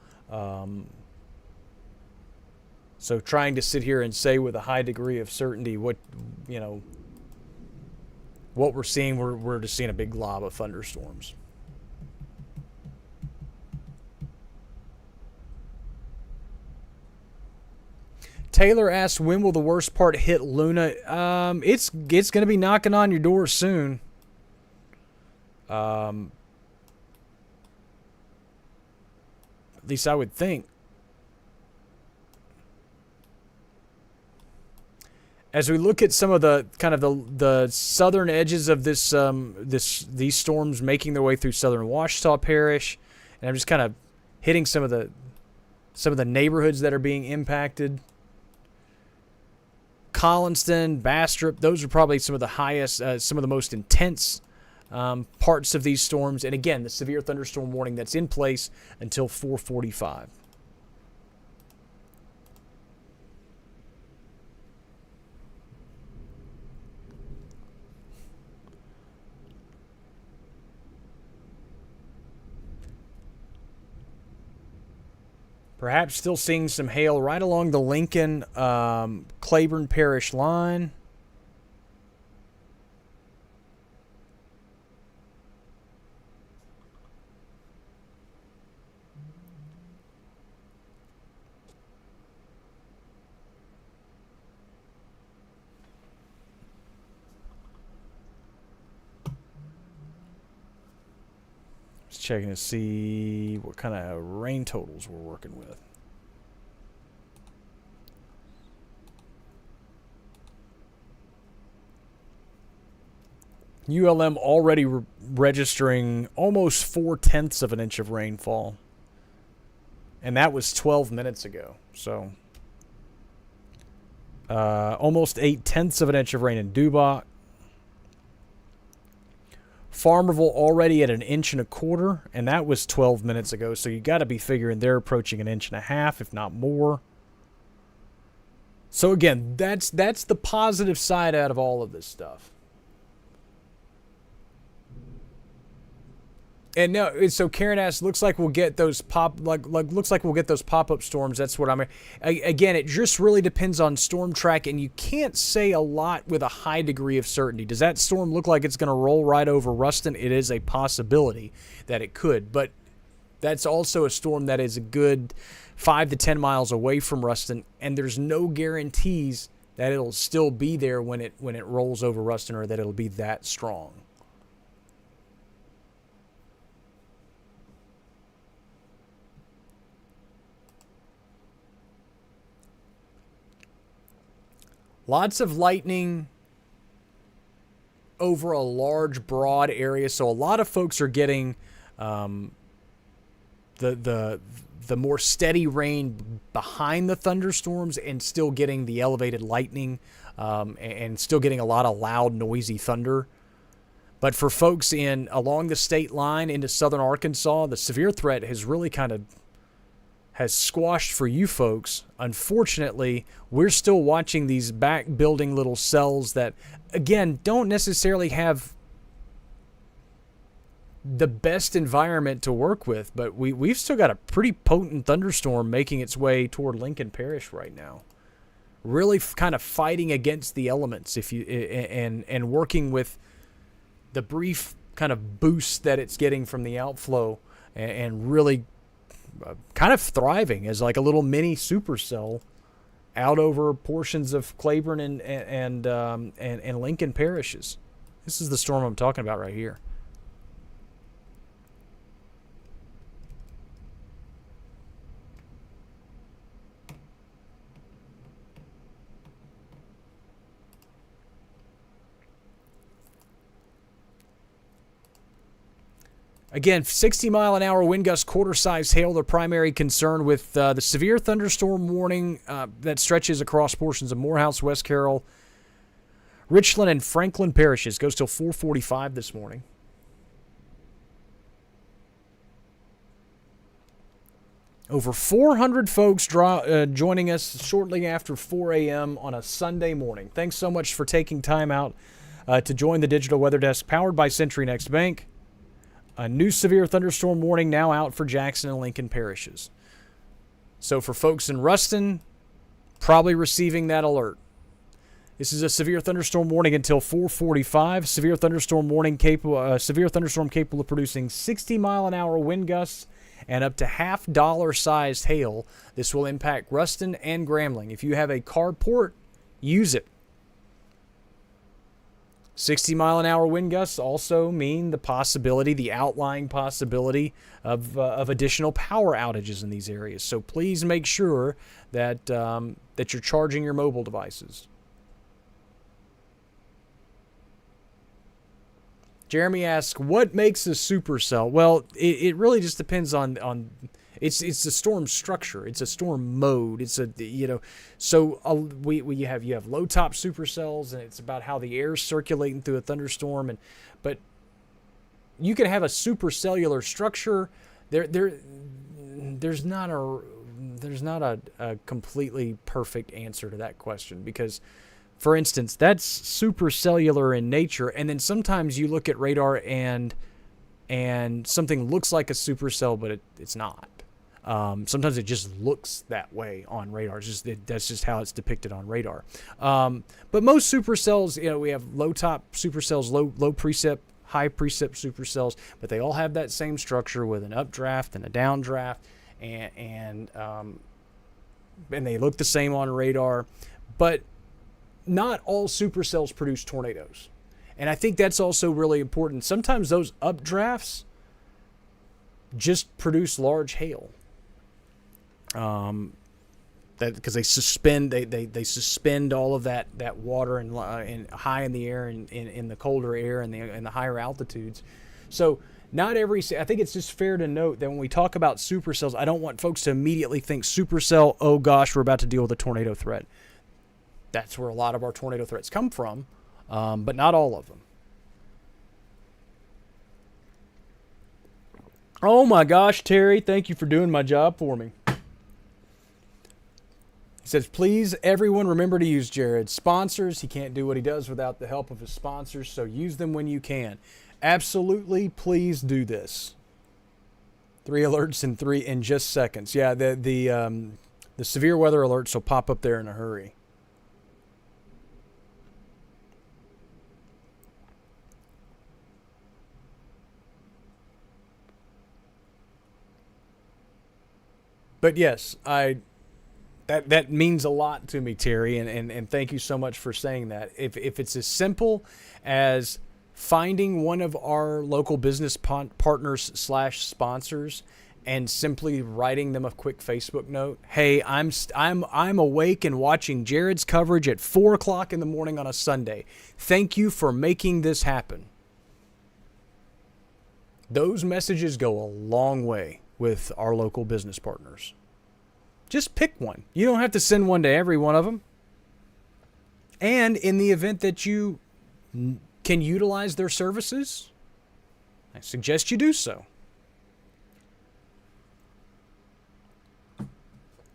So trying to sit here and say with a high degree of certainty what we're seeing, we're just seeing a big glob of thunderstorms. Taylor asks, when will the worst part hit Luna? It's going to be knocking on your door soon. At least I would think. As we look at some of the kind of the southern edges of these storms making their way through southern Ouachita Parish, and I'm just kind of hitting some of the neighborhoods that are being impacted. Collinston, Bastrop, those are probably some of the highest, some of the most intense parts of these storms. And again, the severe thunderstorm warning that's in place until 4:45. Perhaps still seeing some hail right along the Lincoln, Claiborne Parish line. Checking to see what kind of rain totals we're working with. ULM already registering almost 4/10 of an inch of rainfall. And that was 12 minutes ago. So almost 8/10 of an inch of rain in Dubach. Farmerville already at 1.25 inches, and that was 12 minutes ago. So you got to be figuring they're approaching 1.5 inches, if not more. So again, that's the positive side out of all of this stuff. And no, so Karen asks, looks like we'll get those pop-up storms. That's what again, it just really depends on storm track, and you can't say a lot with a high degree of certainty. Does that storm look like it's going to roll right over Ruston? It is a possibility that it could, but that's also a storm that is a good 5 to 10 miles away from Ruston, and there's no guarantees that it'll still be there when it rolls over Ruston, or that it'll be that strong. Lots of lightning over a large, broad area. So a lot of folks are getting the more steady rain behind the thunderstorms, and still getting the elevated lightning, and still getting a lot of loud, noisy thunder. But for folks along the state line into southern Arkansas, the severe threat has really has squashed for you folks. Unfortunately, we're still watching these back building little cells that, again, don't necessarily have the best environment to work with, but we've still got a pretty potent thunderstorm making its way toward Lincoln Parish right now. Really kind of fighting against the elements and working with the brief kind of boost that it's getting from the outflow and really kind of thriving as like a little mini supercell out over portions of Claiborne and Lincoln parishes. This is the storm I'm talking about right here. Again, 60-mile-an-hour wind gusts, quarter-size hail, the primary concern with the severe thunderstorm warning that stretches across portions of Morehouse, West Carroll, Richland, and Franklin parishes. Goes till 4:45 this morning. Over 400 folks joining us shortly after 4 a.m. on a Sunday morning. Thanks so much for taking time out to join the Digital Weather Desk, powered by Century Next Bank. A new severe thunderstorm warning now out for Jackson and Lincoln parishes. So for folks in Ruston, probably receiving that alert. This is a severe thunderstorm warning until 4:45. Severe thunderstorm capable of producing 60-mile-an-hour wind gusts and up to $half-sized hail. This will impact Ruston and Grambling. If you have a carport, use it. 60-mile-an-hour wind gusts also mean the outlying possibility of additional power outages in these areas. So please make sure that you're charging your mobile devices. Jeremy asks, what makes a supercell? Well, it really just depends on it's a storm structure. It's a storm mode. It's you have low top supercells, and it's about how the air's circulating through a thunderstorm. But you can have a supercellular structure. There's not a completely perfect answer to that question, because, for instance, that's supercellular in nature, and then sometimes you look at radar and something looks like a supercell, but it's not. Sometimes it just looks that way on radar. That's just how it's depicted on radar. But most supercells, we have low top supercells, low precip, high precip supercells, but they all have that same structure with an updraft and a downdraft, and they look the same on radar. But not all supercells produce tornadoes, and I think that's also really important. Sometimes those updrafts just produce large hail. That because they suspend all of that water and high in the air and in the colder air and the higher altitudes. So not every. I think it's just fair to note that when we talk about supercells, I don't want folks to immediately think supercell. Oh gosh, we're about to deal with a tornado threat. That's where a lot of our tornado threats come from, but not all of them. Oh my gosh, Terry, thank you for doing my job for me. He says, please, everyone, remember to use Jared's sponsors. He can't do what he does without the help of his sponsors, so use them when you can. Absolutely, please do this. 3 alerts in just seconds. Yeah, the severe weather alerts will pop up there in a hurry. But yes, that means a lot to me, Terry, and thank you so much for saying that. If it's as simple as finding one of our local business partners / sponsors and simply writing them a quick Facebook note, hey, I'm awake and watching Jared's coverage at 4:00 in the morning on a Sunday. Thank you for making this happen. Those messages go a long way with our local business partners. Just pick one. You don't have to send one to every one of them. And in the event that you can utilize their services, I suggest you do so.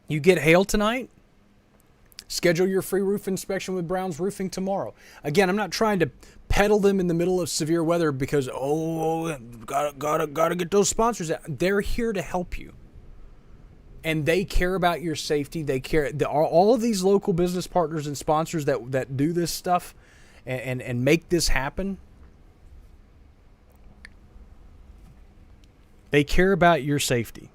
You get hail tonight? Schedule your free roof inspection with Brown's Roofing tomorrow. Again, I'm not trying to peddle them in the middle of severe weather because, gotta get those sponsors out. They're here to help you. And they care about your safety. They care. All of these local business partners and sponsors that do this stuff and make this happen, they care about your safety.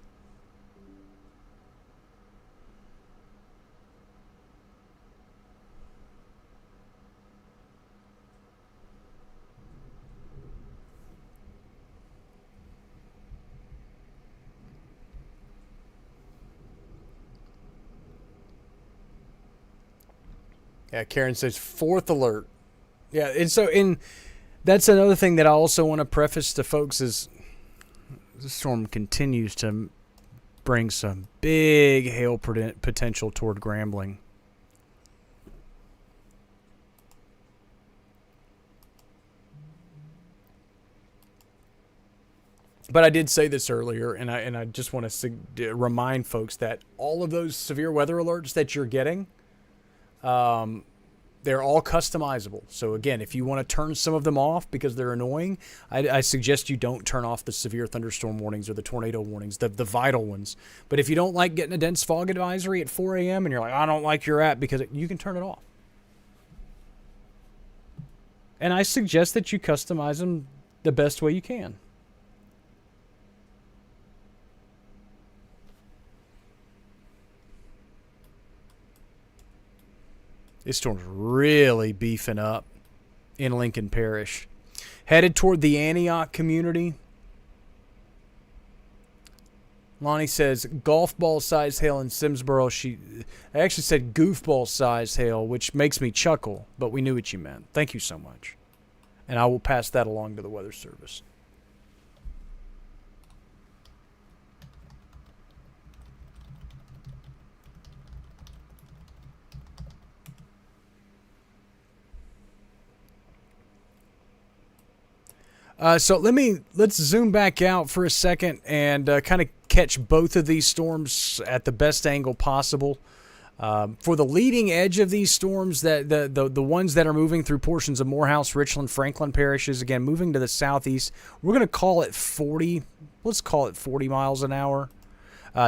Yeah, Karen says fourth alert. Yeah, and that's another thing that I also want to preface to folks is the storm continues to bring some big hail potential toward Grambling. But I did say this earlier, and I just want to remind folks that all of those severe weather alerts that you're getting, they're all customizable. So again, if you want to turn some of them off because they're annoying, I suggest you don't turn off the severe thunderstorm warnings or the tornado warnings, the vital ones. But if you don't like getting a dense fog advisory at 4 a.m. and you're like, I don't like your app, because you can turn it off. And I suggest that you customize them the best way you can. This storm's really beefing up in Lincoln Parish. Headed toward the Antioch community. Lonnie says golf ball size hail in Simsboro. I actually said goofball size hail, which makes me chuckle, but we knew what you meant. Thank you so much. And I will pass that along to the Weather Service. So let's zoom back out for a second and kind of catch both of these storms at the best angle possible. For the leading edge of these storms, the ones that are moving through portions of Morehouse, Richland, Franklin parishes, again moving to the southeast, we're going to call it 40. Let's call it 40 miles an hour.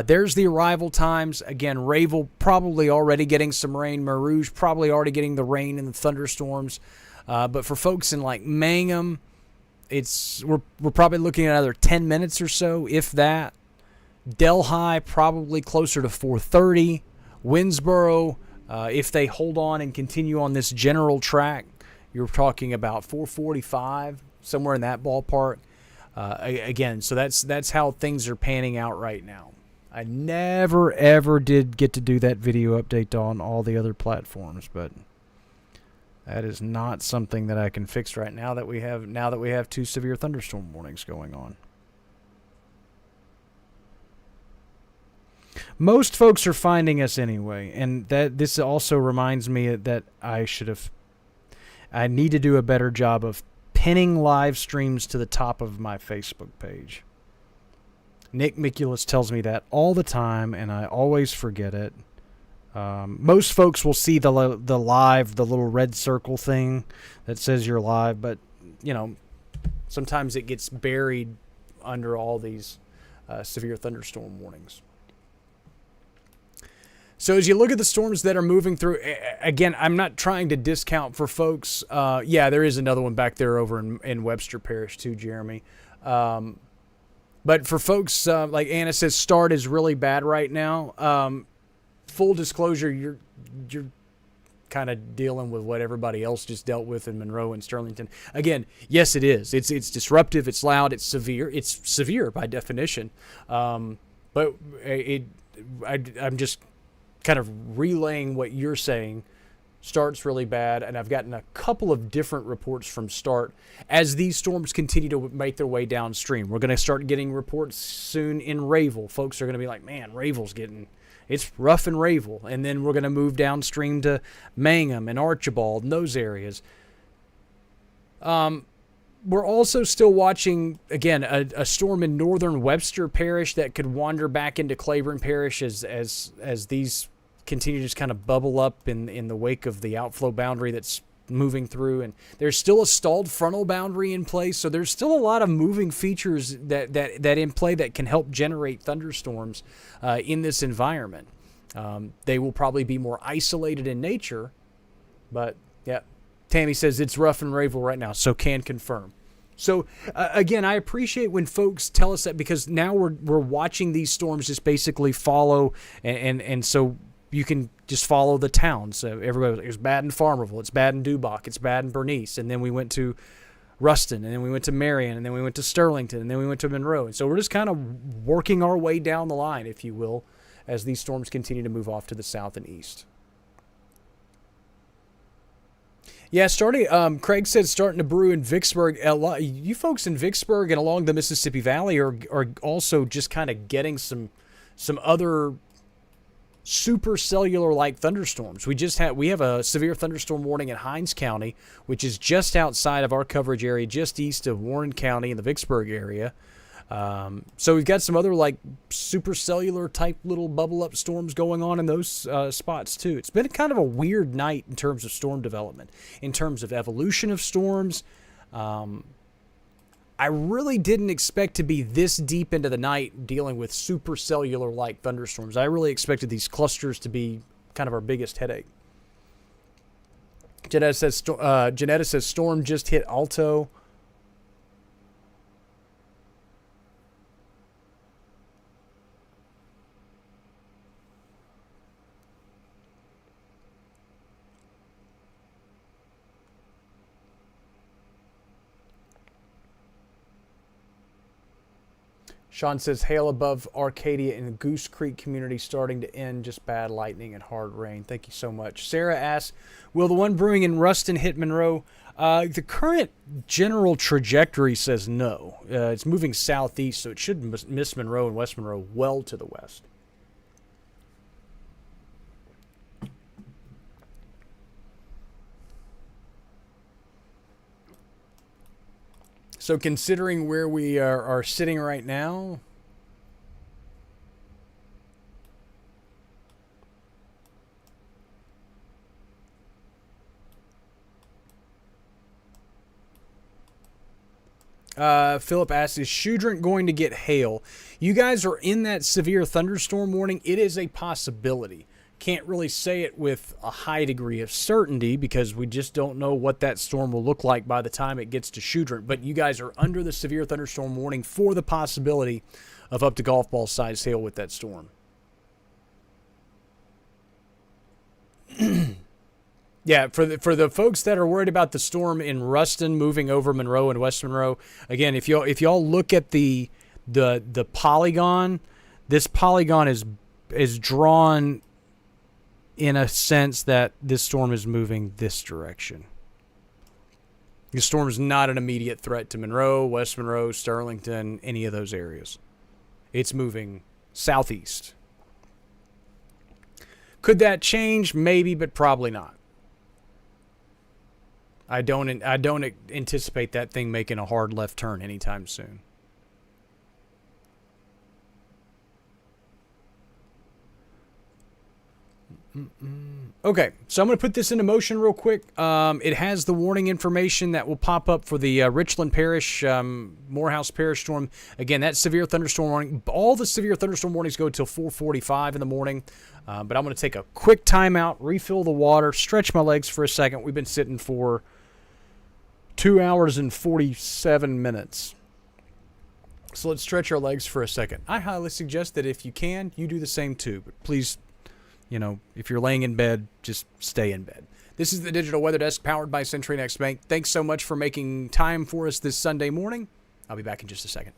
There's the arrival times. Again, Rayville probably already getting some rain. Mer Rouge probably already getting the rain and the thunderstorms. But for folks in like Mangum, we're probably looking at another 10 minutes or so, if that. Delhi probably closer to 4:30. Winsboro, if they hold on and continue on this general track, you're talking about 4:45, somewhere in that ballpark. Again, so that's how things are panning out right now. I never ever did get to do that video update on all the other platforms, but that is not something that I can fix right now that we have 2 severe thunderstorm warnings going on. Most folks are finding us anyway, and this also reminds me that I need to do a better job of pinning live streams to the top of my Facebook page. Nick Mikulus tells me that all the time, and I always forget it. Most folks will see the little red circle thing that says you're live, but sometimes it gets buried under all these severe thunderstorm warnings. So as you look at the storms that are moving through, again, I'm not trying to discount for folks. Yeah, there is another one back there over in Webster Parish too, Jeremy. But for folks, like Anna says, Start is really bad right now. Full disclosure, you're kind of dealing with what everybody else just dealt with in Monroe and Sterlington. Again, yes, it is. It's disruptive. It's loud. It's severe. It's severe by definition. But I'm just kind of relaying what you're saying. Start's really bad, and I've gotten a couple of different reports from Start as these storms continue to make their way downstream. We're going to start getting reports soon in Rayville. Folks are going to be like, man, it's rough in Rayville. And then we're going to move downstream to Mangum and Archibald and those areas. We're also still watching, again, a storm in northern Webster Parish that could wander back into Claiborne Parish as these continue to just kind of bubble up in the wake of the outflow boundary that's moving through. And there's still a stalled frontal boundary in place, so there's still a lot of moving features that in play that can help generate thunderstorms in this environment. They will probably be more isolated in nature, but yeah. Tammy says it's rough in Rayville right now, so can confirm. So again, I appreciate when folks tell us that, because now we're watching these storms just basically follow, and so you can just follow the towns. So everybody, it's bad in Farmerville, it's bad in Dubach, it's bad in Bernice, and then we went to Ruston, and then we went to Marion, and then we went to Sterlington, and then we went to Monroe. And so we're just kind of working our way down the line, if you will, as these storms continue to move off to the south and east. Yeah, Craig said starting to brew in Vicksburg. You folks in Vicksburg and along the Mississippi Valley are also just kind of getting some other supercellular-like thunderstorms. We have a severe thunderstorm warning in Hinds County, which is just outside of our coverage area, just east of Warren County in the Vicksburg area. So we've got some other like supercellular type little bubble up storms going on in those spots too. It's been kind of a weird night in terms of storm development, in terms of evolution of storms. I really didn't expect to be this deep into the night dealing with supercellular like thunderstorms. I really expected these clusters to be kind of our biggest headache. Janetta says storm just hit Alto. Sean says hail above Arcadia and Goose Creek community starting to end, just bad lightning and hard rain. Thank you so much. Sarah asks, will the one brewing in Ruston hit Monroe? The current general trajectory says no. It's moving southeast, so it should miss Monroe and West Monroe well to the west. So considering where we are sitting right now, Philip asks, is Shudrint going to get hail? You guys are in that severe thunderstorm warning. It is a possibility. Can't really say it with a high degree of certainty because we just don't know what that storm will look like by the time it gets to Shudrint. But you guys are under the severe thunderstorm warning for the possibility of up to golf ball size hail with that storm. Yeah, for the folks that are worried about the storm in Ruston moving over Monroe and West Monroe, again, if y'all look at the polygon, this polygon is drawn in a sense that this storm is moving this direction. The storm is not an immediate threat to Monroe, West Monroe, Sterlington, any of those areas. It's moving southeast. Could that change? Maybe, but probably not. I don't anticipate that thing making a hard left turn anytime soon. Okay, so I'm going to put this into motion real quick. It has the warning information that will pop up for the Richland Parish, Morehouse Parish storm. Again, that severe thunderstorm warning. All the severe thunderstorm warnings go till 4:45 in the morning. But I'm going to take a quick timeout, refill the water, stretch my legs for a second. We've been sitting for 2 hours and 47 minutes. So let's stretch our legs for a second. I highly suggest that if you can, you do the same too. But please, if you're laying in bed, just stay in bed. This is the Digital Weather Desk powered by CenturyNext Bank. Thanks so much for making time for us this Sunday morning. I'll be back in just a second.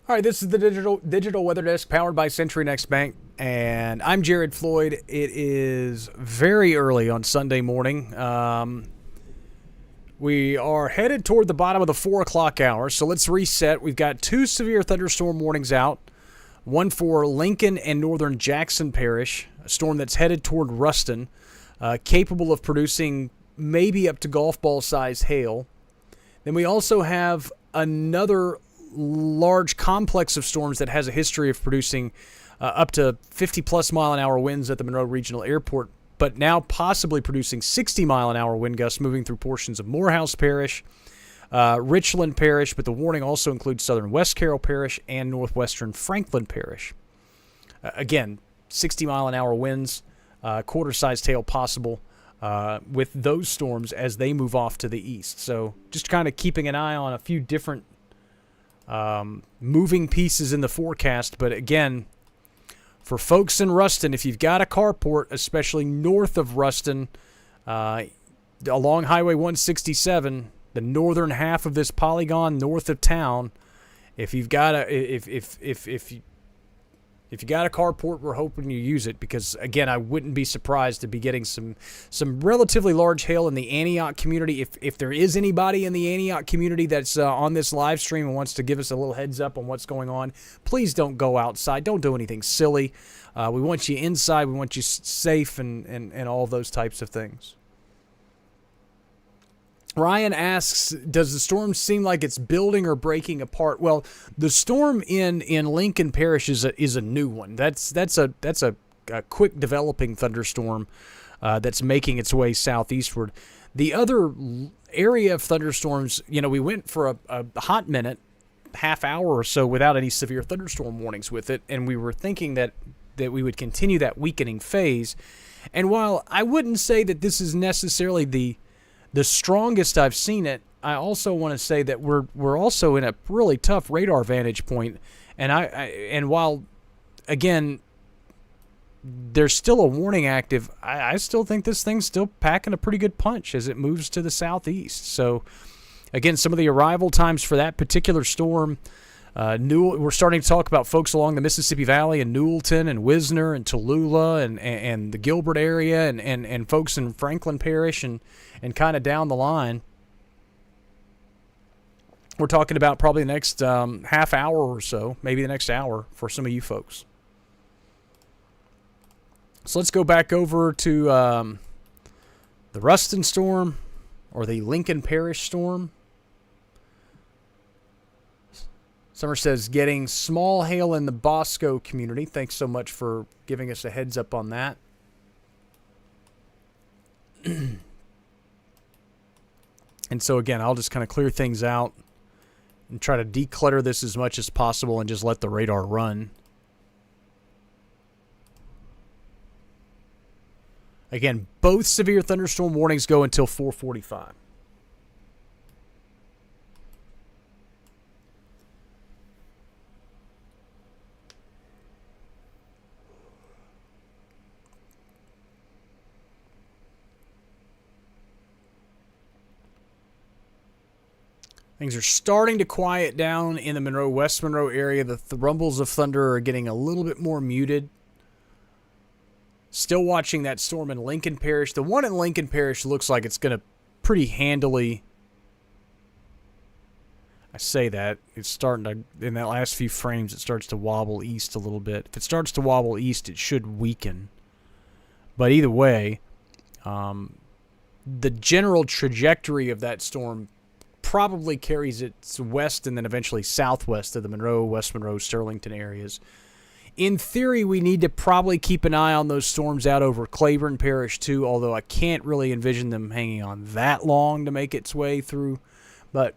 All right, this is the digital weather desk powered by Century Next Bank, and I'm Jared Floyd. It is very early on Sunday morning. We are headed toward the bottom of the 4 o'clock hour, so let's reset. We've got 2 severe thunderstorm warnings out, one for Lincoln and northern Jackson Parish, a storm that's headed toward Ruston, capable of producing maybe up to golf ball size hail. Then we also have another large complex of storms that has a history of producing up to 50-plus mile-an-hour winds at the Monroe Regional Airport, but now possibly producing 60-mile-an-hour wind gusts moving through portions of Morehouse Parish, Richland Parish, but the warning also includes southern West Carroll Parish and northwestern Franklin Parish. Again, 60-mile-an-hour winds, quarter-sized hail possible with those storms as they move off to the east. So just kind of keeping an eye on a few different moving pieces in the forecast. But again, for folks in Ruston, if you've got a carport, especially north of Ruston, along Highway 167, the northern half of this polygon north of town, if you've got a if you got a carport, we're hoping you use it, because again, I wouldn't be surprised to be getting some relatively large hail in the Antioch community. If there is anybody in the Antioch community that's on this live stream and wants to give us a little heads up on what's going on, please don't go outside. Don't do anything silly. We want you inside. We want you safe and all those types of things. Ryan asks, does the storm seem like it's building or breaking apart? Well, the storm in Lincoln Parish is a new one. That's a quick developing thunderstorm that's making its way southeastward. The other area of thunderstorms, we went for a hot minute, half hour or so without any severe thunderstorm warnings with it, and we were thinking that we would continue that weakening phase. And while I wouldn't say that this is necessarily the strongest I've seen it, I also want to say that we're also in a really tough radar vantage point. And while, again, there's still a warning active, I still think this thing's still packing a pretty good punch as it moves to the southeast. So, again, some of the arrival times for that particular storm, we're starting to talk about folks along the Mississippi Valley and Newellton and Wisner and Tallulah and the Gilbert area and folks in Franklin Parish and kind of down the line. We're talking about probably the next half hour or so, maybe the next hour for some of you folks. So let's go back over to the Ruston storm or the Lincoln Parish storm. Summer says, getting small hail in the Bosco community. Thanks so much for giving us a heads up on that. And so, again, I'll just kind of clear things out and try to declutter this as much as possible and just let the radar run. Again, both severe thunderstorm warnings go until 4:45. Things are starting to quiet down in the Monroe, West Monroe area. The rumbles of thunder are getting a little bit more muted. Still watching that storm in Lincoln Parish. The one in Lincoln Parish looks like it's going to pretty handily... I say that. It's starting to... In that last few frames, it starts to wobble east a little bit. If it starts to wobble east, it should weaken. But either way, the general trajectory of that storm probably carries it west and then eventually southwest of the Monroe, West Monroe, Sterlington areas. In theory, we need to probably keep an eye on those storms out over Claiborne Parish too, although I can't really envision them hanging on that long to make its way through. But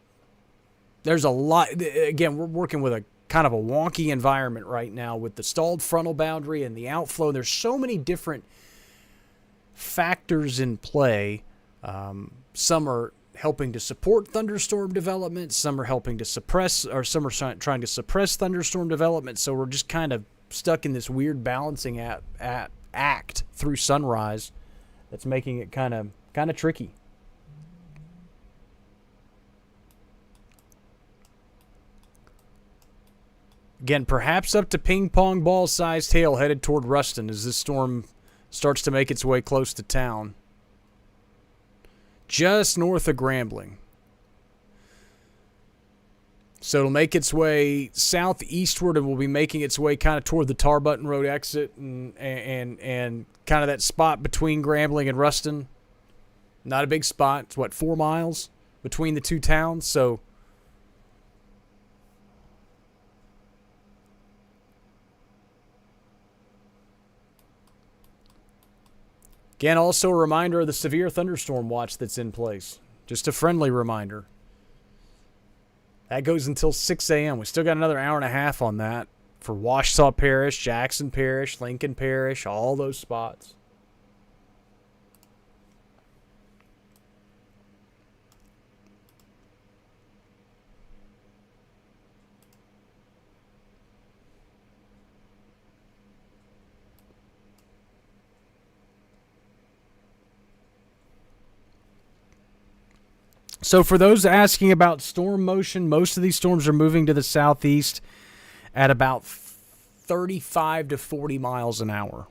there's a lot. Again, we're working with a kind of a wonky environment right now with the stalled frontal boundary and the outflow. There's so many different factors in play. Some are helping to support thunderstorm development, some are helping to suppress, or some are trying to suppress thunderstorm development. So we're just kind of stuck in this weird balancing act through sunrise that's making it kind of tricky. Again, perhaps up to ping pong ball sized hail headed toward Ruston as this storm starts to make its way close to town. Just north of Grambling. So it'll make its way southeastward and will be making its way kind of toward the Tarbutton Road exit and kind of that spot between Grambling and Ruston. Not a big spot. It's, what, 4 miles between the two towns? So again, also a reminder of the severe thunderstorm watch that's in place. Just a friendly reminder. That goes until 6 a.m. We still got another hour and a half on that for Ouachita Parish, Jackson Parish, Lincoln Parish, all those spots. So for those asking about storm motion, most of these storms are moving to the southeast at about 35 to 40 miles an hour.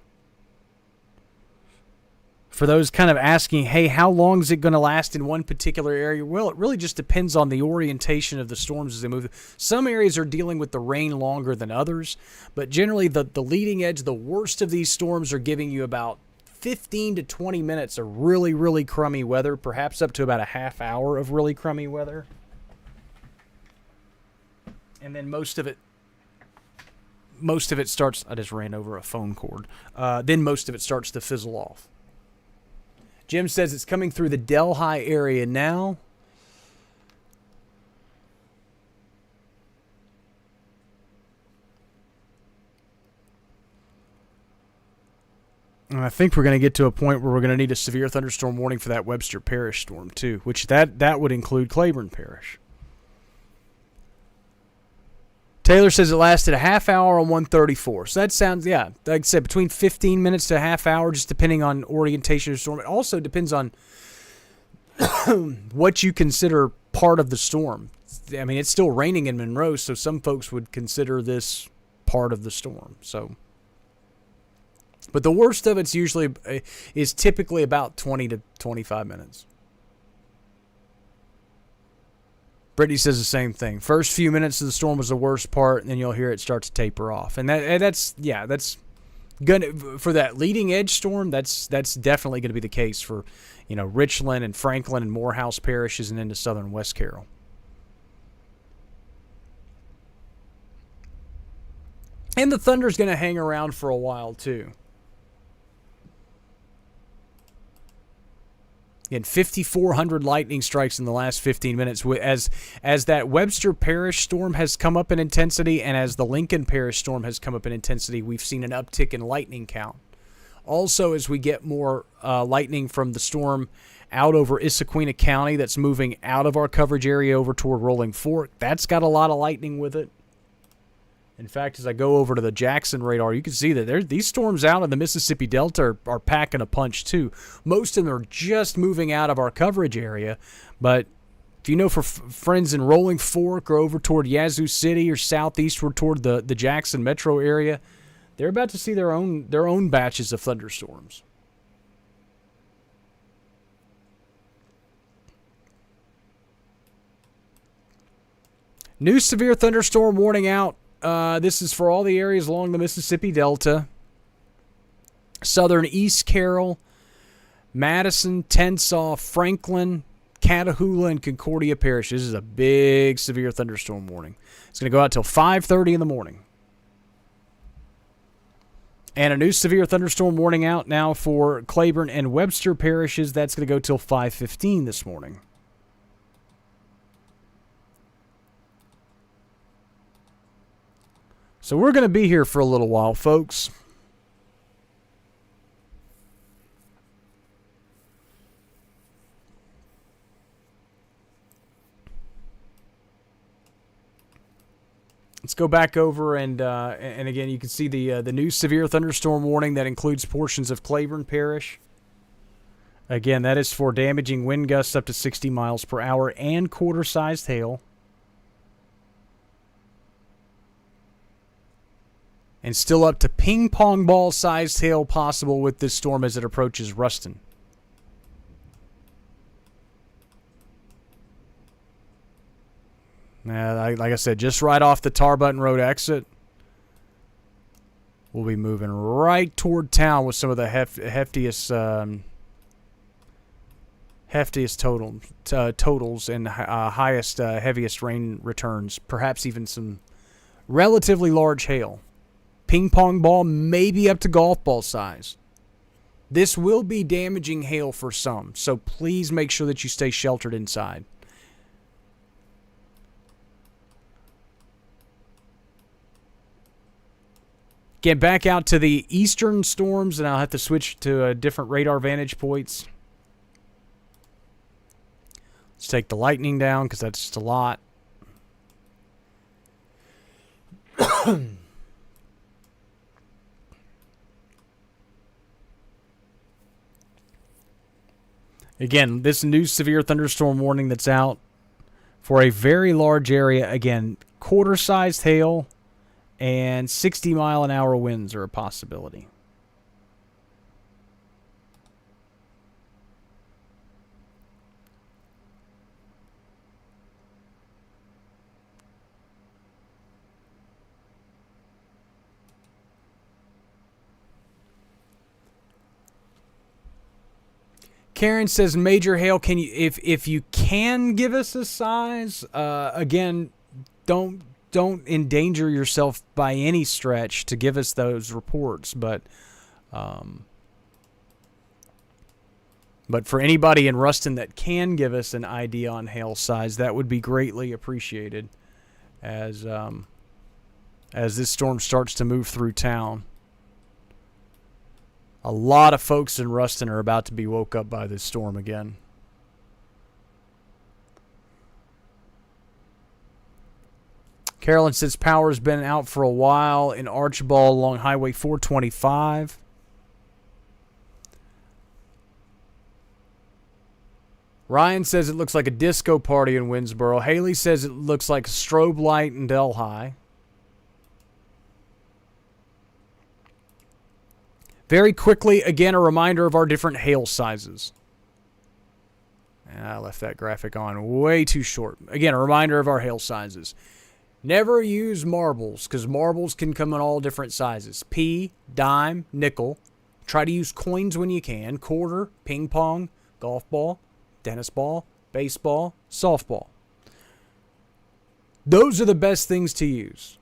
For those kind of asking, hey, how long is it going to last in one particular area? Well, it really just depends on the orientation of the storms as they move. Some areas are dealing with the rain longer than others, but generally the leading edge, the worst of these storms are giving you about 15 to 20 minutes of really, really crummy weather, perhaps up to about a half hour of really crummy weather. And then most of it starts, I just ran over a phone cord. Then most of it starts to fizzle off. Jim says it's coming through the Delhi area now. And I think we're going to get to a point where we're going to need a severe thunderstorm warning for that Webster Parish storm, too, which that would include Claiborne Parish. Taylor says it lasted a half hour on 134. So that sounds, yeah, like I said, between 15 minutes to a half hour, just depending on orientation of the storm. It also depends on what you consider part of the storm. I mean, it's still raining in Monroe, so some folks would consider this part of the storm. So, but the worst of it's is typically about 20 to 25 minutes. Brittany says the same thing. First few minutes of the storm was the worst part, and then you'll hear it start to taper off. And that's gonna, for that leading edge storm. That's definitely going to be the case for, Richland and Franklin and Morehouse parishes and into southern West Carroll. And the thunder's going to hang around for a while too. Again, 5,400 lightning strikes in the last 15 minutes. As that Webster Parish storm has come up in intensity and as the Lincoln Parish storm has come up in intensity, we've seen an uptick in lightning count. Also, as we get more lightning from the storm out over Issaquena County that's moving out of our coverage area over toward Rolling Fork, that's got a lot of lightning with it. In fact, as I go over to the Jackson radar, you can see that these storms out in the Mississippi Delta are packing a punch too. Most of them are just moving out of our coverage area, but if you know for friends in Rolling Fork or over toward Yazoo City or southeastward toward the Jackson metro area, they're about to see their own batches of thunderstorms. New severe thunderstorm warning out. This is for all the areas along the Mississippi Delta. Southern East Carroll, Madison, Tensas, Franklin, Catahoula, and Concordia Parish. This is a big severe thunderstorm warning. It's going to go out till 5:30 in the morning. And a new severe thunderstorm warning out now for Claiborne and Webster parishes. That's going to go till 5:15 this morning. So we're going to be here for a little while, folks. Let's go back over and again, you can see the new severe thunderstorm warning that includes portions of Claiborne Parish. Again, that is for damaging wind gusts up to 60 miles per hour and quarter-sized hail. And still up to ping pong ball sized hail possible with this storm as it approaches Ruston. Like I said, just right off the Tar Button Road exit. We'll be moving right toward town with some of the heftiest totals and highest, heaviest rain returns. Perhaps even some relatively large hail. Ping pong ball, maybe up to golf ball size. This will be damaging hail for some, so please make sure that you stay sheltered inside. Get back out to the eastern storms, and I'll have to switch to different radar vantage points. Let's take the lightning down, because that's just a lot. Again, this new severe thunderstorm warning that's out for a very large area. Again, quarter-sized hail and 60-mile-an-hour winds are a possibility. Karen says major hail. Can you, if you can give us a size? Again, don't endanger yourself by any stretch to give us those reports. But for anybody in Ruston that can give us an idea on hail size, that would be greatly appreciated as this storm starts to move through town. A lot of folks in Ruston are about to be woke up by this storm again. Carolyn says power's been out for a while in Archibald along Highway 425. Ryan says it looks like a disco party in Winnsboro. Haley says it looks like a strobe light in Delhi. Very quickly, again, a reminder of our different hail sizes. And I left that graphic on way too short. Again, a reminder of our hail sizes. Never use marbles, because marbles can come in all different sizes. P, dime, nickel. Try to use coins when you can. Quarter, ping pong, golf ball, tennis ball, baseball, softball. Those are the best things to use.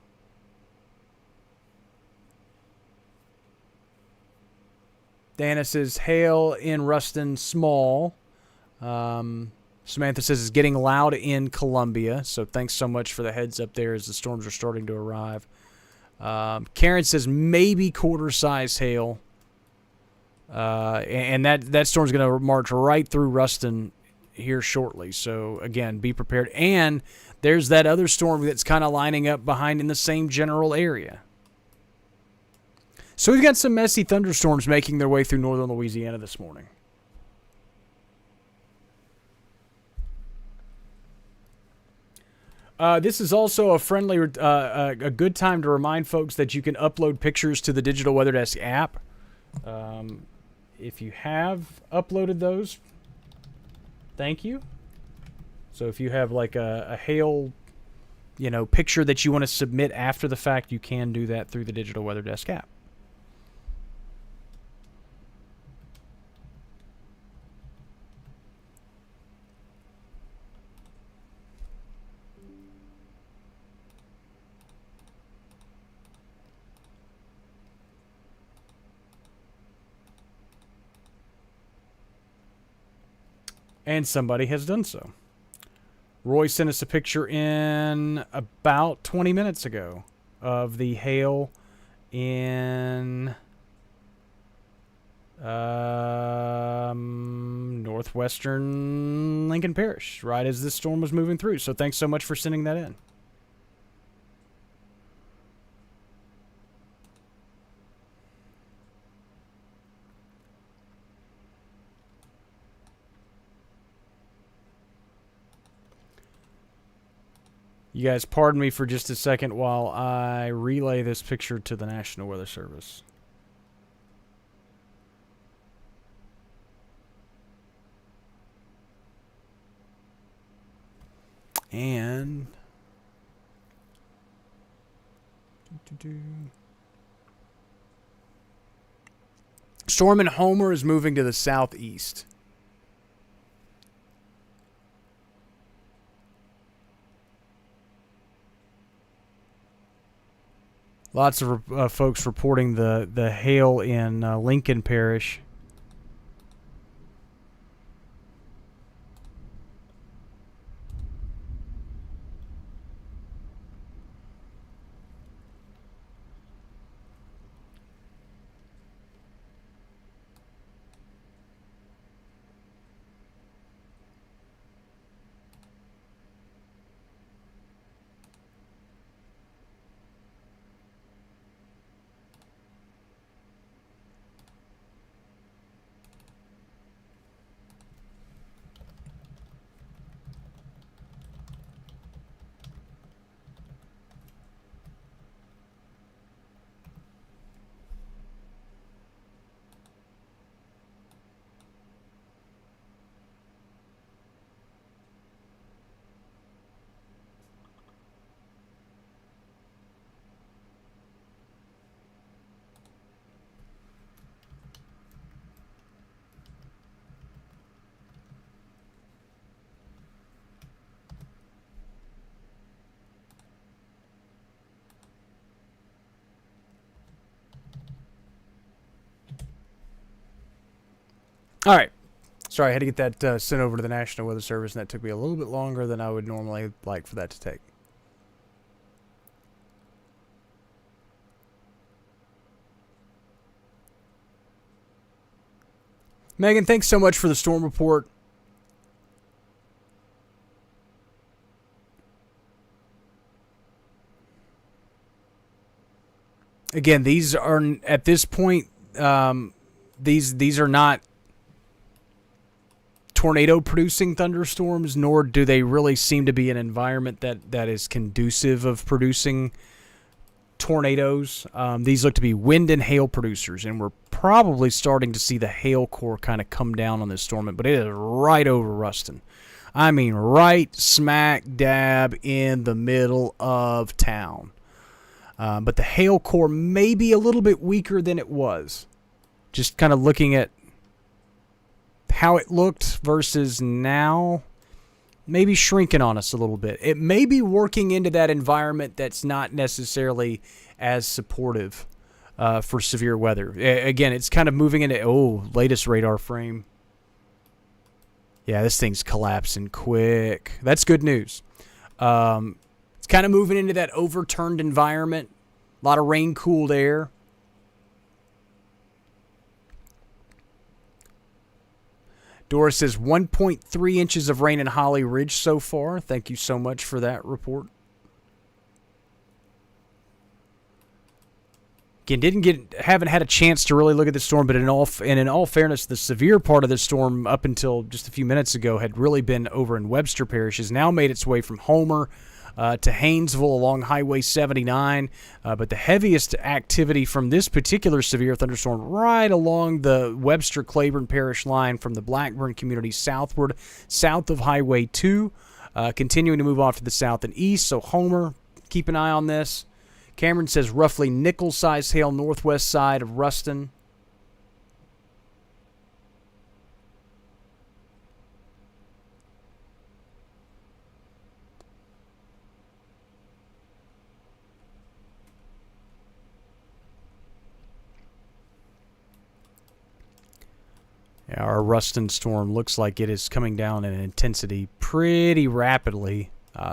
Dana says, hail in Ruston, small. Samantha says, it's getting loud in Columbia. So thanks so much for the heads up there as the storms are starting to arrive. Karen says, maybe quarter-size hail. And that storm's going to march right through Ruston here shortly. So, again, be prepared. And there's that other storm that's kind of lining up behind in the same general area. So we've got some messy thunderstorms making their way through northern Louisiana this morning. This is also a friendly, a good time to remind folks that you can upload pictures to the Digital Weather Desk app. If you have uploaded those, thank you. So if you have like a hail, picture that you want to submit after the fact, you can do that through the Digital Weather Desk app. And somebody has done so. Roy sent us a picture in about 20 minutes ago of the hail in northwestern Lincoln Parish, right as this storm was moving through. So thanks so much for sending that in. You guys pardon me for just a second while I relay this picture to the National Weather Service. And storm in Homer is moving to the southeast. Lots of folks reporting the hail in Lincoln Parish. All right. Sorry, I had to get that sent over to the National Weather Service, and that took me a little bit longer than I would normally like for that to take. Megan, thanks so much for the storm report. Again, these are, at this point, these are not tornado-producing thunderstorms, nor do they really seem to be an environment that is conducive of producing tornadoes. These look to be wind and hail producers, and we're probably starting to see the hail core kind of come down on this storm, but it is right over Ruston. I mean, right smack dab in the middle of town. But the hail core may be a little bit weaker than it was. Just kind of looking at how it looked versus now, maybe shrinking on us a little bit. It may be working into that environment that's not necessarily as supportive for severe weather. Again, it's kind of moving into, latest radar frame. Yeah, this thing's collapsing quick. That's good news. It's kind of moving into that overturned environment. A lot of rain-cooled air. Doris says 1.3 inches of rain in Holly Ridge so far. Thank you so much for that report. Again, haven't had a chance to really look at the storm, but in all fairness, the severe part of the storm up until just a few minutes ago had really been over in Webster Parish. Has now made its way from Homer to Haynesville along Highway 79, but the heaviest activity from this particular severe thunderstorm right along the Webster-Claiborne Parish line from the Blackburn community southward, south of Highway 2, continuing to move off to the south and east. So Homer, keep an eye on this. Cameron says roughly nickel-sized hail northwest side of Ruston. Yeah, our Ruston storm looks like it is coming down in intensity pretty rapidly.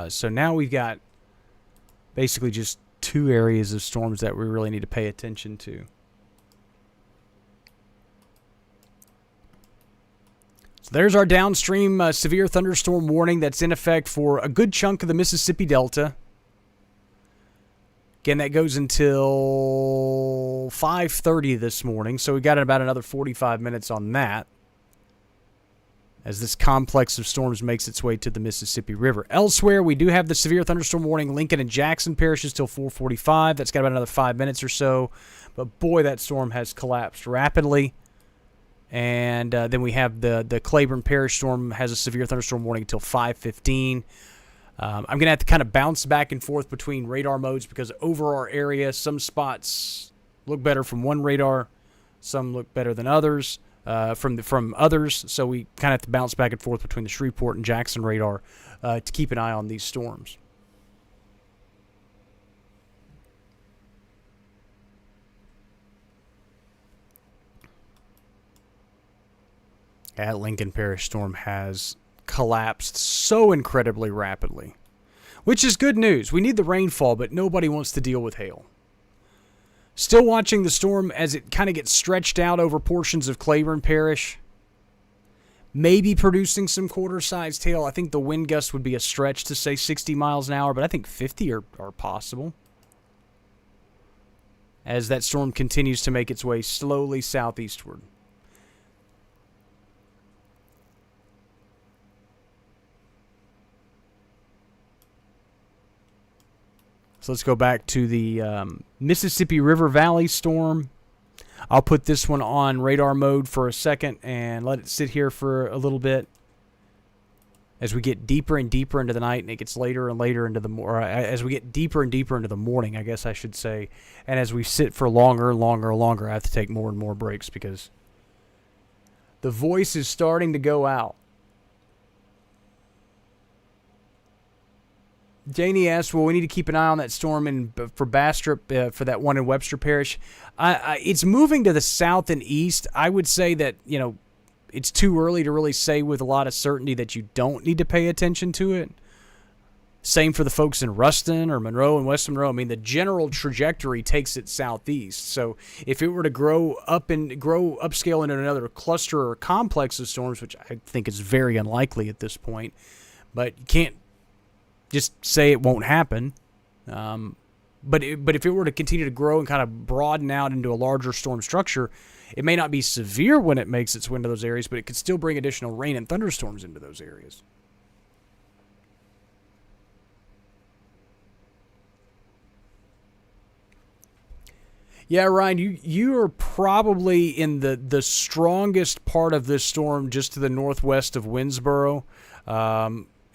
So now we've got basically just two areas of storms that we really need to pay attention to. So there's our downstream severe thunderstorm warning that's in effect for a good chunk of the Mississippi Delta. Again, that goes until 5:30 this morning, so we got about another 45 minutes on that. as this complex of storms makes its way to the Mississippi River. Elsewhere, we do have the severe thunderstorm warning. Lincoln and Jackson parishes till 4:45. That's got about another 5 minutes or so. But boy, that storm has collapsed rapidly. And then we have the Claiborne Parish storm has a severe thunderstorm warning until 5:15. I'm going to have to kind of bounce back and forth between radar modes because over our area, some spots look better from one radar, some look better than others. From others, so we kind of have to bounce back and forth between the Shreveport and Jackson radar to keep an eye on these storms. That Lincoln Parish storm has collapsed so incredibly rapidly, which is good news. We need the rainfall, but nobody wants to deal with hail. Still watching the storm as it kind of gets stretched out over portions of Claiborne Parish. Maybe producing some quarter-sized hail. I think the wind gust would be a stretch to say 60 miles an hour, but I think 50 are possible. As that storm continues to make its way slowly southeastward. So let's go back to the Mississippi River Valley storm. I'll put this one on radar mode for a second and let it sit here for a little bit as we get deeper and deeper into the night, and it gets later and later into the as we get deeper and deeper into the morning, I guess I should say. And as we sit for longer and longer and longer, I have to take more and more breaks because the voice is starting to go out. Janie asked, well, we need to keep an eye on that storm for Bastrop, for that one in Webster Parish. It's moving to the south and east. I would say that, it's too early to really say with a lot of certainty that you don't need to pay attention to it. Same for the folks in Ruston or Monroe and West Monroe. I mean, the general trajectory takes it southeast. So if it were to grow upscale into another cluster or complex of storms, which I think is very unlikely at this point, but you can't just say it won't happen. But if it were to continue to grow and kind of broaden out into a larger storm structure, it may not be severe when it makes its way into those areas, but it could still bring additional rain and thunderstorms into those areas. Yeah, Ryan, you are probably in the strongest part of this storm just to the northwest of Winnsboro.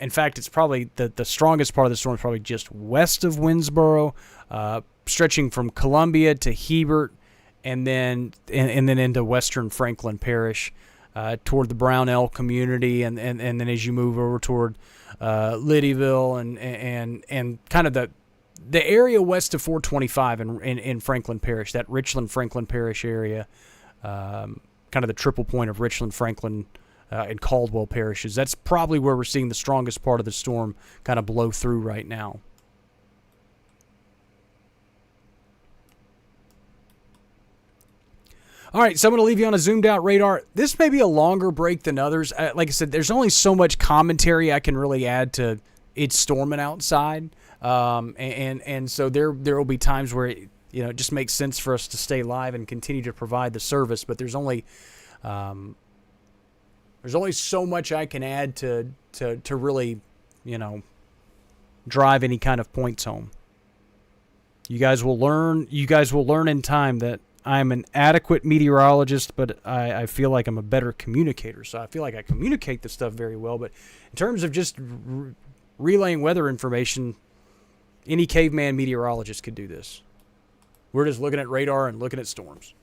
In fact, it's probably the strongest part of the storm is probably just west of Winnsboro, stretching from Columbia to Hebert, and then into western Franklin Parish, toward the Brownell community, and then as you move over toward Liddyville and kind of the area west of 425 in Franklin Parish, that Richland Franklin Parish area, kind of the triple point of Richland, Franklin, and Caldwell parishes. That's probably where we're seeing the strongest part of the storm kind of blow through right now. All right, so I'm going to leave you on a zoomed out radar. This may be a longer break than others. Like I said, there's only so much commentary I can really add to it's storming outside. And so there will be times where it just makes sense for us to stay live and continue to provide the service, but there's only so much I can add to really, drive any kind of points home. You guys will learn in time that I'm an adequate meteorologist, but I feel like I'm a better communicator. So I feel like I communicate this stuff very well. But in terms of just relaying weather information, any caveman meteorologist could do this. We're just looking at radar and looking at storms.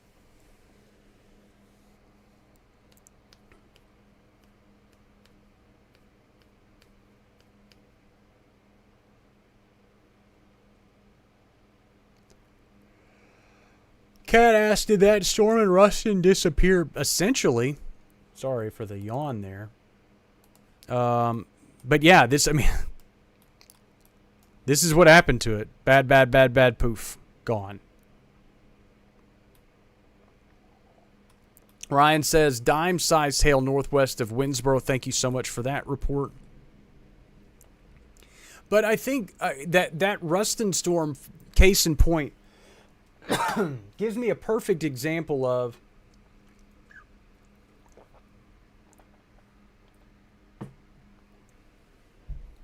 Cat asked, did that storm in Ruston disappear? Essentially. Sorry for the yawn there. But yeah, this is what happened to it. Bad, poof. Gone. Ryan says, dime-sized hail northwest of Winnsboro. Thank you so much for that report. But I think that Ruston storm, case in point, gives me a perfect example of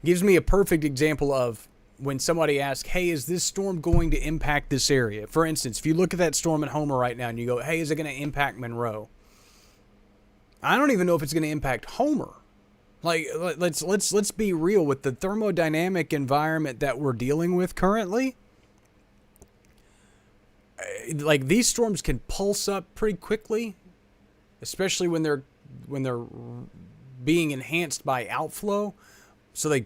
Gives me a perfect example of when somebody asks, hey, is this storm going to impact this area? For instance, if you look at that storm at Homer right now and you go, hey, is it going to impact Monroe? I don't even know if it's going to impact Homer. Like, let's be real with the thermodynamic environment that we're dealing with currently. Like, these storms can pulse up pretty quickly, especially when they're being enhanced by outflow. So they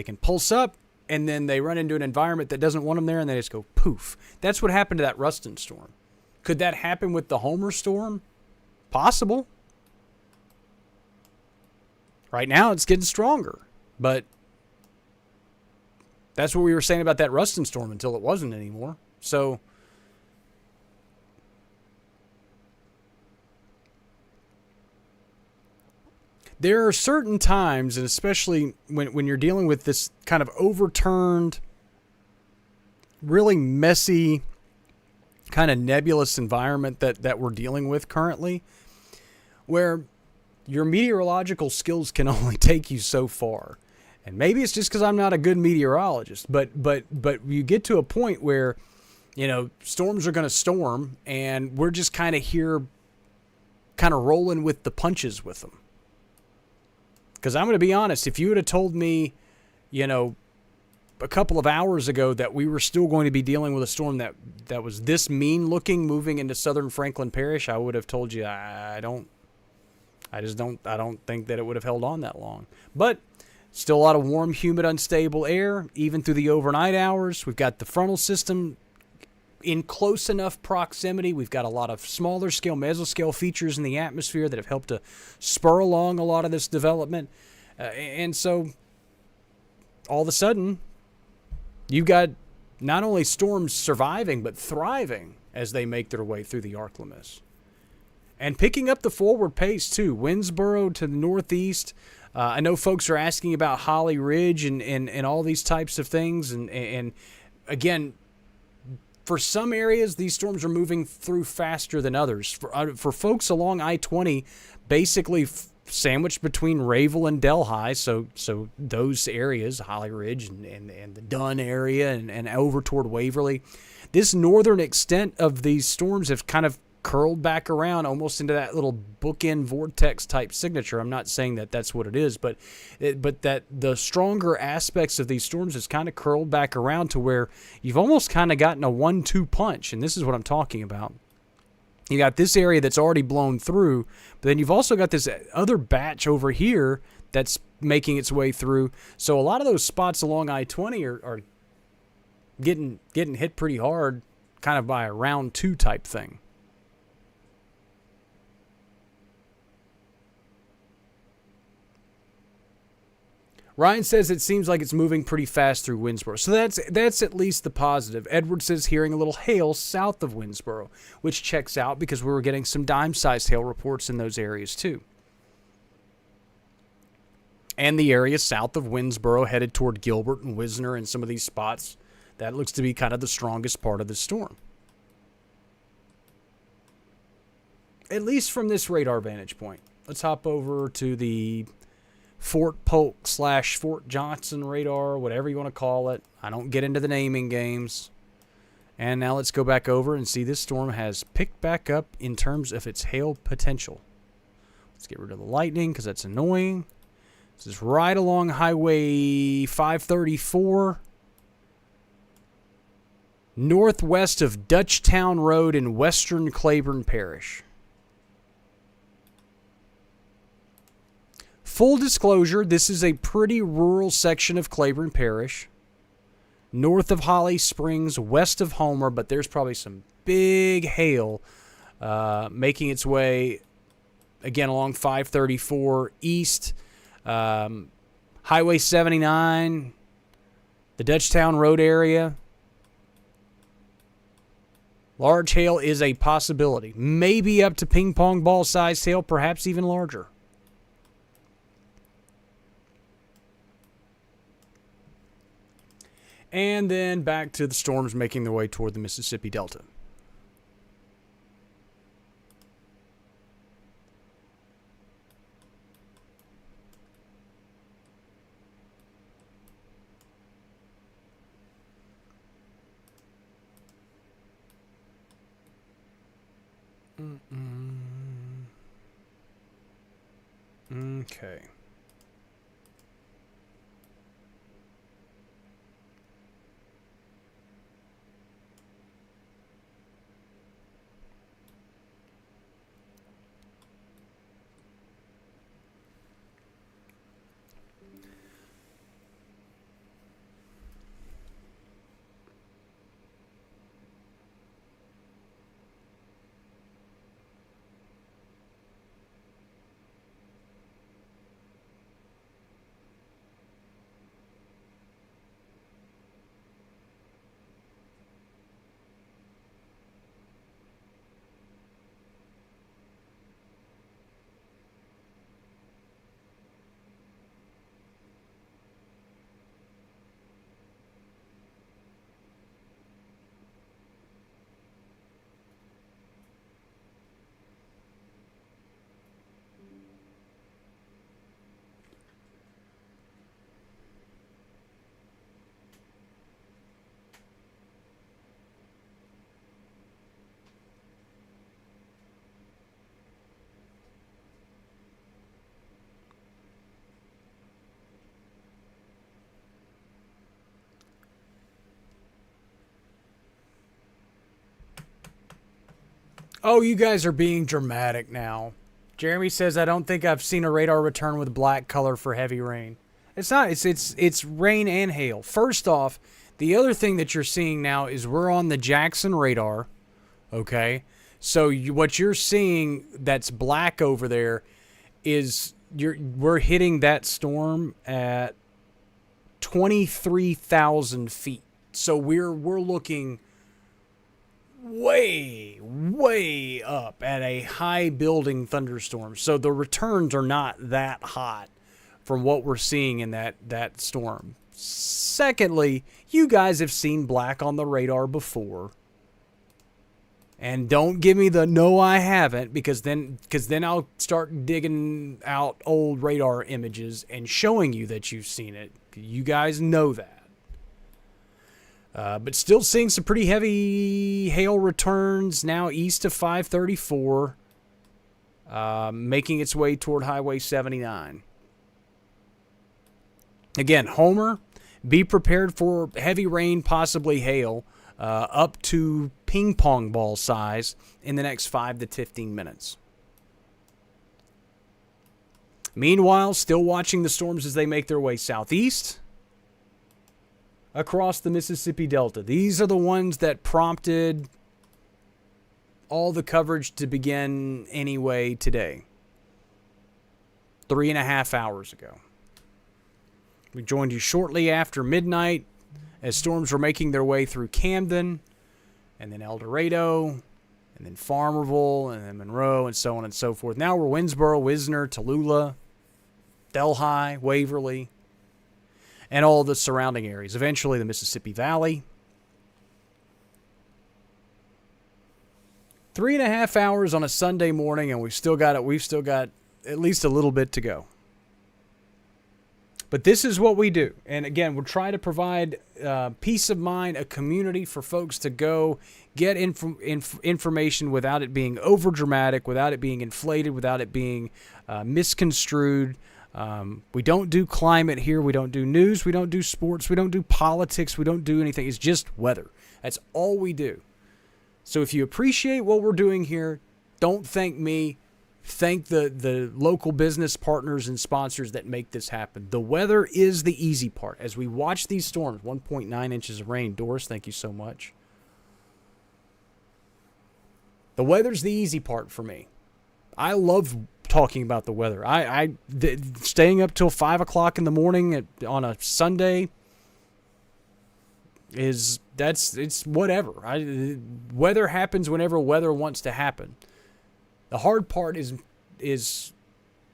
can pulse up, and then they run into an environment that doesn't want them there, and they just go poof. That's what happened to that Ruston storm. Could that happen with the Homer storm? Possible. Right now, it's getting stronger. But that's what we were saying about that Ruston storm until it wasn't anymore. So there are certain times, and especially when you're dealing with this kind of overturned, really messy, kind of nebulous environment that we're dealing with currently, where your meteorological skills can only take you so far. And maybe it's just because I'm not a good meteorologist, but you get to a point where, storms are going to storm, and we're just kind of here kind of rolling with the punches with them. Because I'm going to be honest, if you would have told me, a couple of hours ago that we were still going to be dealing with a storm that was this mean looking moving into southern Franklin Parish, I would have told you I don't think that it would have held on that long. But still a lot of warm, humid, unstable air, even through the overnight hours. We've got the frontal system in close enough proximity. We've got a lot of smaller scale, mesoscale features in the atmosphere that have helped to spur along a lot of this development. And so all of a sudden, you've got not only storms surviving, but thriving as they make their way through the Arklamis. And picking up the forward pace, too. Winnsboro to the northeast. I know folks are asking about Holly Ridge and all these types of things. And again, for some areas, these storms are moving through faster than others. For folks along I-20, basically sandwiched between Rayville and Delhi, so those areas, Holly Ridge and the Dunn area and over toward Waverly, this northern extent of these storms have kind of curled back around almost into that little bookend vortex type signature. I'm not saying that that's what it is, but that the stronger aspects of these storms has kind of curled back around to where you've almost kind of gotten a 1-2 punch. And this is what I'm talking about. You got this area that's already blown through, but then you've also got this other batch over here that's making its way through. So a lot of those spots along I-20 are getting hit pretty hard, kind of by a round 2 type thing. Ryan says it seems like it's moving pretty fast through Winnsboro. So that's at least the positive. Edward says hearing a little hail south of Winnsboro, which checks out because we were getting some dime-sized hail reports in those areas too. And the area south of Winnsboro headed toward Gilbert and Wisner and some of these spots, that looks to be kind of the strongest part of the storm. At least from this radar vantage point. Let's hop over to the Fort Polk / Fort Johnson radar, whatever you want to call it. I don't get into the naming games. And now let's go back over and see this storm has picked back up in terms of its hail potential. Let's get rid of the lightning because that's annoying. This is right along Highway 534, northwest of Dutchtown Road in western Claiborne Parish. Full disclosure, this is a pretty rural section of Claiborne Parish, north of Holly Springs, west of Homer, but there's probably some big hail making its way, again, along 534 east, Highway 79, the Dutchtown Road area. Large hail is a possibility, maybe up to ping pong ball sized hail, perhaps even larger. And then back to the storms making their way toward the Mississippi Delta. Okay. Oh, you guys are being dramatic now. Jeremy says, I don't think I've seen a radar return with black color for heavy rain. It's not. It's rain and hail. First off, the other thing that you're seeing now is we're on the Jackson radar. Okay? So what you're seeing that's black over there is we're hitting that storm at 23,000 feet. So we're looking way up at a high building thunderstorm. So the returns are not that hot from what we're seeing in that storm. Secondly, you guys have seen black on the radar before. And don't give me the no I haven't, because then I'll start digging out old radar images and showing you that you've seen it. You guys know that. But still seeing some pretty heavy hail returns now east of 534, making its way toward Highway 79. Again, Homer, be prepared for heavy rain, possibly hail, up to ping pong ball size in the next 5 to 15 minutes. Meanwhile, still watching the storms as they make their way southeast across the Mississippi Delta. These are the ones that prompted all the coverage to begin anyway today. 3.5 hours ago. We joined you shortly after midnight as storms were making their way through Camden, and then El Dorado, and then Farmerville, and then Monroe, and so on and so forth. Now we're Winsboro, Wisner, Tallulah, Delhi, Waverly, and all the surrounding areas. Eventually the Mississippi Valley. 3.5 hours on a Sunday morning, and we've still got at least a little bit to go. But this is what we do. And again, we'll try to provide peace of mind, a community for folks to go get information without it being overdramatic, without it being inflated, without it being misconstrued. We don't do climate here. We don't do news. We don't do sports. We don't do politics. We don't do anything. It's just weather. That's all we do. So if you appreciate what we're doing here, don't thank me. Thank the local business partners and sponsors that make this happen. The weather is the easy part. As we watch these storms, 1.9 inches of rain. Doris, thank you so much. The weather's the easy part for me. I love talking about the weather. Staying up till 5 o'clock in the morning on a Sunday it's whatever. Weather happens whenever weather wants to happen. The hard part is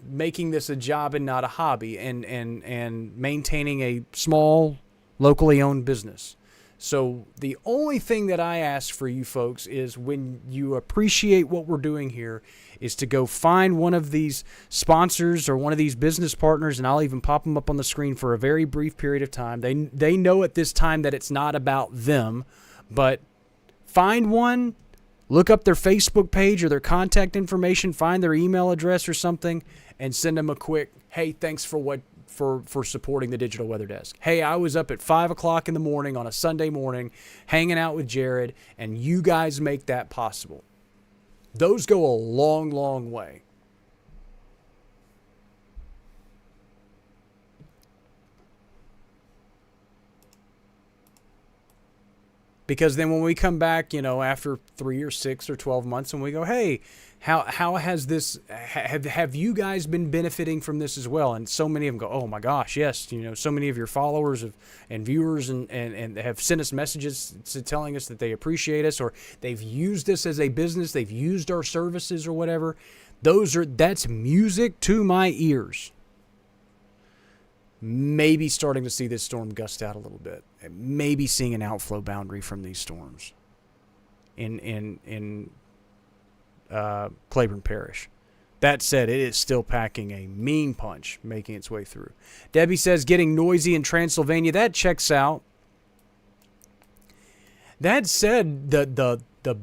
making this a job and not a hobby, and maintaining a small, locally owned business. So the only thing that I ask for you folks is, when you appreciate what we're doing here, is to go find one of these sponsors or one of these business partners, and I'll even pop them up on the screen for a very brief period of time. They know at this time that it's not about them, but find one. Look up their Facebook page or their contact information, find their email address or something, and send them a quick, hey, thanks for supporting the Digital Weather Desk. Hey, I was up at 5 o'clock in the morning on a Sunday morning hanging out with Jared, and you guys make that possible. Those go a long, long way. Because then when we come back, after 3 or 6 or 12 months, and we go, hey, how has this, have you guys been benefiting from this as well? And so many of them go, oh my gosh, yes. So many of your followers and viewers and have sent us messages telling us that they appreciate us, or they've used us as a business. They've used our services or whatever. That's music to my ears. Maybe starting to see this storm gust out a little bit. Maybe seeing an outflow boundary from these storms in Claiborne Parish. That said, it is still packing a mean punch, making its way through. Debbie says getting noisy in Transylvania. That checks out. That said, the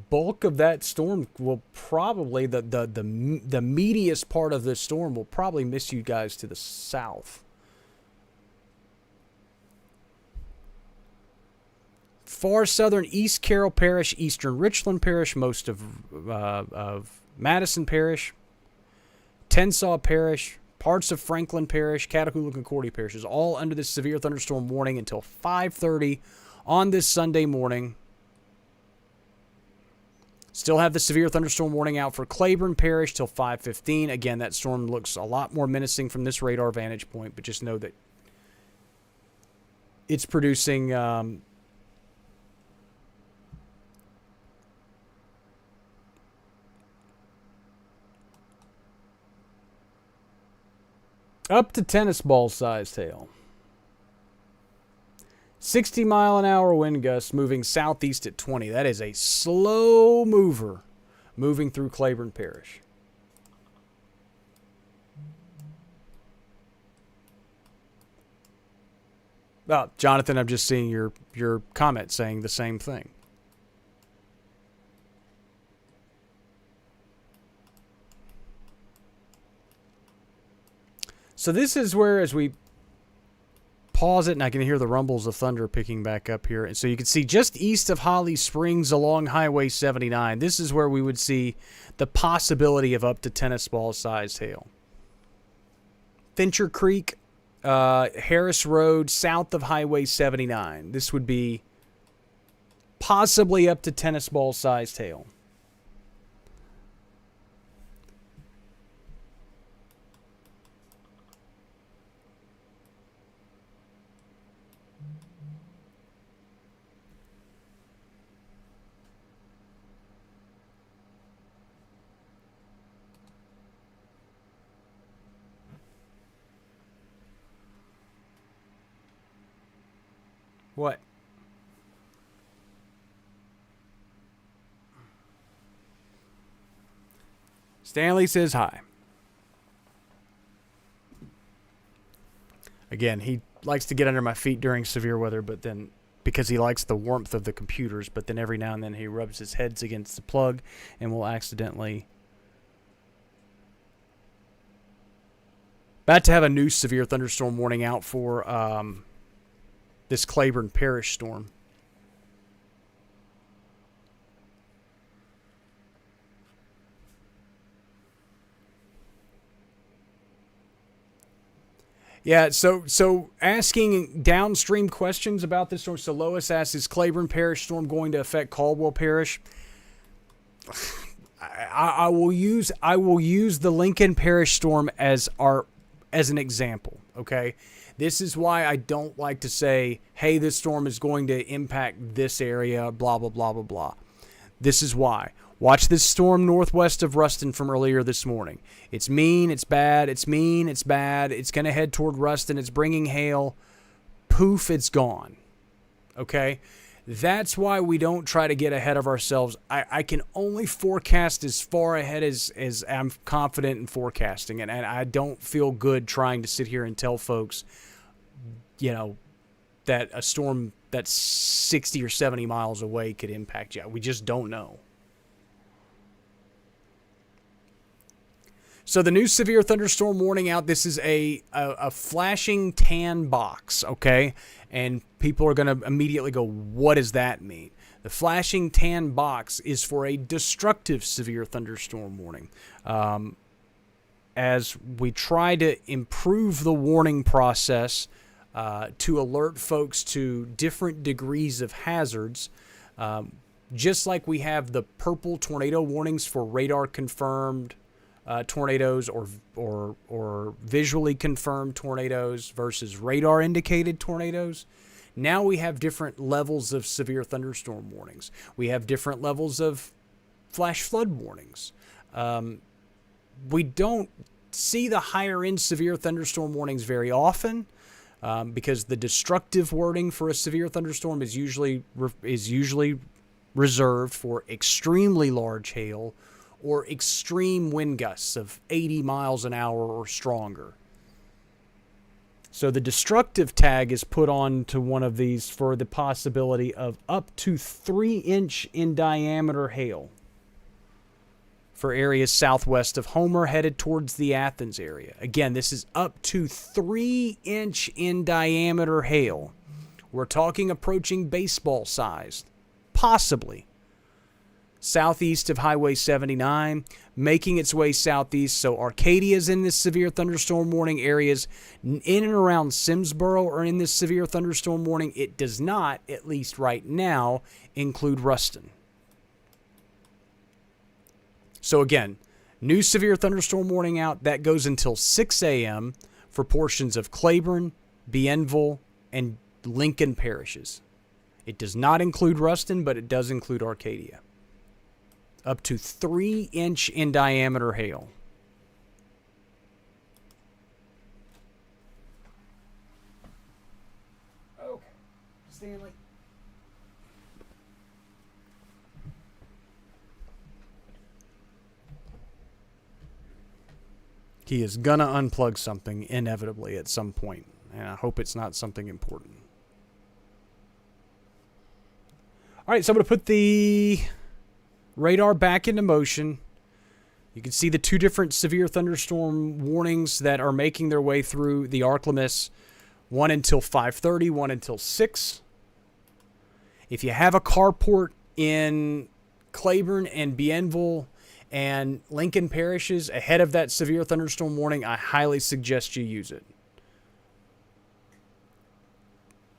bulk of that storm will probably, the meatiest part of this storm will probably miss you guys to the south. Far southern East Carroll Parish, eastern Richland Parish, most of Madison Parish, Tensaw Parish, parts of Franklin Parish, Catahoula, Concordia parishes, all under this severe thunderstorm warning until 5:30 on this Sunday morning. Still have the severe thunderstorm warning out for Claiborne Parish till 5:15. Again, that storm looks a lot more menacing from this radar vantage point, but just know that it's producing up to tennis ball sized hail. 60-mile-an-hour wind gusts moving southeast at 20. That is a slow mover moving through Claiborne Parish. Oh, Jonathan, I'm just seeing your comment saying the same thing. So this is where, as we pause it, and I can hear the rumbles of thunder picking back up here. And so you can see just east of Holly Springs along Highway 79, this is where we would see the possibility of up to tennis ball sized hail. Fincher Creek, Harris Road, south of Highway 79. This would be possibly up to tennis ball sized hail. What? Stanley says hi. Again, he likes to get under my feet during severe weather, but then because he likes the warmth of the computers, but then every now and then he rubs his heads against the plug and will accidentally. About to have a new severe thunderstorm warning out for this Claiborne Parish storm. Yeah, so asking downstream questions about this storm. So Lois asks, is Claiborne Parish storm going to affect Caldwell Parish? I will use the Lincoln Parish storm as an example, okay? This is why I don't like to say, hey, this storm is going to impact this area, blah, blah, blah, blah, blah. This is why. Watch this storm northwest of Ruston from earlier this morning. It's mean, it's bad, it's mean, it's bad. It's going to head toward Ruston. It's bringing hail. Poof, it's gone. Okay? That's why we don't try to get ahead of ourselves. I can only forecast as far ahead as I'm confident in forecasting. And I don't feel good trying to sit here and tell folks, that a storm that's 60 or 70 miles away could impact you. We just don't know. So the new severe thunderstorm warning out. This is a flashing tan box, okay? And people are going to immediately go, what does that mean? The flashing tan box is for a destructive severe thunderstorm warning. As we try to improve the warning process to alert folks to different degrees of hazards, just like we have the purple tornado warnings for radar confirmed tornadoes or visually confirmed tornadoes versus radar indicated tornadoes. Now we have different levels of severe thunderstorm warnings. We have different levels of flash flood warnings. We don't see the higher end severe thunderstorm warnings very often because the destructive wording for a severe thunderstorm is usually reserved for extremely large hail or extreme wind gusts of 80 miles an hour or stronger. So the destructive tag is put on to one of these for the possibility of up to 3-inch in diameter hail for areas southwest of Homer headed towards the Athens area. Again, this is up to 3-inch in diameter hail. We're talking approaching baseball sized, possibly. Southeast of Highway 79, making its way southeast. So Arcadia's in this severe thunderstorm warning. Areas in and around Simsboro are in this severe thunderstorm warning. It does not, at least right now, include Ruston. So again, new severe thunderstorm warning out. That goes until 6 a.m. for portions of Claiborne, Bienville, and Lincoln parishes. It does not include Ruston, but it does include Arcadia. Up to 3-inch in diameter hail. Okay, Stanley. He is gonna unplug something inevitably at some point, and I hope it's not something important. All right, so I'm gonna put the radar back into motion. You can see the two different severe thunderstorm warnings that are making their way through the ArkLaMiss. One until 5:30, one until 6. If you have a carport in Claiborne and Bienville and Lincoln parishes ahead of that severe thunderstorm warning, I highly suggest you use it.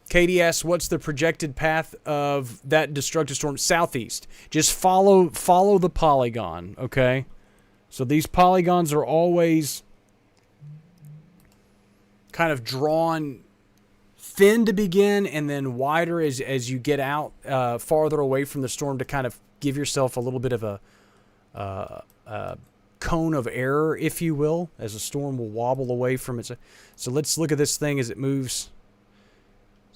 Katie asks, what's the projected path of that destructive storm? Southeast. Just follow the polygon, okay? So these polygons are always kind of drawn thin to begin and then wider as you get out farther away from the storm to kind of give yourself a little bit of a cone of error, if you will, as the storm will wobble away from it. So let's look at this thing as it moves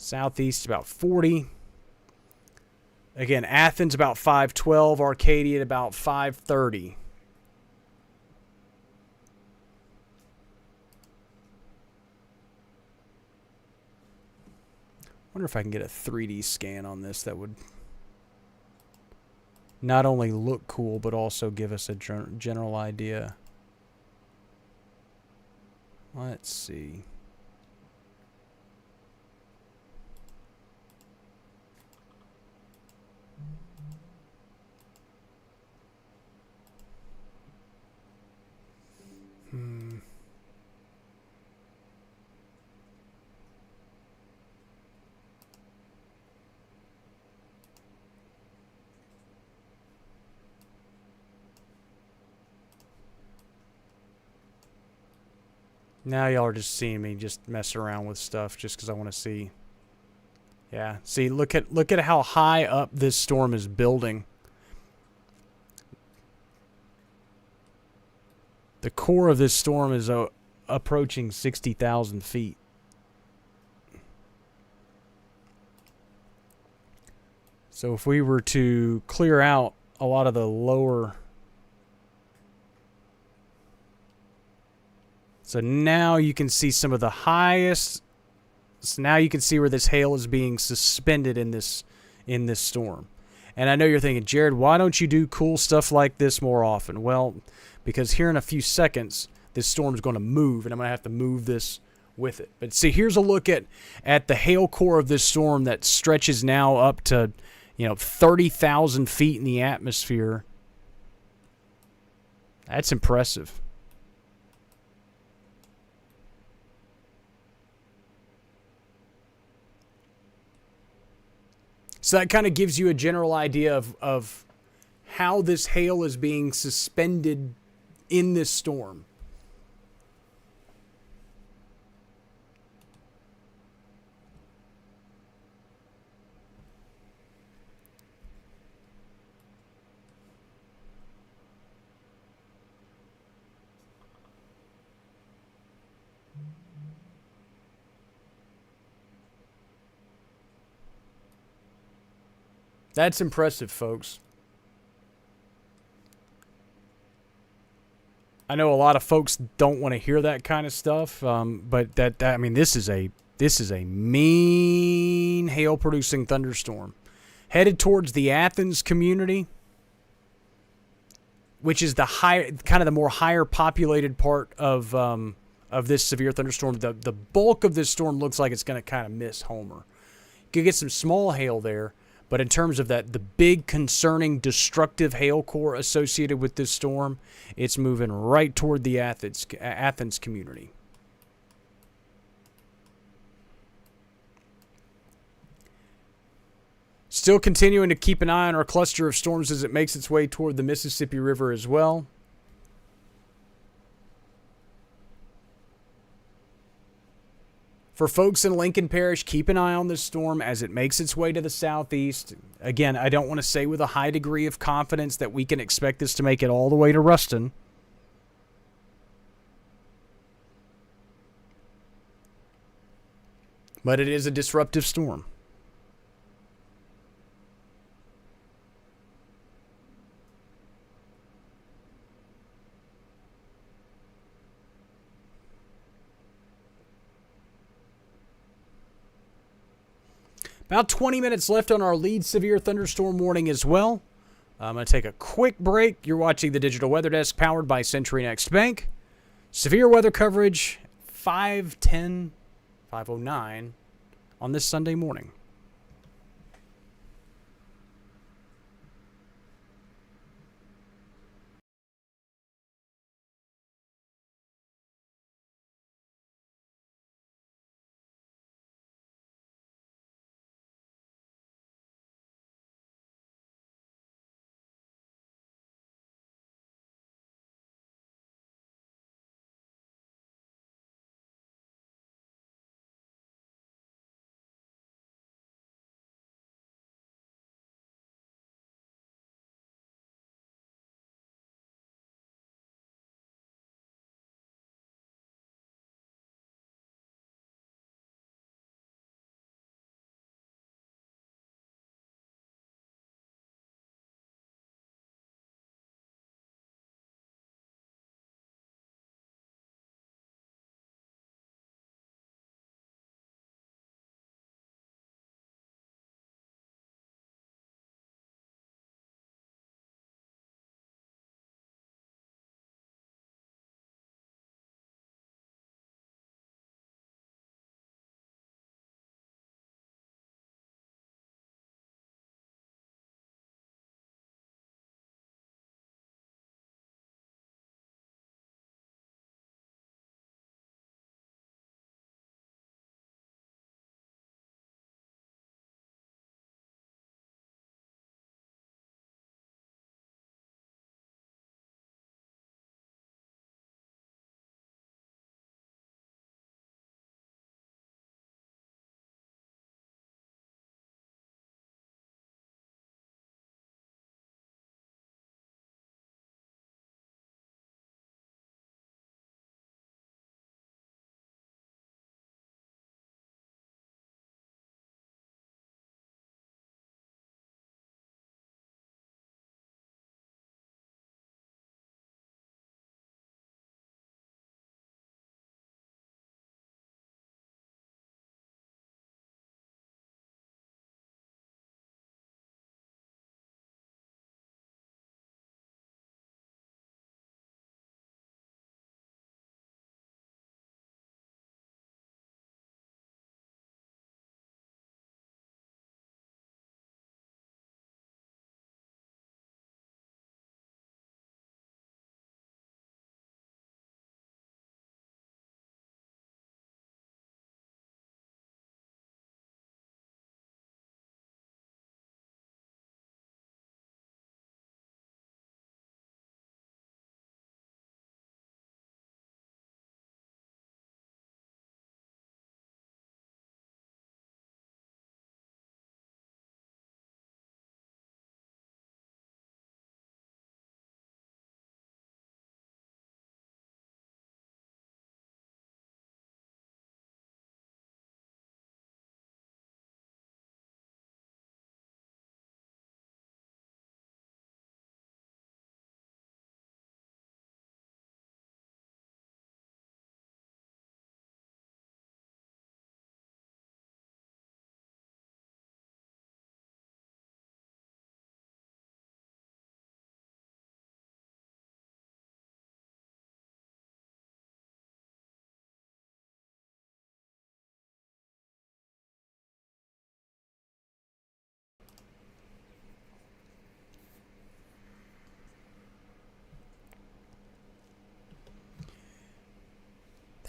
southeast about 40. Again, Athens about 512, Arcadia at about 530. Wonder if I can get a 3D scan on this that would not only look cool but also give us a general idea. Let's see. Now y'all are just seeing me just mess around with stuff just because I want to see. Yeah, see, look at how high up this storm is building. The core of this storm is approaching 60,000 feet. So if we were to clear out a lot of the lower... So now you can see some of the highest... So now you can see where this hail is being suspended in this storm. And I know you're thinking, Jared, why don't you do cool stuff like this more often? Well, because here in a few seconds, this storm's going to move, and I'm going to have to move this with it. But see, here's a look at the hail core of this storm that stretches now up to, 30,000 feet in the atmosphere. That's impressive. So that kind of gives you a general idea of how this hail is being suspended in this storm. That's impressive, folks. I know a lot of folks don't want to hear that kind of stuff, but I mean, this is a mean hail-producing thunderstorm headed towards the Athens community, which is the more higher populated part of this severe thunderstorm. The bulk of this storm looks like it's going to kind of miss Homer. You could get some small hail there. But in terms of the big, concerning, destructive hail core associated with this storm, it's moving right toward the Athens community. Still continuing to keep an eye on our cluster of storms as it makes its way toward the Mississippi River as well. For folks in Lincoln Parish, keep an eye on this storm as it makes its way to the southeast. Again, I don't want to say with a high degree of confidence that we can expect this to make it all the way to Ruston. But it is a disruptive storm. About 20 minutes left on our lead severe thunderstorm warning as well. I'm going to take a quick break. You're watching the Digital Weather Desk powered by Century Next Bank. Severe weather coverage 5:10, 5:09 on this Sunday morning.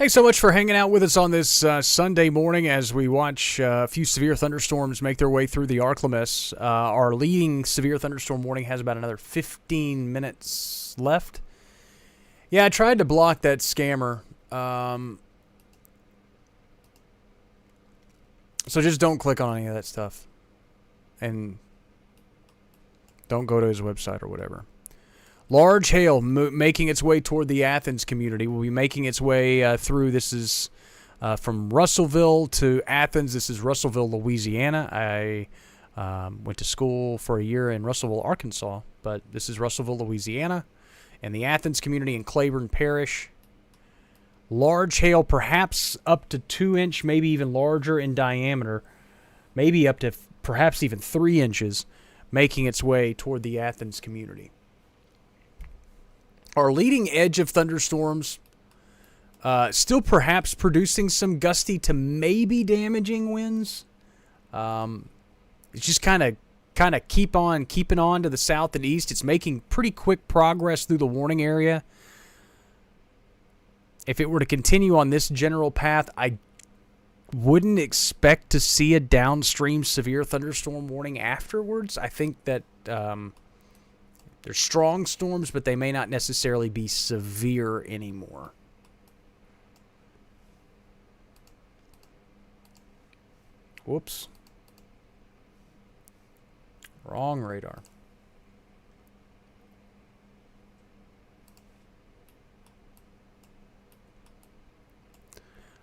Thanks so much for hanging out with us on this Sunday morning as we watch a few severe thunderstorms make their way through the ArkLaMiss. Our leading severe thunderstorm warning has about another 15 minutes left. Yeah, I tried to block that scammer. So just don't click on any of that stuff. And don't go to his website or whatever. Large hail making its way toward the Athens community. Will be making its way through. This is from Russellville to Athens. This is Russellville, Louisiana. I went to school for a year in Russellville, Arkansas, but this is Russellville, Louisiana, and the Athens community in Claiborne Parish. Large hail, perhaps up to 2-inch, maybe even larger in diameter, maybe up to perhaps even 3 inches, making its way toward the Athens community. Our leading edge of thunderstorms, still perhaps producing some gusty to maybe damaging winds. It's just kind of keeping on to the south and east. It's making pretty quick progress through the warning area. If it were to continue on this general path, I wouldn't expect to see a downstream severe thunderstorm warning afterwards. I think that they're strong storms, but they may not necessarily be severe anymore. Whoops. Wrong radar.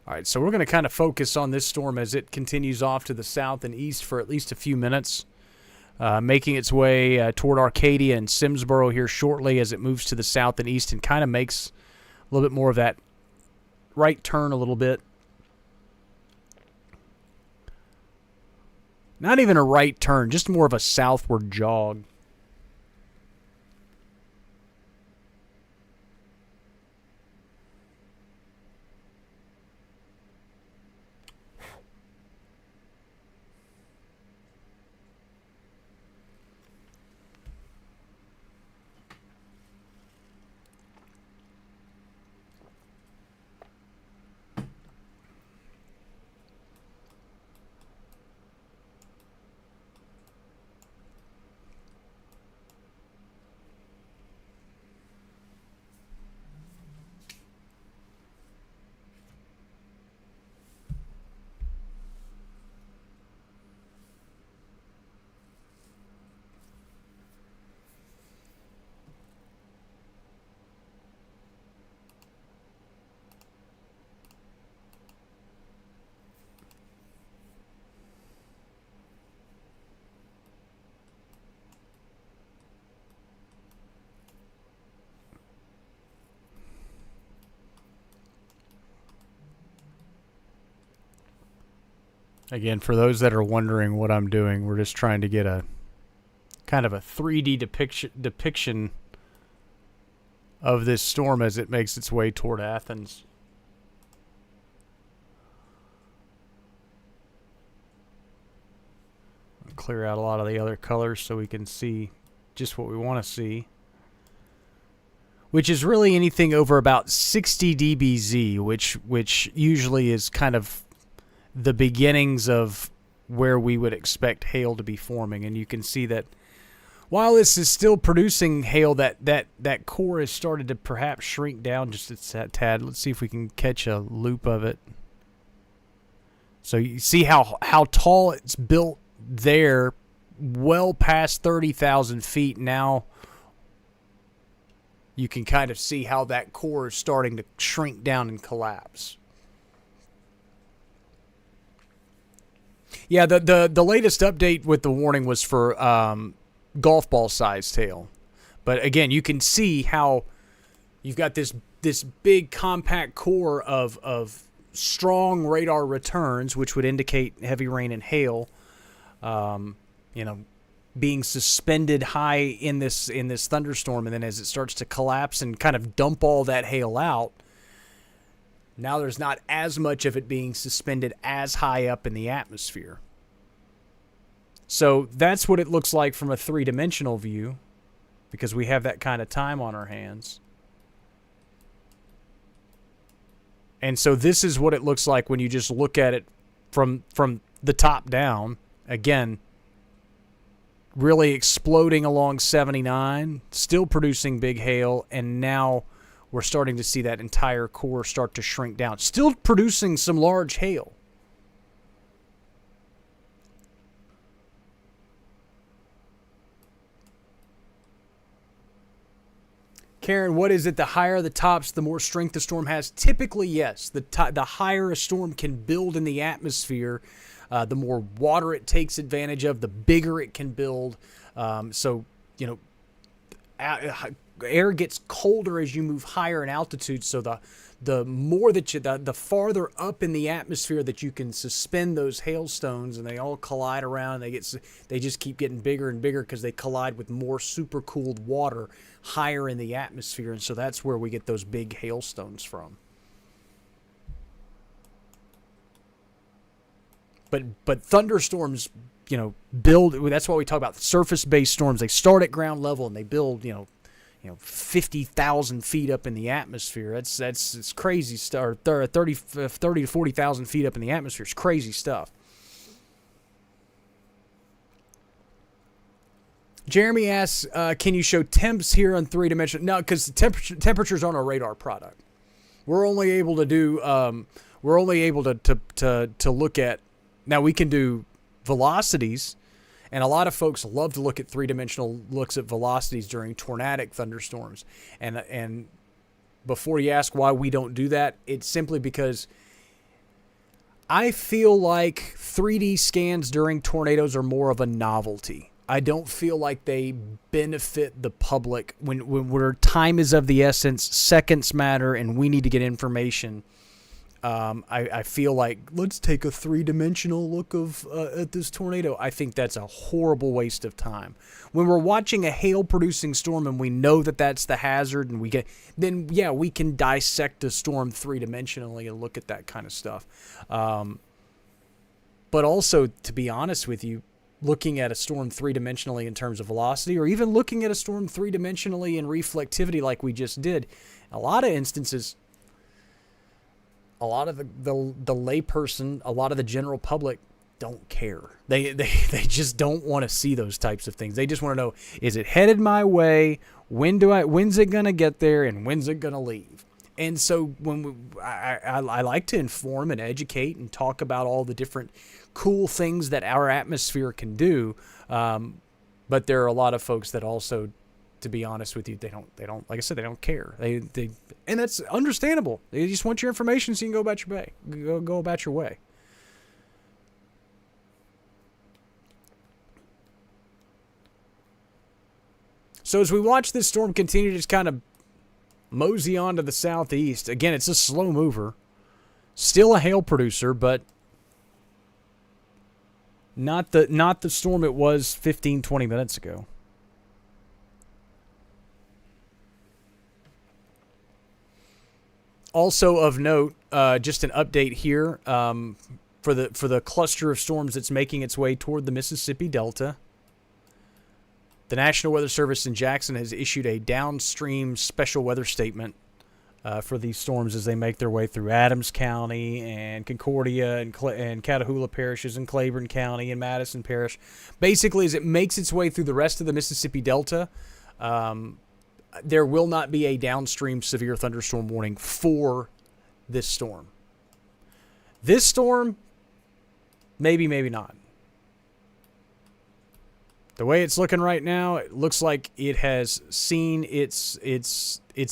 All right, so we're going to kind of focus on this storm as it continues off to the south and east for at least a few minutes, making its way toward Arcadia and Simsboro here shortly as it moves to the south and east and kind of makes a little bit more of that right turn a little bit. Not even a right turn, just more of a southward jog. Again, for those that are wondering what I'm doing, we're just trying to get a kind of a 3D depiction of this storm as it makes its way toward Athens. I'll clear out a lot of the other colors so we can see just what we want to see, which is really anything over about 60 dBz, which usually is kind of the beginnings of where we would expect hail to be forming. And you can see that while this is still producing hail, that core has started to perhaps shrink down just a tad. Let's see if we can catch a loop of it. So you see how tall it's built there, well past 30,000 feet. Now you can kind of see how that core is starting to shrink down and collapse. Yeah, the latest update with the warning was for golf ball sized hail. But again, you can see how you've got this big compact core of strong radar returns, which would indicate heavy rain and hail, being suspended high in this thunderstorm, and then as it starts to collapse and kind of dump all that hail out, now there's not as much of it being suspended as high up in the atmosphere. So that's what it looks like from a three-dimensional view, because we have that kind of time on our hands. And so this is what it looks like when you just look at it from the top down. Again, really exploding along 79, still producing big hail, and now we're starting to see that entire core start to shrink down. Still producing some large hail. Karen, what is it? The higher the tops, the more strength the storm has? Typically, yes. The higher a storm can build in the atmosphere, the more water it takes advantage of, the bigger it can build. So, air gets colder as you move higher in altitude. So the more that the farther up in the atmosphere that you can suspend those hailstones, and they all collide around. They just keep getting bigger and bigger because they collide with more supercooled water higher in the atmosphere, and so that's where we get those big hailstones from. But thunderstorms, build. That's what we talk about. Surface-based storms. They start at ground level and they build, 50,000 feet up in the atmosphere. It's crazy stuff. 30 to 40,000 feet up in the atmosphere. It's crazy stuff. Jeremy asks, can you show temps here on 3-dimensional? No, because temperatures aren't a radar product. We're only able to do. We're only able to look at. Now we can do velocities, and a lot of folks love to look at 3-dimensional looks at velocities during tornadic thunderstorms. And before you ask why we don't do that, it's simply because I feel like 3D scans during tornadoes are more of a novelty. I don't feel like they benefit the public when time is of the essence, seconds matter, and we need to get information. I feel like let's take a 3-dimensional look at this tornado. I think that's a horrible waste of time. When we're watching a hail-producing storm and we know that that's the hazard, and we can dissect a storm 3-dimensionally and look at that kind of stuff. But also, to be honest with you, looking at a storm 3-dimensionally in terms of velocity, or even looking at a storm 3-dimensionally in reflectivity like we just did, a lot of instances, a lot of the layperson, a lot of the general public don't care. They just don't want to see those types of things. They just want to know, is it headed my way? When's it going to get there? And when's it going to leave? And so I like to inform and educate and talk about all the different cool things that our atmosphere can do. But there are a lot of folks that also, to be honest with you, they don't, like I said, they don't care. And that's understandable. They just want your information so you can go about your way. Go about your way. So as we watch this storm continue to just kind of mosey on to the southeast, again, it's a slow mover. Still a hail producer, but not the storm it was 15, 20 minutes ago. Also of note, just an update here for the cluster of storms that's making its way toward the Mississippi Delta. The National Weather Service in Jackson has issued a downstream special weather statement for these storms as they make their way through Adams County and Concordia and Catahoula parishes and Claiborne County and Madison Parish. Basically, as it makes its way through the rest of the Mississippi Delta, there will not be a downstream severe thunderstorm warning for this storm. This storm, maybe not. The way it's looking right now, it looks like it has seen its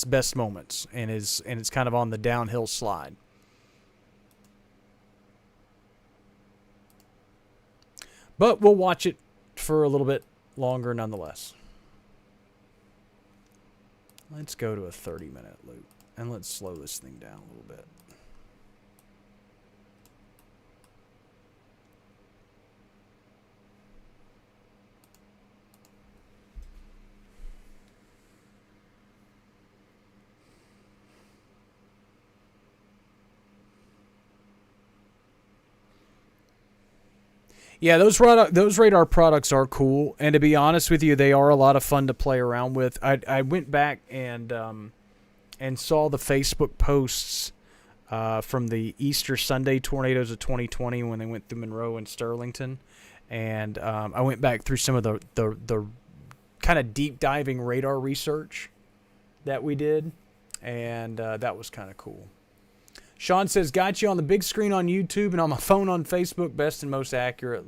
best moments and it's kind of on the downhill slide. But we'll watch it for a little bit longer nonetheless. Let's go to a 30-minute loop and let's slow this thing down a little bit. Yeah, those radar products are cool, and to be honest with you, they are a lot of fun to play around with. I went back and saw the Facebook posts from the Easter Sunday tornadoes of 2020 when they went through Monroe and Sterlington. And I went back through some of the kind of deep diving radar research that we did, and that was kind of cool. Sean says, got you on the big screen on YouTube and on my phone on Facebook. Best and most accurate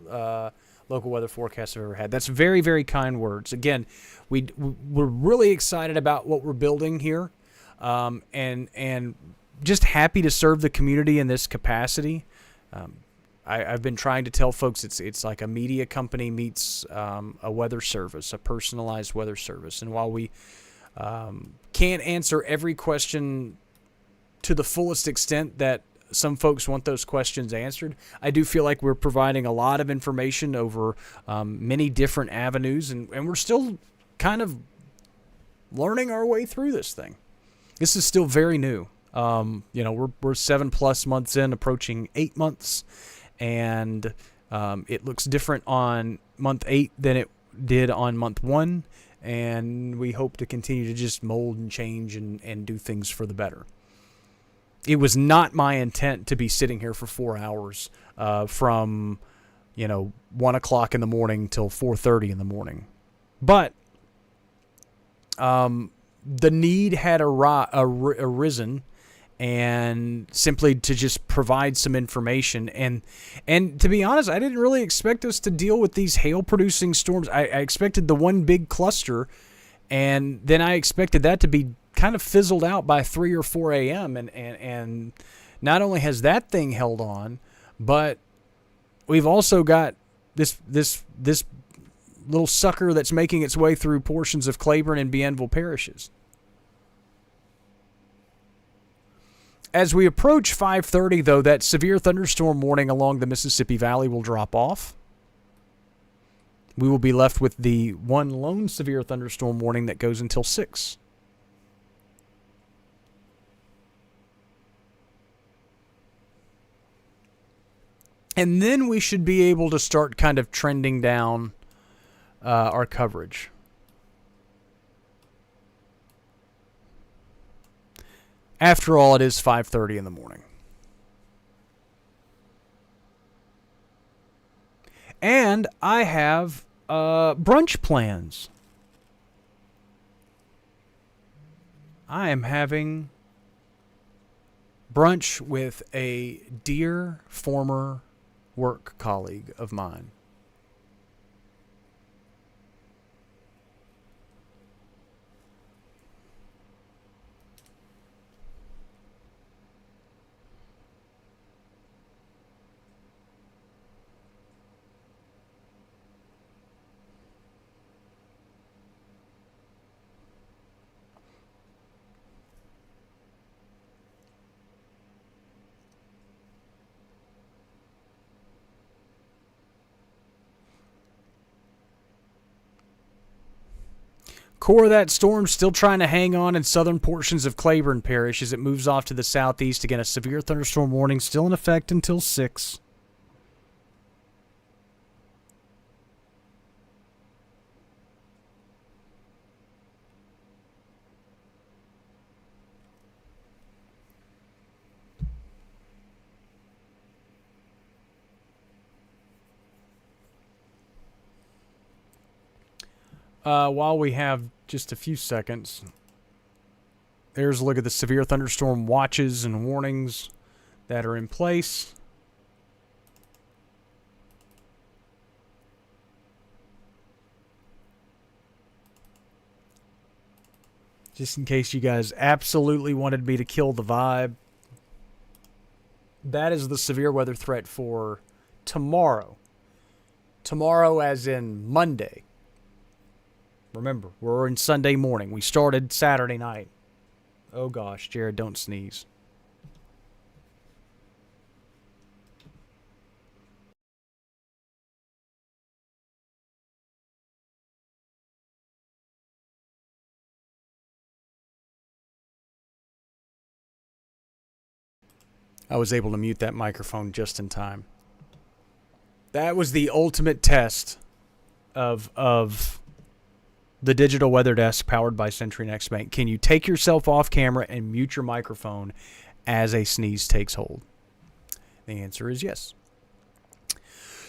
local weather forecast I've ever had. That's very, very kind words. Again, we're really excited about what we're building here, and just happy to serve the community in this capacity. I've been trying to tell folks it's like a media company meets a weather service, a personalized weather service. And while we can't answer every question to the fullest extent that some folks want those questions answered, I do feel like we're providing a lot of information over many different avenues, and we're still kind of learning our way through this thing. This is still very new. We're 7+ months in, approaching 8 months, and it looks different on month 8 than it did on month 1, and we hope to continue to just mold and change and do things for the better. It was not my intent to be sitting here for 4 hours from 1 o'clock in the morning till 4:30 in the morning, but the need had arisen, and simply to just provide some information. And to be honest, I didn't really expect us to deal with these hail-producing storms. I expected the one big cluster, and then I expected that to be kind of fizzled out by 3 or 4 a.m. And not only has that thing held on, but we've also got this little sucker that's making its way through portions of Claiborne and Bienville parishes. As we approach 5:30, though, that severe thunderstorm warning along the Mississippi Valley will drop off. We will be left with the one lone severe thunderstorm warning that goes until 6. And then we should be able to start kind of trending down our coverage. After all, it is 5:30 in the morning. And I have brunch plans. I am having brunch with a dear former work colleague of mine. Core of that storm still trying to hang on in southern portions of Claiborne Parish as it moves off to the southeast. Again, a severe thunderstorm warning still in effect until 6. While we have just a few seconds, there's a look at the severe thunderstorm watches and warnings that are in place. Just in case you guys absolutely wanted me to kill the vibe, that is the severe weather threat for tomorrow. Tomorrow as in Monday. Remember, we're in Sunday morning. We started Saturday night. Oh gosh, Jared, don't sneeze. I was able to mute that microphone just in time. That was the ultimate test of the digital weather desk powered by Century Next Bank. Can you take yourself off camera and mute your microphone as a sneeze takes hold? The answer is yes.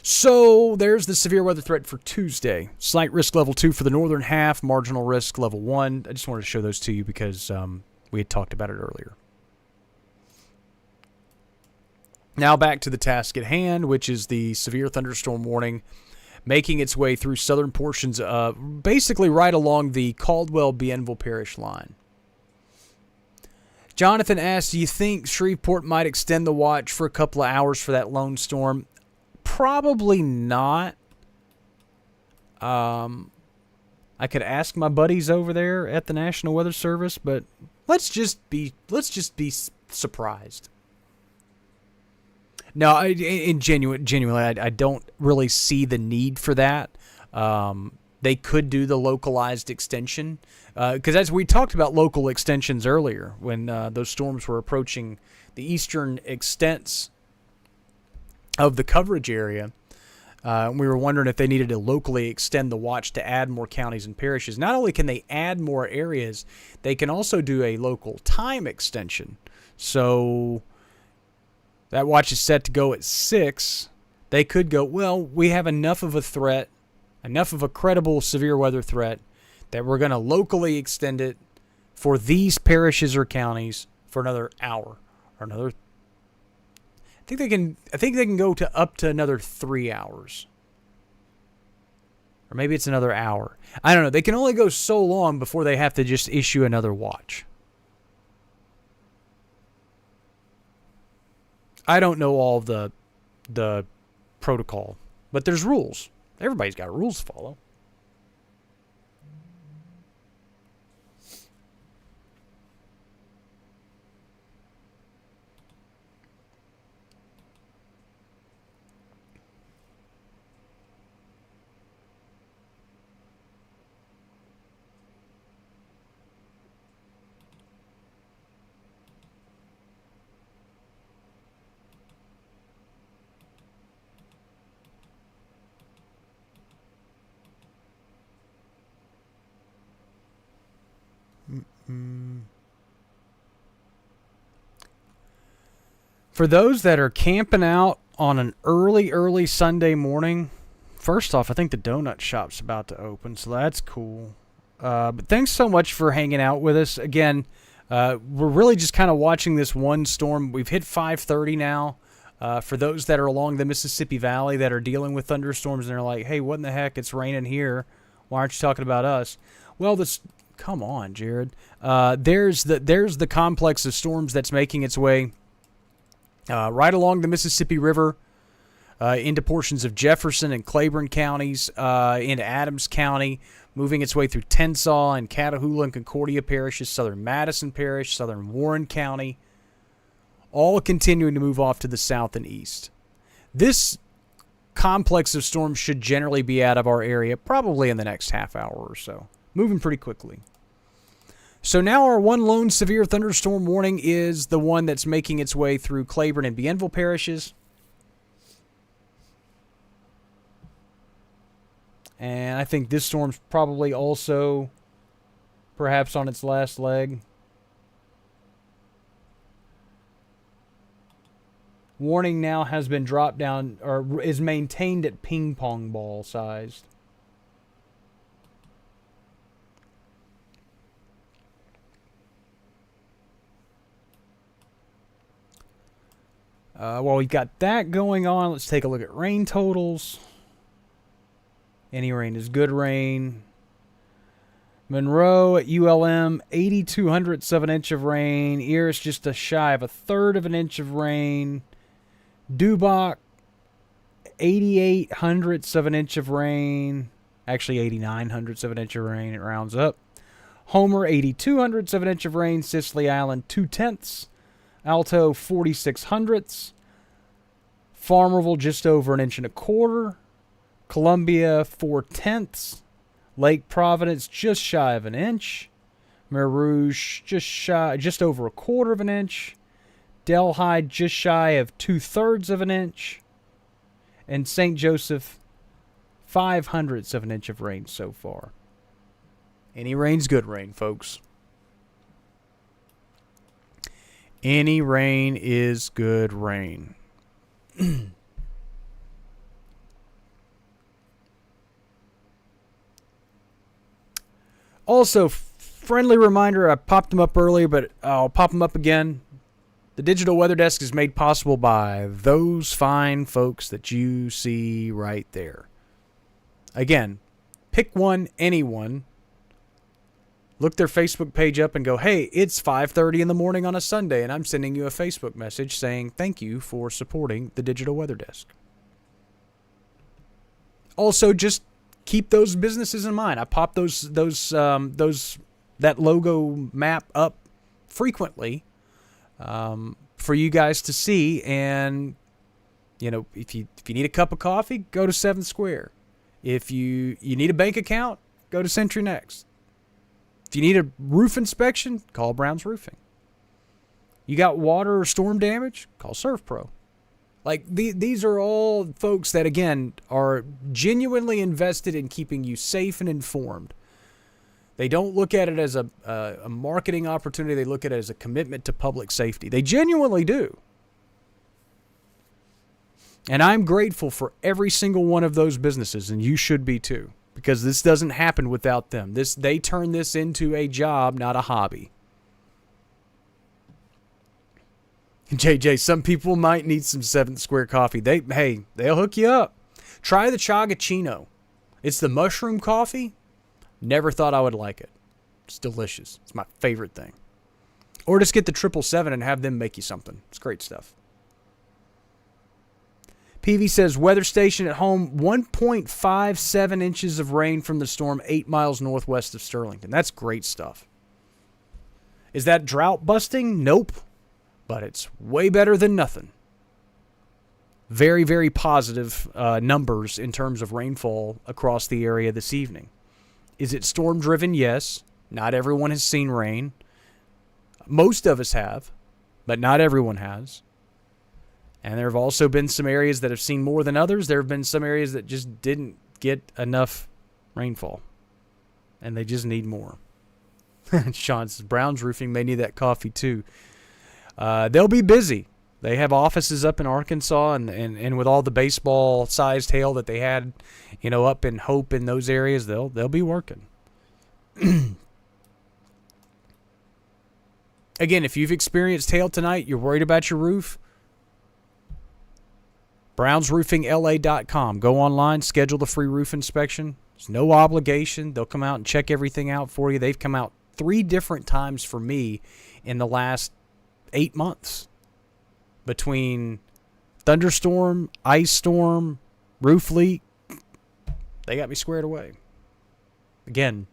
So there's the severe weather threat for Tuesday. Slight risk level 2 for the northern half, marginal risk level 1. I just wanted to show those to you because we had talked about it earlier. Now back to the task at hand, which is the severe thunderstorm warning making its way through southern portions of basically right along the Caldwell-Bienville Parish line. Jonathan asks, do you think Shreveport might extend the watch for a couple of hours for that lone storm? Probably not. I could ask my buddies over there at the National Weather Service, but let's just be surprised. No, genuinely, I don't really see the need for that. They could do the localized extension, because as we talked about local extensions earlier, when those storms were approaching the eastern extents of the coverage area, we were wondering if they needed to locally extend the watch to add more counties and parishes. Not only can they add more areas, they can also do a local time extension. So that watch is set to go at 6. They could go, well, we have enough of a threat, enough of a credible severe weather threat, that we're going to locally extend it for these parishes or counties for another hour or another. I think they can go to up to another 3 hours. Or maybe it's another hour. I don't know. They can only go so long before they have to just issue another watch. I don't know all the protocol, but there's rules. Everybody's got rules to follow. For those that are camping out on an early Sunday morning, first off, I think the donut shop's about to open, so that's cool. But thanks so much for hanging out with us. Again, we're really just kind of watching this one storm. We've hit 5:30 now. For those that are along the Mississippi Valley that are dealing with thunderstorms and they're like, hey, what in the heck? It's raining here. Why aren't you talking about us? Well, come on, Jared. There's the complex of storms that's making its way right along the Mississippi River into portions of Jefferson and Claiborne counties, into Adams County, moving its way through Tensas and Catahoula and Concordia parishes, southern Madison Parish, southern Warren County, all continuing to move off to the south and east. This complex of storms should generally be out of our area probably in the next half hour or so, moving pretty quickly. So now our one lone severe thunderstorm warning is the one that's making its way through Claiborne and Bienville parishes. And I think this storm's probably also perhaps on its last leg. Warning now has been dropped down, or is maintained at ping pong ball sized. While we've got that going on, let's take a look at rain totals. Any rain is good rain. Monroe at ULM, 8,200ths of an inch of rain. Eris just a shy of 1/3 of an inch of rain. Dubach, 8,800ths of an inch of rain. Actually, 8,900ths of an inch of rain. It rounds up. Homer, 8,200ths of an inch of rain. Sicily Island, 2/10. Alto, 4,600ths. Farmerville, just over 1.25 inches. Columbia, 4/10. Lake Providence, just shy of 1 inch. Mer Rouge, just over 1/4 of an inch. Delhi, just shy of 2/3 of an inch. And St. Joseph, 500ths of an inch of rain so far. Any rain's good rain, folks. Any rain is good rain. Also, friendly reminder, I popped them up earlier, but I'll pop them up again. The Digital Weather Desk is made possible by those fine folks that you see right there. Again, pick one, anyone. Look their Facebook page up and go, hey, it's 5:30 in the morning on a Sunday, and I'm sending you a Facebook message saying thank you for supporting the Digital Weather Desk. Also, just keep those businesses in mind. I pop that logo map up frequently for you guys to see. And if you need a cup of coffee, go to 7th Square. If you need a bank account, go to Century Next. If you need a roof inspection, call Brown's Roofing. You got water or storm damage, call ServPro. Like, these are all folks that, again, are genuinely invested in keeping you safe and informed. They don't look at it as a marketing opportunity. They look at it as a commitment to public safety. They genuinely do. And I'm grateful for every single one of those businesses, and you should be too, because this doesn't happen without them. They turn this into a job, not a hobby. JJ, some people might need some 7th Square coffee. They'll hook you up. Try the Chagachino. It's the mushroom coffee. Never thought I would like it. It's delicious. It's my favorite thing. Or just get the 777 and have them make you something. It's great stuff. PV says, weather station at home, 1.57 inches of rain from the storm 8 miles northwest of Sterlington. That's great stuff. Is that drought busting? Nope. But it's way better than nothing. Very, very positive numbers in terms of rainfall across the area this evening. Is it storm-driven? Yes. Not everyone has seen rain. Most of us have, but not everyone has. And there have also been some areas that have seen more than others. There have been some areas that just didn't get enough rainfall, and they just need more. Sean says, Brown's Roofing may need that coffee too. They'll be busy. They have offices up in Arkansas, and with all the baseball-sized hail that they had, up in Hope in those areas, they'll be working. Again, if you've experienced hail tonight, you're worried about your roof, brownsroofingla.com. Go online, schedule the free roof inspection. There's no obligation. They'll come out and check everything out for you. They've come out 3 different times for me in the last 8 months. Between thunderstorm, ice storm, roof leak, they got me squared away. Again,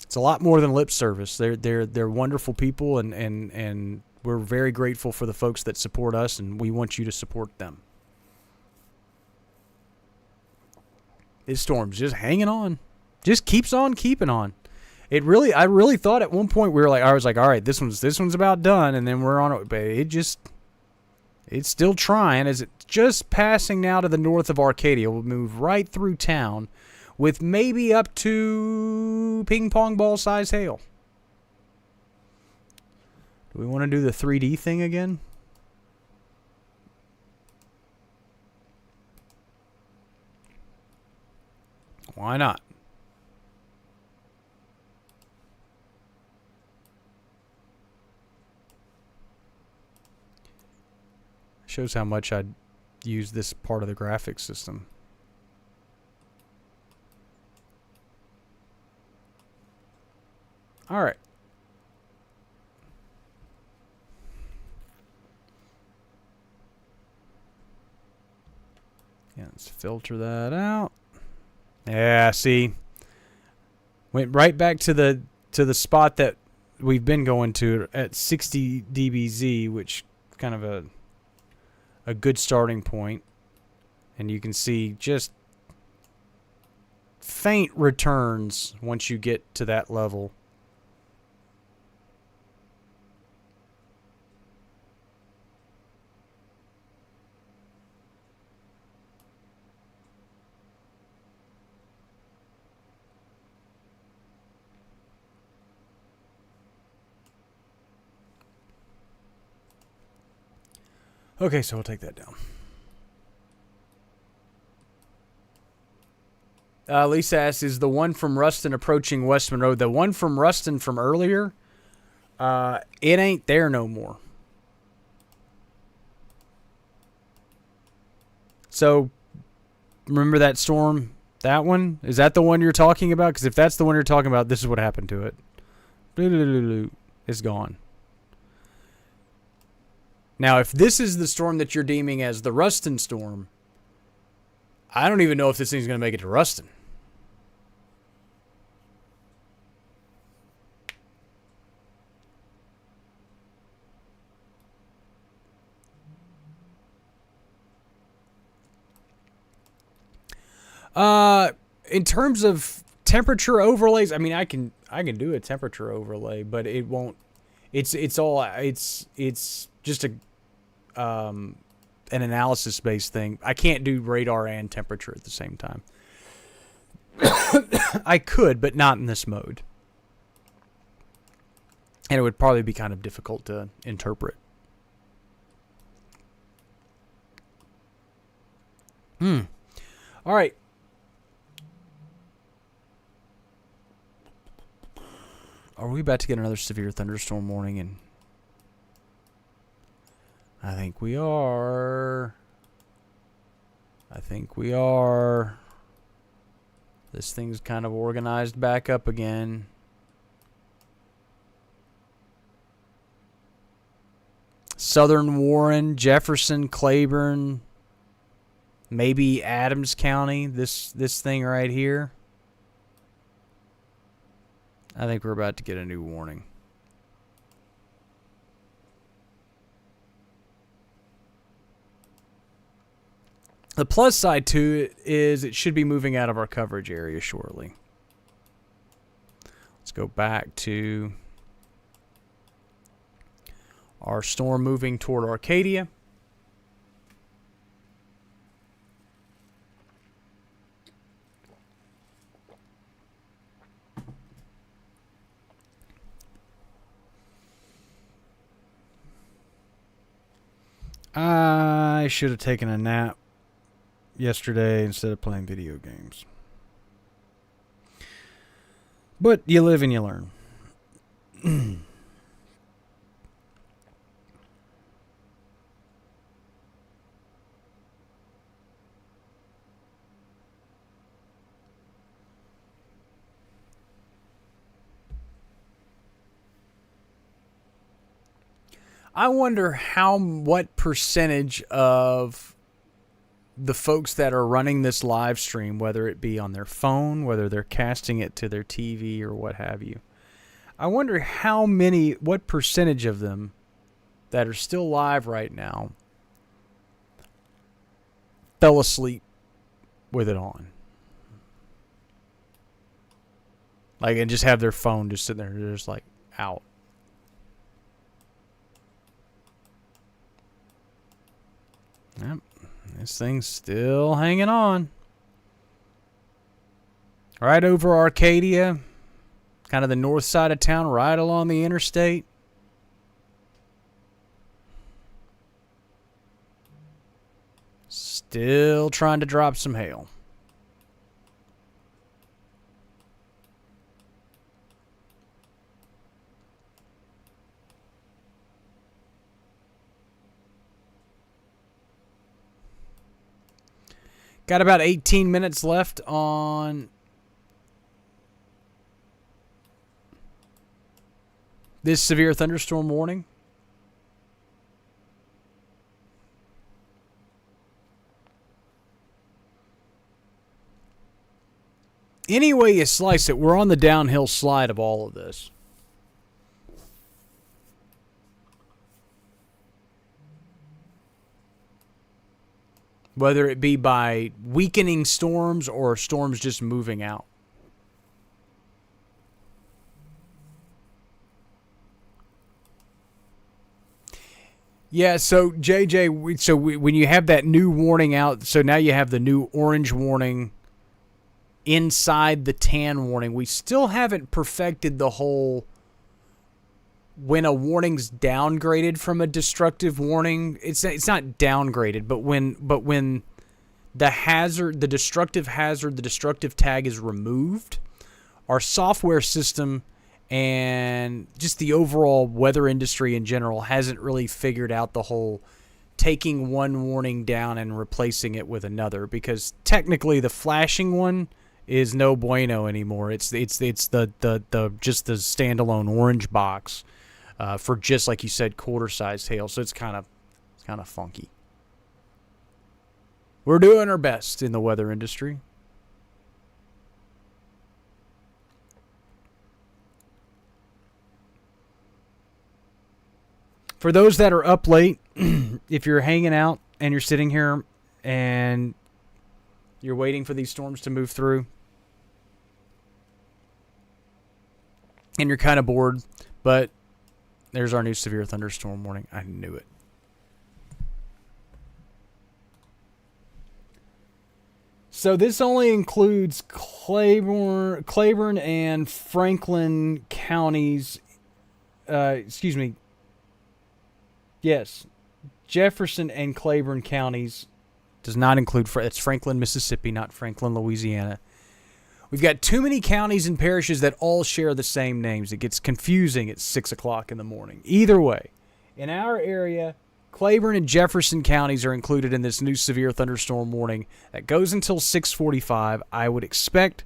it's a lot more than lip service. They're wonderful people, and we're very grateful for the folks that support us, and we want you to support them. This storm's just hanging on, just keeps on keeping on. I really thought at one point I was like, all right, this one's about done, and then we're on it. But it's still trying. As it's just passing now to the north of Arcadia, we'll move right through town, with maybe up to ping pong ball size hail. Do we want to do the 3D thing again? Why not? Shows how much I'd use this part of the graphics system. All right. Yeah, let's filter that out. Yeah, see. Went right back to the spot that we've been going to at 60 dBz, which is kind of a good starting point. And you can see just faint returns once you get to that level. Okay, so we'll take that down. Lisa asks, is the one from Ruston approaching West Monroe? The one from Ruston from earlier, it ain't there no more. So, remember that storm? That one? Is that the one you're talking about? Because if that's the one you're talking about, this is what happened to it. It's gone. Now, if this is the storm that you're deeming as the Ruston storm, I don't even know if this thing's going to make it to Ruston. In terms of temperature overlays, I mean, I can do a temperature overlay, but it won't. It's just an analysis based thing. I can't do radar and temperature at the same time. I could, but not in this mode, and it would probably be kind of difficult to interpret. All right. Are we about to get another severe thunderstorm warning? And I think we are. This thing's kind of organized back up again. Southern Warren, Jefferson, Claiborne, maybe Adams County. This thing right here. I think we're about to get a new warning. The plus side to it is it should be moving out of our coverage area shortly. Let's go back to our storm moving toward Arcadia. I should have taken a nap yesterday instead of playing video games. But you live and you learn. I wonder what percentage of the folks that are running this live stream, whether it be on their phone, whether they're casting it to their TV or what have you, I wonder what percentage of them that are still live right now fell asleep with it on. And just have their phone just sitting there, just out. Yep, this thing's still hanging on. Right over Arcadia, kind of the north side of town, right along the interstate. Still trying to drop some hail. Got about 18 minutes left on this severe thunderstorm warning. Any way you slice it, we're on the downhill slide of all of this. Whether it be by weakening storms or storms just moving out. Yeah, so JJ, when you have that new warning out, so now you have the new orange warning inside the tan warning. We still haven't perfected the whole when a warning's downgraded from a destructive warning, it's not downgraded, but when the destructive tag is removed, our software system and just the overall weather industry in general hasn't really figured out the whole taking one warning down and replacing it with another, because technically the flashing one is no bueno anymore. It's the just the standalone orange box for, just like you said, quarter-sized hail. So it's kind of funky. We're doing our best in the weather industry. For those that are up late, if you're hanging out and you're sitting here and you're waiting for these storms to move through and you're kind of bored, but there's our new severe thunderstorm warning. I knew it. So this only includes Claiborne and Franklin counties. Yes, Jefferson and Claiborne counties does not include. It's Franklin, Mississippi, not Franklin, Louisiana. We've got too many counties and parishes that all share the same names. It gets confusing at 6 o'clock in the morning. Either way, in our area, Claiborne and Jefferson counties are included in this new severe thunderstorm warning that goes until 6:45. I would expect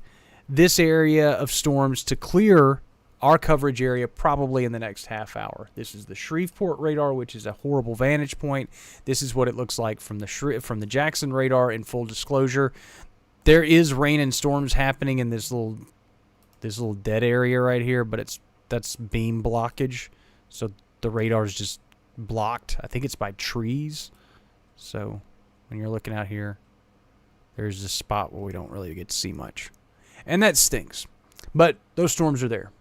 this area of storms to clear our coverage area probably in the next half hour. This is the Shreveport radar, which is a horrible vantage point. This is what it looks like from the Jackson radar. In full disclosure, there is rain and storms happening in this little dead area right here, but that's beam blockage, so the radar is just blocked. I think it's by trees. So when you're looking out here, there's a spot where we don't really get to see much, and that stinks. But those storms are there.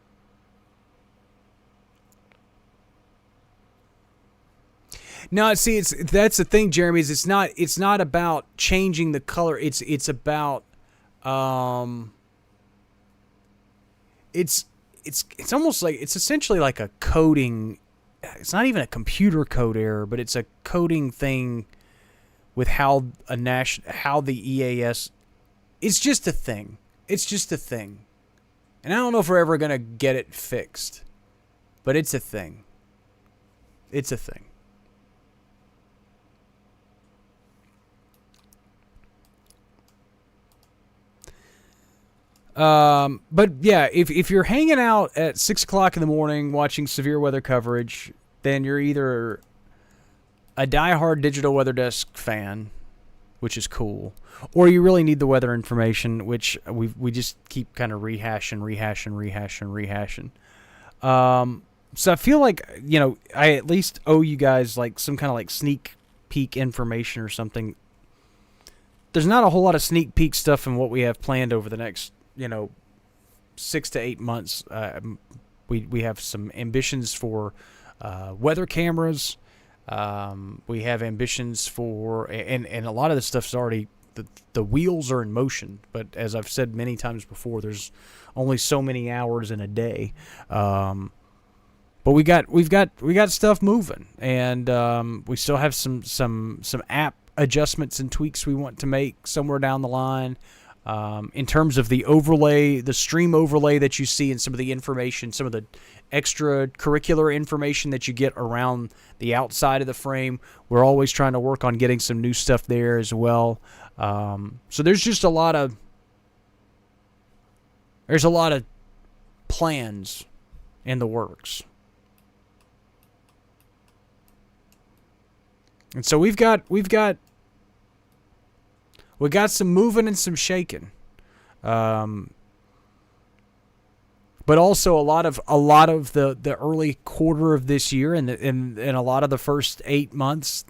No, see, that's the thing, Jeremy. Is it's not about changing the color. It's about it's almost like, it's essentially like a coding. It's not even a computer code error, but it's a coding thing with how the EAS. It's just a thing. It's just a thing, and I don't know if we're ever gonna get it fixed, but it's a thing. It's a thing. But yeah, if you're hanging out at 6 o'clock in the morning watching severe weather coverage, then you're either a diehard Digital Weather Desk fan, which is cool, or you really need the weather information, which we just keep kind of rehashing. So I feel like, I at least owe you guys like some kind of like sneak peek information or something. There's not a whole lot of sneak peek stuff in what we have planned over the next 6 to 8 months. We have some ambitions for weather cameras. We have ambitions for, and a lot of this stuff's already, the wheels are in motion. But as I've said many times before, there's only so many hours in a day. But we've got stuff moving, and we still have some app adjustments and tweaks we want to make somewhere down the line. In terms of the overlay, the stream overlay that you see, and some of the information, some of the extracurricular information that you get around the outside of the frame, we're always trying to work on getting some new stuff there as well. So there's just a lot of plans in the works. And so we've got some moving and some shaking, but also a lot of the early quarter of this year and a lot of the first 8 months.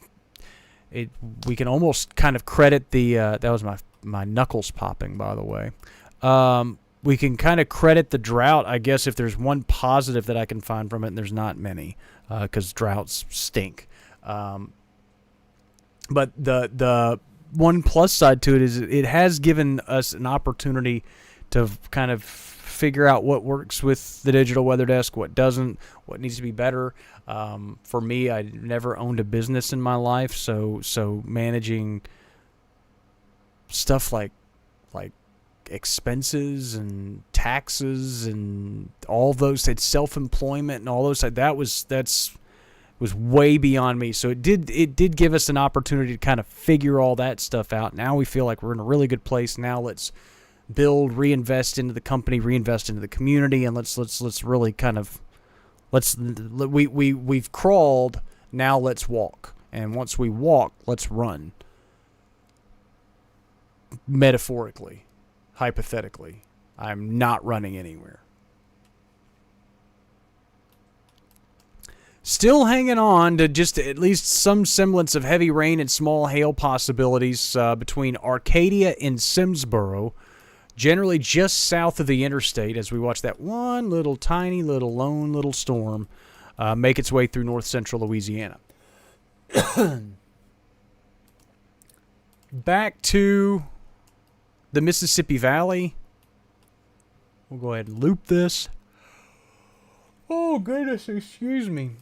We can almost kind of credit the that was my knuckles popping, by the way. We can kind of credit the drought, I guess, if there's one positive that I can find from it, and there's not many, because droughts stink. But the one plus side to it is it has given us an opportunity to kind of figure out what works with the digital weather desk, what doesn't, what needs to be better. For me, I never owned a business in my life, so managing stuff like expenses and taxes and all those, self-employment and all those, that's was way beyond me. So it did give us an opportunity to kind of figure all that stuff out. Now we feel like we're in a really good place. Now let's build, reinvest into the company, reinvest into the community, and let's really kind of we've crawled. Now let's walk. And once we walk, let's run. Metaphorically, hypothetically, I'm not running anywhere. Still hanging on to just at least some semblance of heavy rain and small hail possibilities between Arcadia and Simsboro, generally just south of the interstate, as we watch that one little tiny little lone little storm make its way through north central Louisiana. Back to the Mississippi Valley. We'll go ahead and loop this. Oh, goodness, excuse me.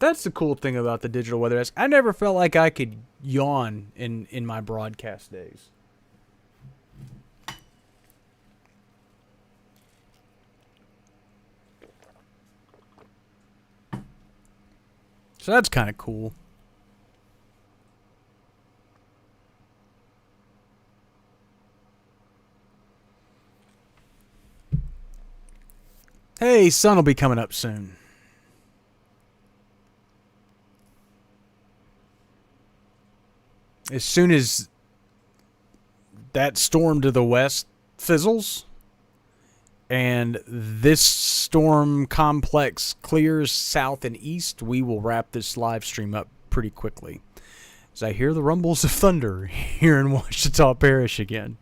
That's the cool thing about the digital weather desk. I never felt like I could yawn in my broadcast days. So that's kind of cool. Hey, sun will be coming up soon. As soon as that storm to the west fizzles and this storm complex clears south and east, we will wrap this live stream up pretty quickly. As I hear the rumbles of thunder here in Ouachita Parish again.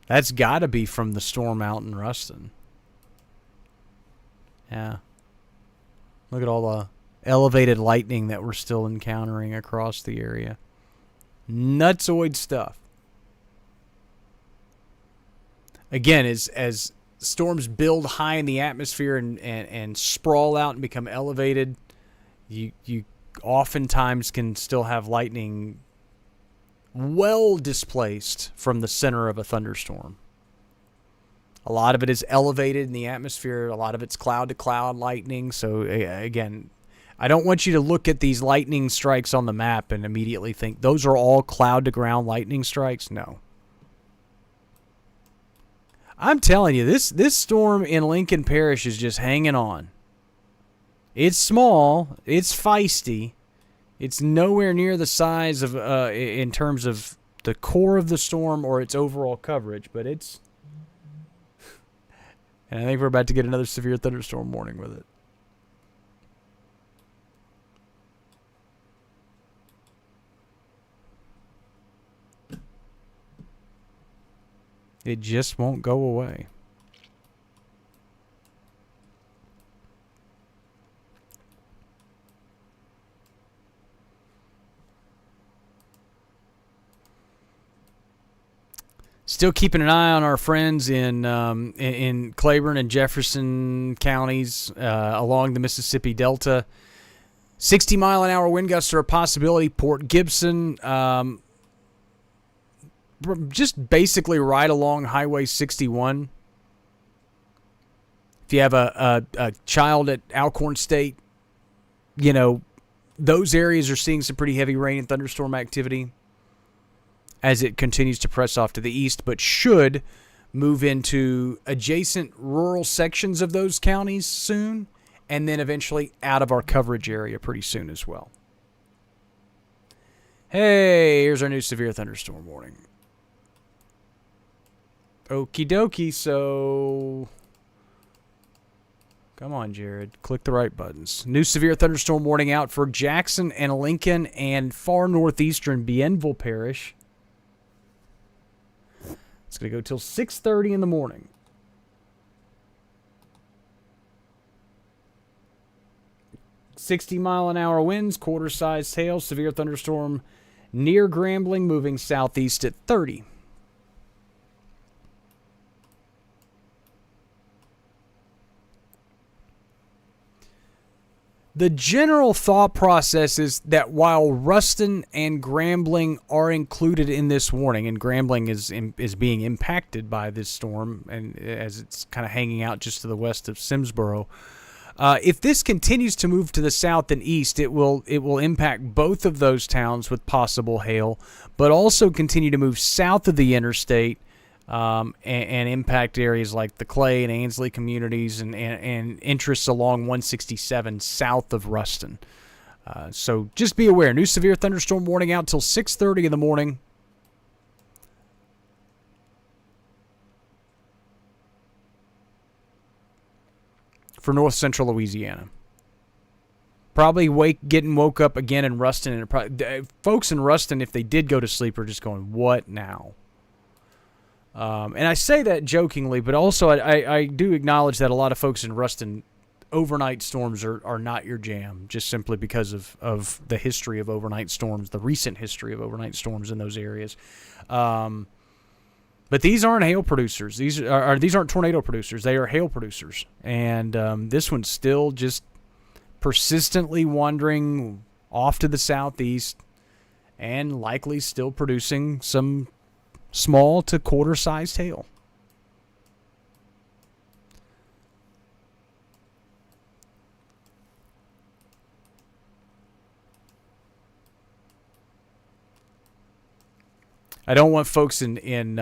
That's got to be from the storm out in Ruston. Yeah. Look at all the elevated lightning that we're still encountering across the area. Nutsoid stuff. Again, as storms build high in the atmosphere and sprawl out and become elevated, you oftentimes can still have lightning well displaced from the center of a thunderstorm. A lot of it is elevated in the atmosphere. A lot of it's cloud-to-cloud lightning. So, again, I don't want you to look at these lightning strikes on the map and immediately think those are all cloud-to-ground lightning strikes. No. I'm telling you, this storm in Lincoln Parish is just hanging on. It's small. It's feisty. It's nowhere near the size of, in terms of the core of the storm or its overall coverage, but it's... And I think we're about to get another severe thunderstorm warning with it. It just won't go away. Still keeping an eye on our friends in Claiborne and Jefferson counties along the Mississippi Delta. 60-mile-an-hour wind gusts are a possibility. Port Gibson, just basically right along Highway 61. If you have a child at Alcorn State, you know, those areas are seeing some pretty heavy rain and thunderstorm activity as it continues to press off to the east, but should move into adjacent rural sections of those counties soon, and then eventually out of our coverage area pretty soon as well. Hey, here's our new severe thunderstorm warning. Okie dokie, so... Come on, Jared. Click the right buttons. New severe thunderstorm warning out for Jackson and Lincoln and far northeastern Bienville Parish. It's going to go till 6:30 in the morning. 60-mile-an-hour winds, quarter-sized hail, severe thunderstorm near Grambling, moving southeast at 30. The general thought process is that while Ruston and Grambling are included in this warning, and Grambling is being impacted by this storm, and as it's kind of hanging out just to the west of Simsboro, if this continues to move to the south and east, it will impact both of those towns with possible hail, but also continue to move south of the interstate. And impact areas like the Clay and Ainsley communities and interests along 167 south of Ruston. So just be aware. New severe thunderstorm warning out till 6:30 in the morning. For north central Louisiana. Probably getting woke up again in Ruston. And folks in Ruston, if they did go to sleep, are just going, what now? And I say that jokingly, but also I do acknowledge that a lot of folks in Ruston, overnight storms are not your jam, just simply because of the history of overnight storms, the recent history of overnight storms in those areas. But these aren't hail producers. These aren't tornado producers. They are hail producers. And this one's still just persistently wandering off to the southeast and likely still producing some small to quarter-sized hail. I don't want folks in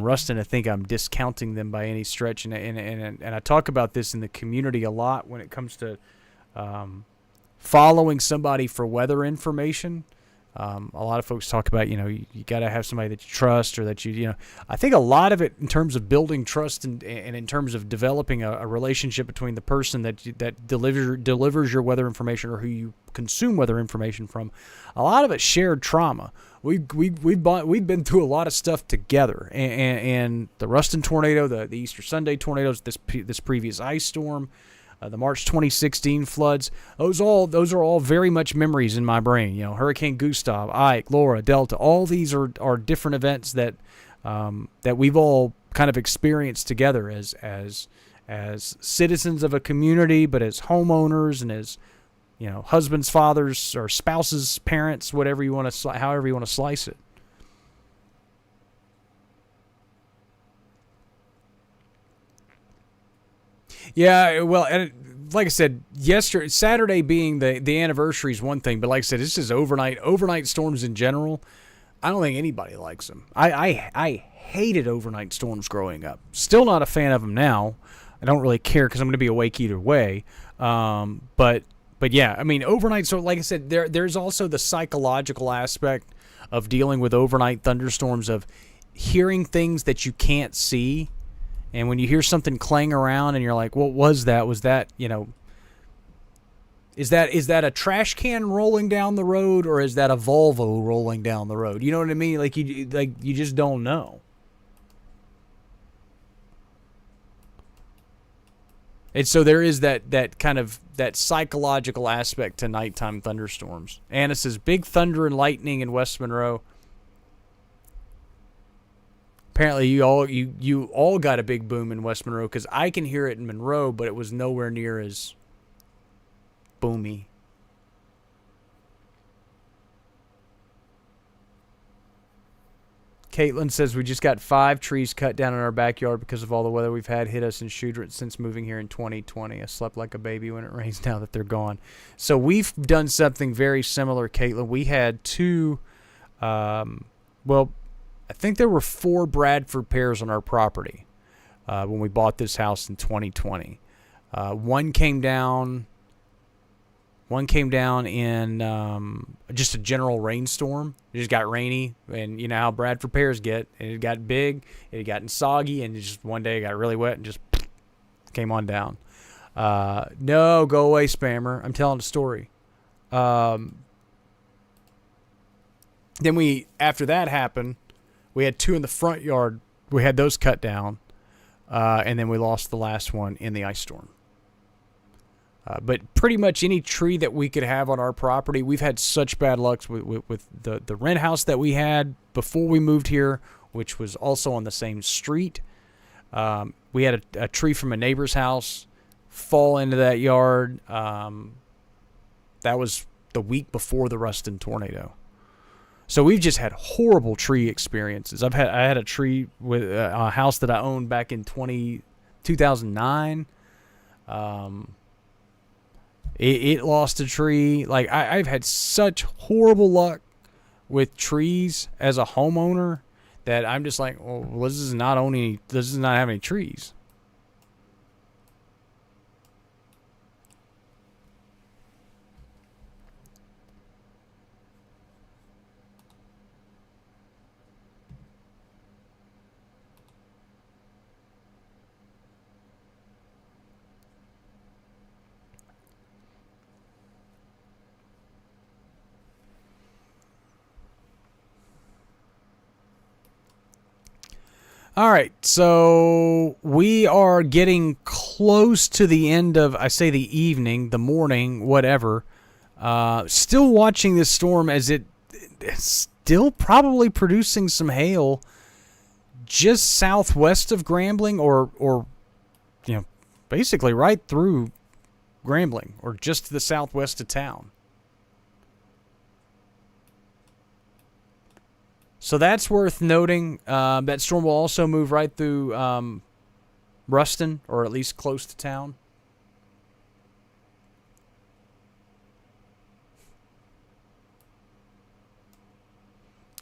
Ruston to think I'm discounting them by any stretch, and I talk about this in the community a lot when it comes to following somebody for weather information. A lot of folks talk about, you got to have somebody that you trust, or that I think a lot of it in terms of building trust and in terms of developing a relationship between the person that delivers your weather information or who you consume weather information from, a lot of it's shared trauma. We've been through a lot of stuff together, and the Ruston tornado, the Easter Sunday tornadoes, this previous ice storm, the March 2016 floods, those are all very much memories in my brain. Hurricane Gustav, Ike, Laura, Delta, all these are different events that we've all kind of experienced together as citizens of a community, but as homeowners and as husbands, fathers, or spouses, parents, however you want to slice it. Yeah, well, and like I said, Saturday being the anniversary is one thing, but like I said, it's just overnight storms in general. I don't think anybody likes them. I hated overnight storms growing up. Still not a fan of them now. I don't really care because I'm going to be awake either way. But yeah, I mean, overnight. So like I said, there's also the psychological aspect of dealing with overnight thunderstorms, of hearing things that you can't see. And when you hear something clang around and you're like, what was that? Was that, is that a trash can rolling down the road, or is that a Volvo rolling down the road? You know what I mean? Like you just don't know. And so there is that kind of that psychological aspect to nighttime thunderstorms. Anna says, big thunder and lightning in West Monroe. Apparently, you all got a big boom in West Monroe, because I can hear it in Monroe, but it was nowhere near as boomy. Caitlin says, we just got 5 trees cut down in our backyard because of all the weather we've had hit us in Shudrit since moving here in 2020. I slept like a baby when it rains now that they're gone. So we've done something very similar, Caitlin. We had 2, I think there were 4 Bradford pears on our property when we bought this house in 2020. One came down in just a general rainstorm. It just got rainy, and you know how Bradford pears get. And it got big, it got soggy, and just one day it got really wet and just came on down. No, go away, spammer. I'm telling a story. Then after that happened, we had 2 in the front yard. We had those cut down, and then we lost the last one in the ice storm. But pretty much any tree that we could have on our property, we've had such bad luck with the rent house that we had before we moved here, which was also on the same street. We had a tree from a neighbor's house fall into that yard. That was the week before the Ruston tornado. So we've just had horrible tree experiences. I had a tree with a house that I owned back in 2009. It lost a tree. Like I've had such horrible luck with trees as a homeowner that I'm just like, well, this does not have any trees. All right, so we are getting close to the end of, I say the evening, the morning, whatever. Still watching this storm as it's still probably producing some hail just southwest of Grambling or basically right through Grambling or just to the southwest of town. So that's worth noting. That storm will also move right through Ruston, or at least close to town.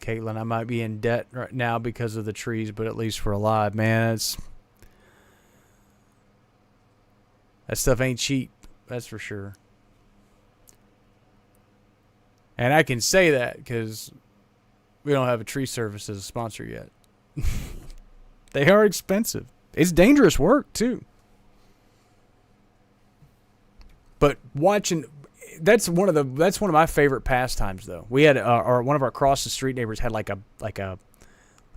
Caitlin, I might be in debt right now because of the trees, but at least we're alive. Man, that stuff ain't cheap. That's for sure. And I can say that because we don't have a tree service as a sponsor yet. They are expensive. It's dangerous work too. But watching, that's one of my favorite pastimes though. We had one of our across the street neighbors had like a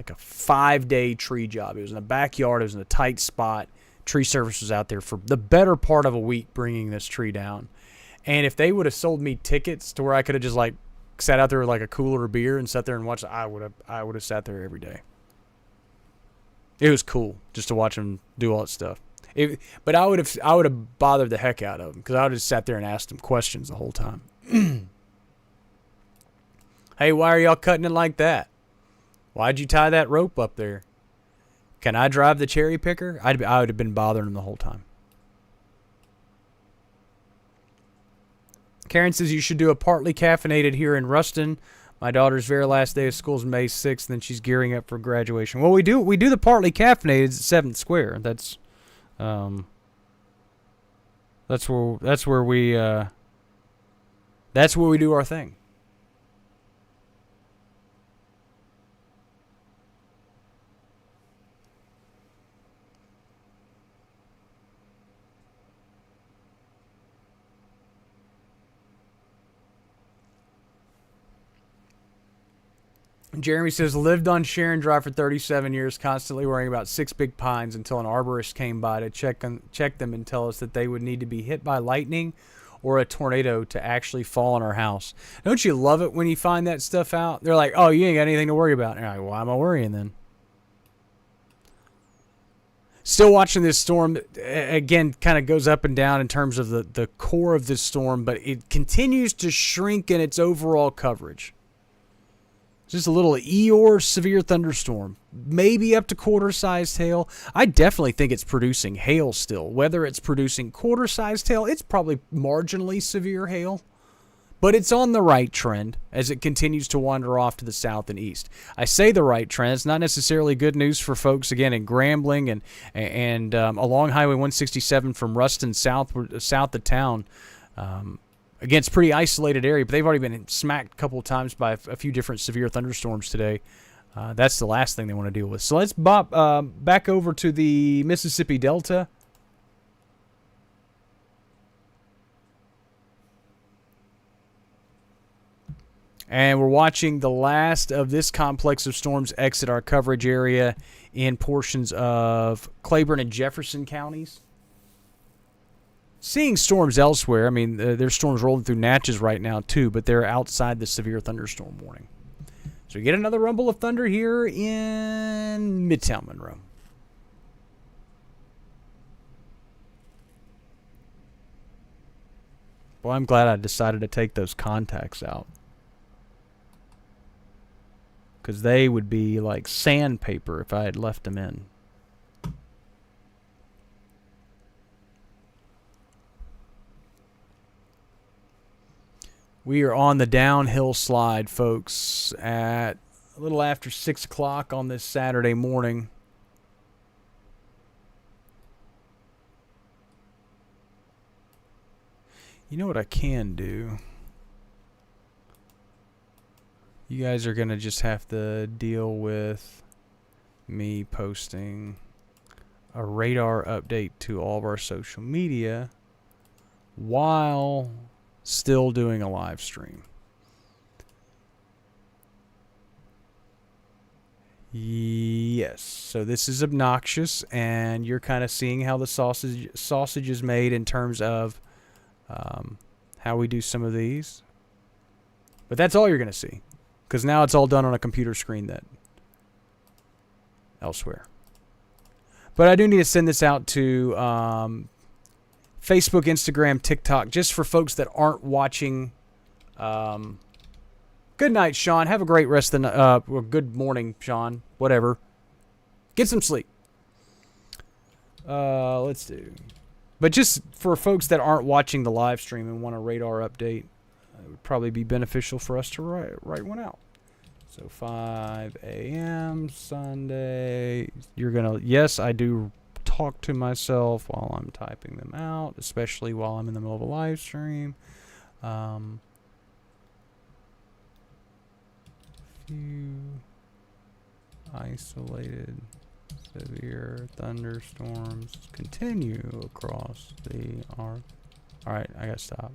5-day tree job. It was in a backyard. It was in a tight spot. Tree service was out there for the better part of a week bringing this tree down. And if they would have sold me tickets to where I could have just like sat out there with like a cooler of beer and sat there and watched, I would have sat there every day. It was cool just to watch them do all that stuff. But I would have bothered the heck out of them because I would have sat there and asked them questions the whole time. Hey, why are y'all cutting it like that? Why'd you tie that rope up there? Can I drive the cherry picker? I would have been bothering them the whole time. Karen says you should do a partly caffeinated here in Ruston. My daughter's very last day of school is May 6th, and she's gearing up for graduation. Well, we do the partly caffeinated at 7th Square. That's where we do our thing. Jeremy says, lived on Sharon Drive for 37 years, constantly worrying about 6 big pines until an arborist came by to check them and tell us that they would need to be hit by lightning or a tornado to actually fall on our house. Don't you love it when you find that stuff out? They're like, oh, you ain't got anything to worry about. And you're like, why am I worrying then? Still watching this storm, again, kind of goes up and down in terms of the core of this storm, but it continues to shrink in its overall coverage. Just a little Eeyore severe thunderstorm, maybe up to quarter-sized hail. I definitely think it's producing hail still. Whether it's producing quarter-sized hail, it's probably marginally severe hail. But it's on the right trend as it continues to wander off to the south and east. I say the right trend. It's not necessarily good news for folks, again, in Grambling and along Highway 167 from Ruston south of town. Again, it's a pretty isolated area, but they've already been smacked a couple of times by a few different severe thunderstorms today. That's the last thing they want to deal with. So let's bop back over to the Mississippi Delta. And we're watching the last of this complex of storms exit our coverage area in portions of Claiborne and Jefferson counties. seeing storms elsewhere. I mean, there's storms rolling through Natchez right now too, but they're outside the severe thunderstorm warning. So we get another rumble of thunder here in Midtown Monroe. Well, I'm glad I decided to take those contacts out, because they would be like sandpaper if I had left them in. We are on the downhill slide, folks, at a little after 6 o'clock on this Saturday morning. You know what I can do? You guys are going to just have to deal with me posting a radar update to all of our social media while still doing a live stream. Yes, so this is obnoxious, and you're kind of seeing how the sausage is made in terms of how we do some of these. But that's all you're going to see, because now it's all done on a computer screen that elsewhere. But I do need to send this out to Facebook, Instagram, TikTok, just for folks that aren't watching. Good night, Sean. Have a great rest of the night. Well, good morning, Sean. Whatever. Get some sleep. Let's do. But just for folks that aren't watching the live stream and want a radar update, it would probably be beneficial for us to write one out. So 5 a.m. Sunday. You're going to... Yes, I do talk to myself while I'm typing them out, especially while I'm in the middle of a live stream. Few isolated severe thunderstorms continue across the arc. All right, I gotta stop.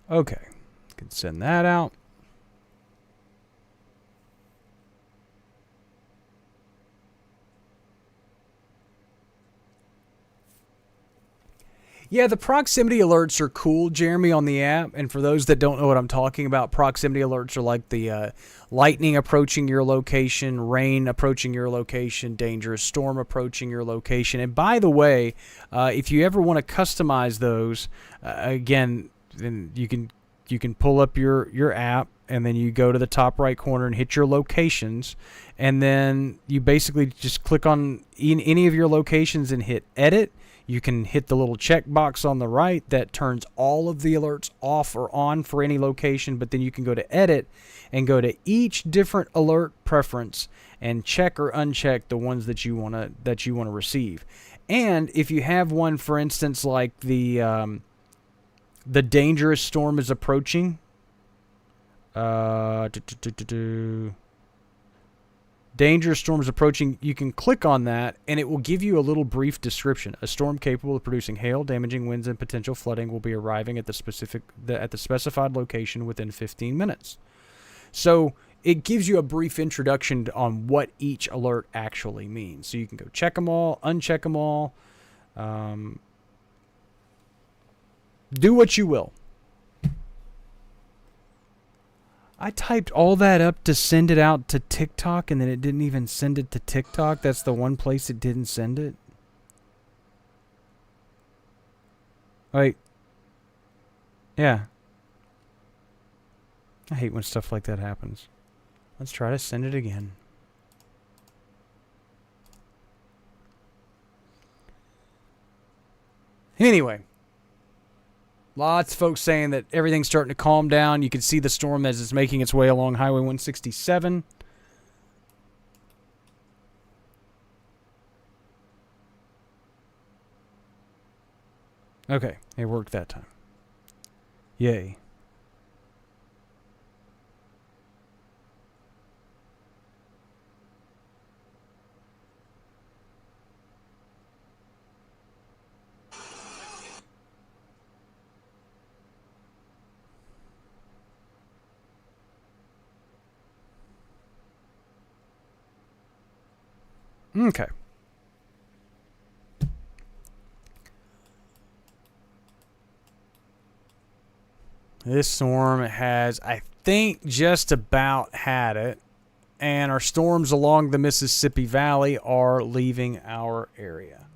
Okay, can send that out. Yeah, the proximity alerts are cool, Jeremy, on the app. And for those that don't know what I'm talking about, proximity alerts are like the lightning approaching your location, rain approaching your location, dangerous storm approaching your location. And by the way, if you ever want to customize those, again, then you can pull up your app, and then you go to the top right corner and hit your locations, and then you basically just click on any of your locations and hit edit. You can hit the little check box on the right that turns all of the alerts off or on for any location, but then you can go to edit and go to each different alert preference and check or uncheck the ones that you want to receive. And if you have one, for instance, like the dangerous storm is approaching. Dangerous storm is approaching. You can click on that, and it will give you a little brief description. A storm capable of producing hail, damaging winds, and potential flooding will be arriving at the specified location within 15 minutes. So it gives you a brief introduction on what each alert actually means. So you can go check them all, uncheck them all. Do what you will. I typed all that up to send it out to TikTok, and then it didn't even send it to TikTok. That's the one place it didn't send it. Like, yeah. I hate when stuff like that happens. Let's try to send it again. Anyway, lots of folks saying that everything's starting to calm down. You can see the storm as it's making its way along Highway 167. Okay, it worked that time. Yay. Okay. This storm has, I think, just about had it. And our storms along the Mississippi Valley are leaving our area.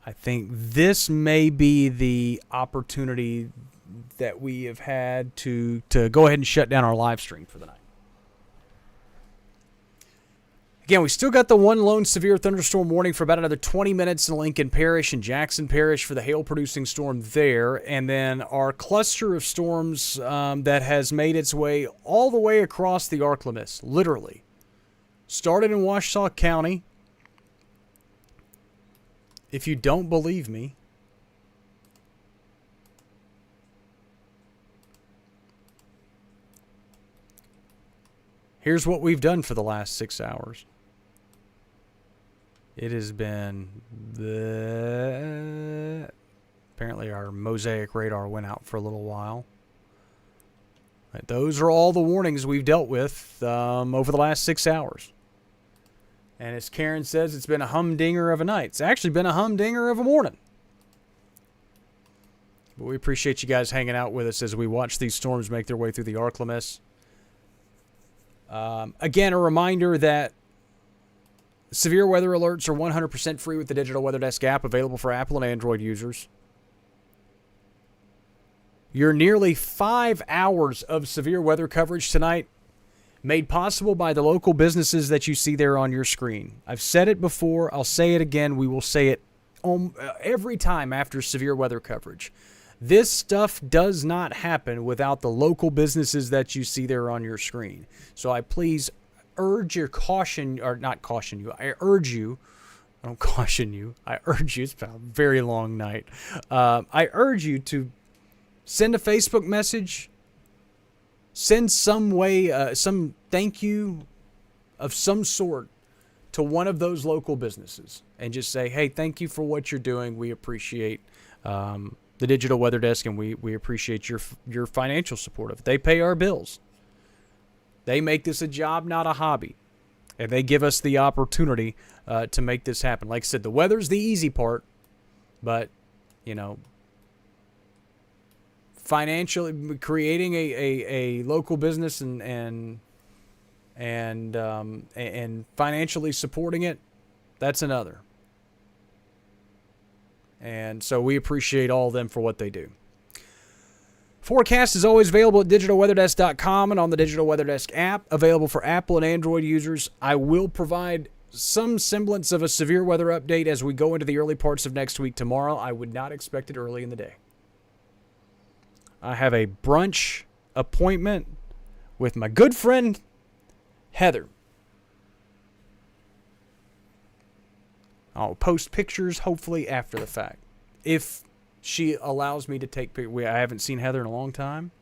I think this may be the opportunity that we have had to go ahead and shut down our live stream for the night. Again, we still got the one lone severe thunderstorm warning for about another 20 minutes in Lincoln Parish and Jackson Parish for the hail-producing storm there. And then our cluster of storms that has made its way all the way across the ArkLaMiss, literally. Started in Ouachita County. If you don't believe me, here's what we've done for the last 6 hours. It has been apparently our Mosaic radar went out for a little while. Right, those are all the warnings we've dealt with over the last 6 hours. And as Karen says, it's been a humdinger of a night. It's actually been a humdinger of a morning. But we appreciate you guys hanging out with us as we watch these storms make their way through the ArkLaMiss. Again, a reminder that severe weather alerts are 100% free with the Digital Weather Desk app, available for Apple and Android users. Your nearly 5 hours of severe weather coverage tonight made possible by the local businesses that you see there on your screen. I've said it before. I'll say it again. We will say it every time after severe weather coverage. This stuff does not happen without the local businesses that you see there on your screen. So I please urge your caution, or not caution you, I urge you, I don't caution you, I urge you, it's been a very long night. I urge you to send a Facebook message, send some way, some thank you of some sort to one of those local businesses and just say, hey, thank you for what you're doing. We appreciate the Digital Weather Desk, and we appreciate your financial support of it. They pay our bills. They make this a job, not a hobby. And they give us the opportunity to make this happen. Like I said, the weather's the easy part, but, you know, financially creating a local business and financially supporting it, that's another. And so we appreciate all of them for what they do. Forecast is always available at digitalweatherdesk.com and on the Digital Weather Desk app, available for Apple and Android users. I will provide some semblance of a severe weather update as we go into the early parts of next week tomorrow. I would not expect it early in the day. I have a brunch appointment with my good friend, Heather. I'll post pictures, hopefully, after the fact. If she allows me to take pictures. I haven't seen Heather in a long time.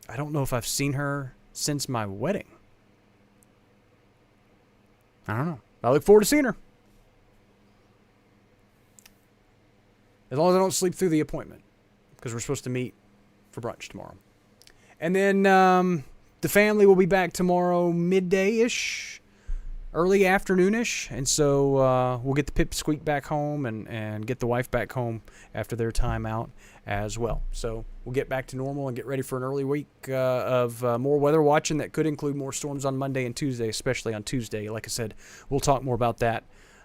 I don't know if I've seen her since my wedding. I don't know. I look forward to seeing her. As long as I don't sleep through the appointment. Because we're supposed to meet for brunch tomorrow. And then the family will be back tomorrow midday-ish. Early afternoonish, and so we'll get the pipsqueak back home and get the wife back home after their time out as well. So we'll get back to normal and get ready for an early week of more weather watching that could include more storms on Monday and Tuesday, especially on Tuesday. Like I said, we'll talk more about that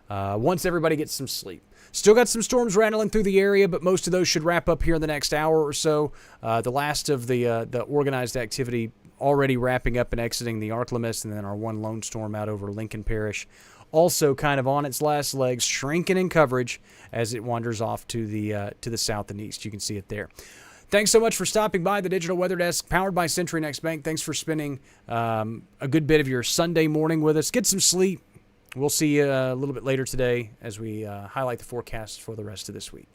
once everybody gets some sleep. Still got some storms rattling through the area, but most of those should wrap up here in the next hour or so. The last of the organized activity already wrapping up and exiting the ArkLaMiss, and then our one lone storm out over Lincoln Parish also kind of on its last legs, shrinking in coverage as it wanders off to the south and east. You can see it there. Thanks so much for stopping by the Digital Weather Desk, powered by Century Next Bank. Thanks for spending a good bit of your Sunday morning with us. Get some sleep. We'll see you a little bit later today as we highlight the forecast for the rest of this week.